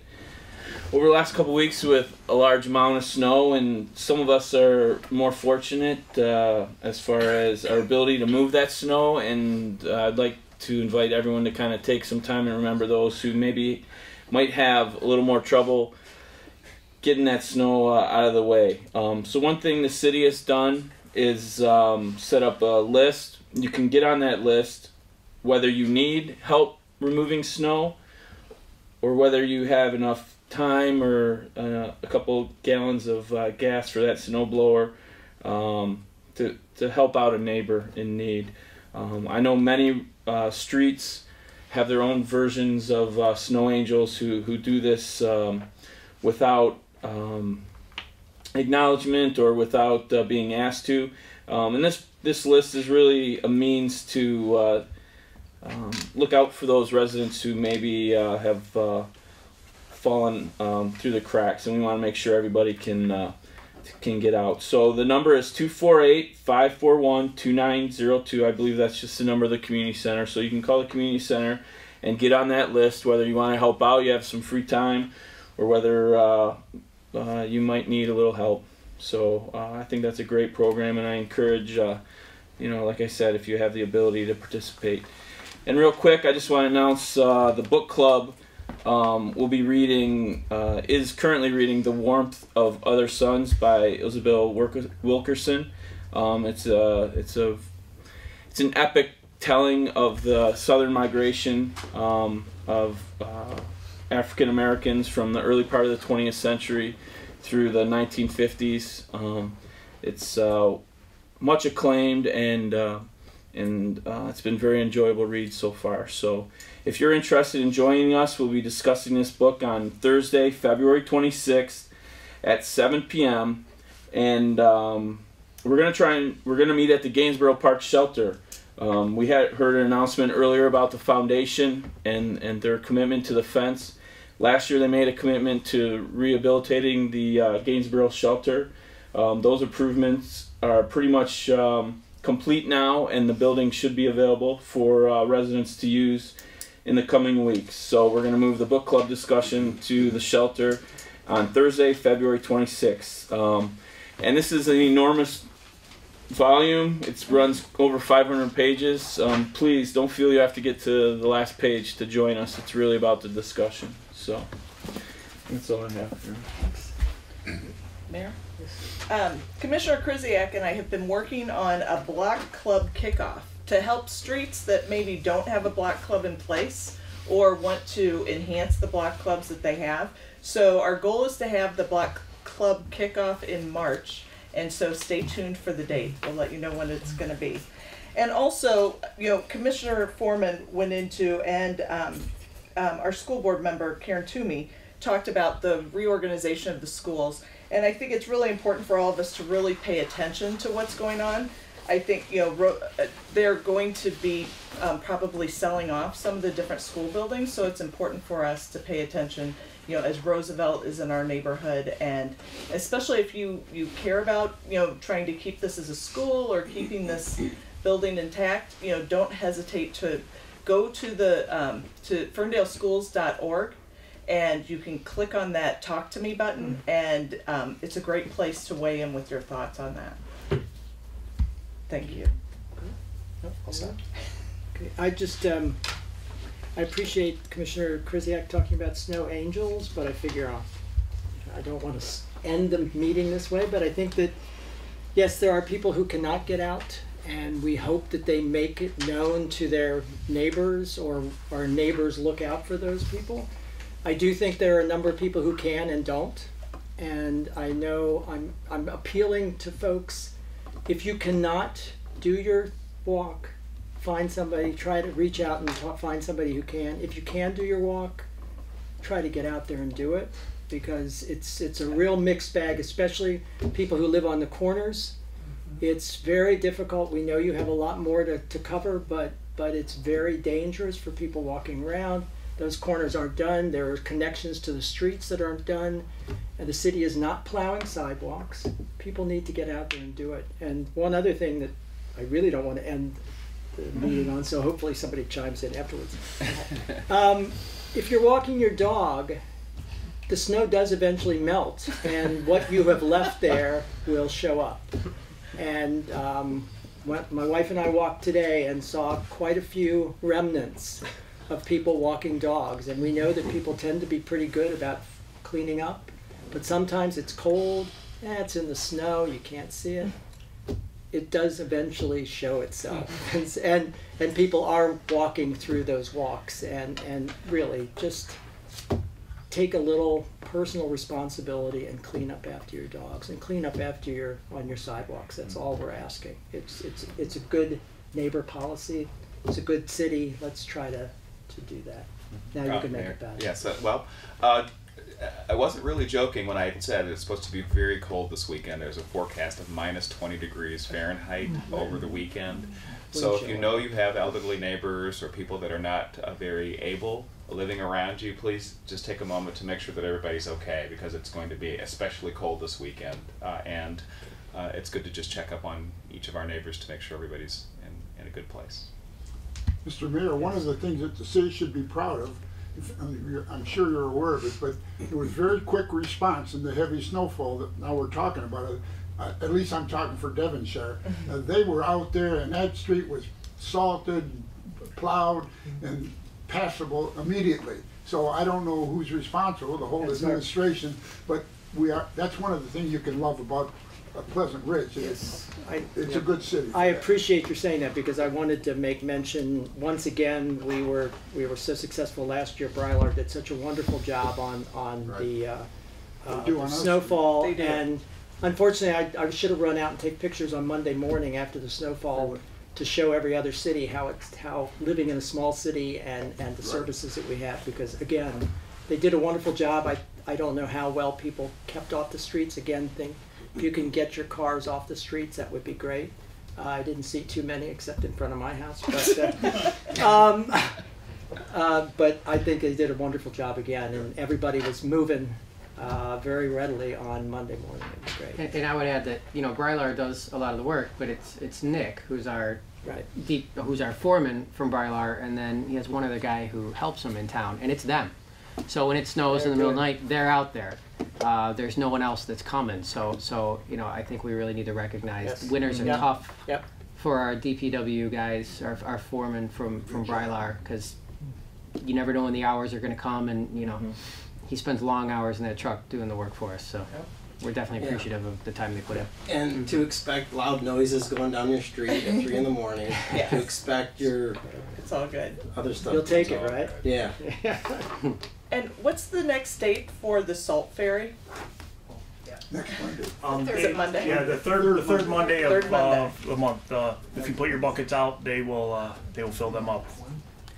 [SPEAKER 4] over the last couple weeks with a large amount of snow, and some of us are more fortunate as far as our ability to move that snow, and I'd like to invite everyone to kind of take some time and remember those who maybe might have a little more trouble getting that snow out of the way. So one thing the city has done is set up a list. You can get on that list whether you need help removing snow or whether you have enough time or a couple gallons of gas for that snow blower to help out a neighbor in need. I know many streets have their own versions of snow angels who do this without acknowledgement or without being asked to. And this list is really a means to look out for those residents who maybe have fallen through the cracks, and we want to make sure everybody can get out. So the number is 248-541-2902. I believe that's just the number of the community center. So you can call the community center and get on that list, whether you want to help out, you have some free time, or whether you might need a little help. So I think that's a great program, and I encourage, like I said, if you have the ability to participate. And real quick, I just want to announce the book club will be is currently reading The Warmth of Other Suns by Isabel Wilkerson. It's an epic telling of the southern migration of African Americans from the early part of the 20th century through the 1950s. It's much acclaimed, and it's been a very enjoyable read so far. So if you're interested in joining us, we'll be discussing this book on Thursday, February 26th at 7 p.m. And we're gonna meet at the Gainsborough Park Shelter. We had heard an announcement earlier about the foundation and their commitment to the fence. Last year they made a commitment to rehabilitating the Gainsborough Shelter. Those improvements are pretty much complete now, and the building should be available for residents to use in the coming weeks. So we're going to move the book club discussion to the shelter on Thursday, February 26th. And this is an enormous volume. It runs over 500 pages. Please don't feel you have to get to the last page to join us. It's really about the discussion. So that's all I have here.
[SPEAKER 14] Mayor? Commissioner Krzyjak and I have been working on a block club kickoff to help streets that maybe don't have a block club in place or want to enhance the block clubs that they have. So our goal is to have the block club kickoff in March, and so stay tuned for the date. We'll let you know when it's going to be. And also, Commissioner Foreman went into, and our school board member Karen Toomey talked about the reorganization of the schools. And I think it's really important for all of us to really pay attention to what's going on. I think they're going to be probably selling off some of the different school buildings, so it's important for us to pay attention, as Roosevelt is in our neighborhood, and especially if you care about trying to keep this as a school or keeping this building intact, don't hesitate to go to the to ferndaleschools.org. And you can click on that Talk to Me button, and it's a great place to weigh in with your thoughts on that. Thank you.
[SPEAKER 1] Okay. I appreciate Commissioner Krzyjak talking about snow angels, but I figure I don't want to end the meeting this way, but I think that, yes, there are people who cannot get out, and we hope that they make it known to their neighbors, or our neighbors look out for those people. I do think there are a number of people who can and don't, and I know I'm appealing to folks, if you cannot do your walk, find somebody, try to reach out and find somebody who can. If you can do your walk, try to get out there and do it, because it's a real mixed bag, especially people who live on the corners. It's very difficult. We know you have a lot more to cover, but but it's very dangerous for people walking around. Those corners aren't done. There are connections to the streets that aren't done, and the city is not plowing sidewalks. People need to get out there and do it. And one other thing that I really don't want to end the meeting on, so hopefully somebody chimes in afterwards. If you're walking your dog, the snow does eventually melt, and what you have left there will show up. And my wife and I walked today and saw quite a few remnants of people walking dogs, and we know that people tend to be pretty good about cleaning up, but sometimes it's cold, it's in the snow, you can't see it. It does eventually show itself, and people are walking through those walks, and really just take a little personal responsibility and clean up after your dogs and clean up after on your sidewalks. That's all we're asking. It's a good neighbor policy. It's a good city. Let's try to do that. Now you can make it better.
[SPEAKER 2] Yes. I wasn't really joking when I said it's supposed to be very cold this weekend. There's a forecast of minus 20 degrees Fahrenheit over the weekend. So if you know you have elderly neighbors or people that are not very able living around you, please just take a moment to make sure that everybody's okay, because it's going to be especially cold this weekend. And it's good to just check up on each of our neighbors to make sure everybody's in a good place.
[SPEAKER 13] Mr. Mayor, one of the things that the city should be proud of, I'm sure you're aware of it, but it was very quick response in the heavy snowfall that now we're talking about it. At least I'm talking for Devonshire. They were out there, and that street was salted, plowed, and passable immediately. So I don't know who's responsible, the whole administration, but that's one of the things you can love about Pleasant Ridge. It's a good city.
[SPEAKER 1] I appreciate you saying that, because I wanted to make mention once again. We were so successful last year. Brylar did such a wonderful job on the snowfall, and unfortunately I should have run out and take pictures on Monday morning after the snowfall to show every other city how living in a small city and the services that we have, because again they did a wonderful job. I don't know how well people kept off the streets. Again, if you can get your cars off the streets, that would be great. I didn't see too many except in front of my house, but I think they did a wonderful job again, and everybody was moving very readily on Monday morning. It was great.
[SPEAKER 15] And I would add that Brylar does a lot of the work, but it's Nick who's our foreman from Brylar, and then he has one other guy who helps him in town, and it's them. So when it snows in the middle of the night, they're out there. There's no one else that's coming. So I think we really need to recognize winters are tough for our DPW guys, our foreman from Brylar, because you never know when the hours are going to come, and he spends long hours in that truck doing the work for us. So we're definitely appreciative of the time they put in.
[SPEAKER 8] And to expect loud noises going down your street at 3 in the morning. To expect your
[SPEAKER 14] it's all good.
[SPEAKER 8] Other stuff.
[SPEAKER 1] You'll take it, right?
[SPEAKER 8] Yeah.
[SPEAKER 14] And what's the next date for the Salt Ferry?
[SPEAKER 13] Next Monday.
[SPEAKER 14] Is it Monday?
[SPEAKER 11] Yeah, the third Monday of the month. If you put your buckets out, they will fill them up.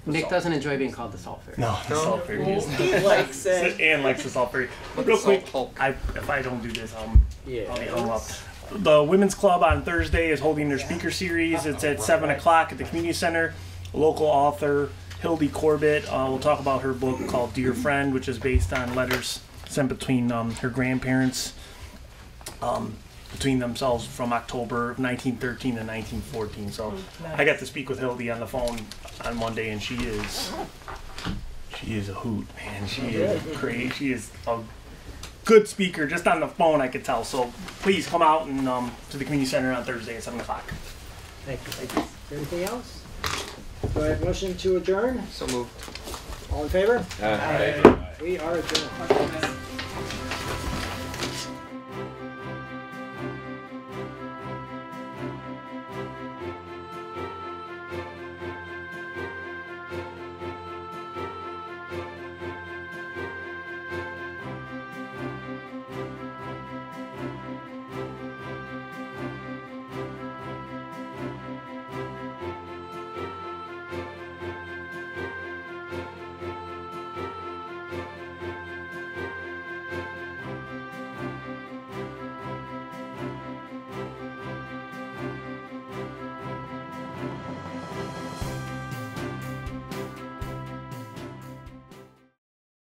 [SPEAKER 15] Nick doesn't enjoy being called the Salt Ferry.
[SPEAKER 11] No, the Salt Ferry.
[SPEAKER 14] He likes it.
[SPEAKER 11] And likes the Salt Ferry. But real quick, if I don't do this, I'll be hung up. The Women's Club on Thursday is holding their speaker series. It's at 7 o'clock at the community center. A local author, Hildy Corbett, will talk about her book called Dear Friend, which is based on letters sent between her grandparents between themselves from October of 1913 to 1914. So I got to speak with Hildy on the phone on Monday, and she is a hoot, man. She is great. She is a good speaker. Just on the phone, I could tell. So please come out and to the community center on Thursday at 7 o'clock.
[SPEAKER 1] Thank you. Anything else? Do I have a motion to adjourn?
[SPEAKER 16] So moved.
[SPEAKER 1] All in favor?
[SPEAKER 16] Aye.
[SPEAKER 1] We are adjourned.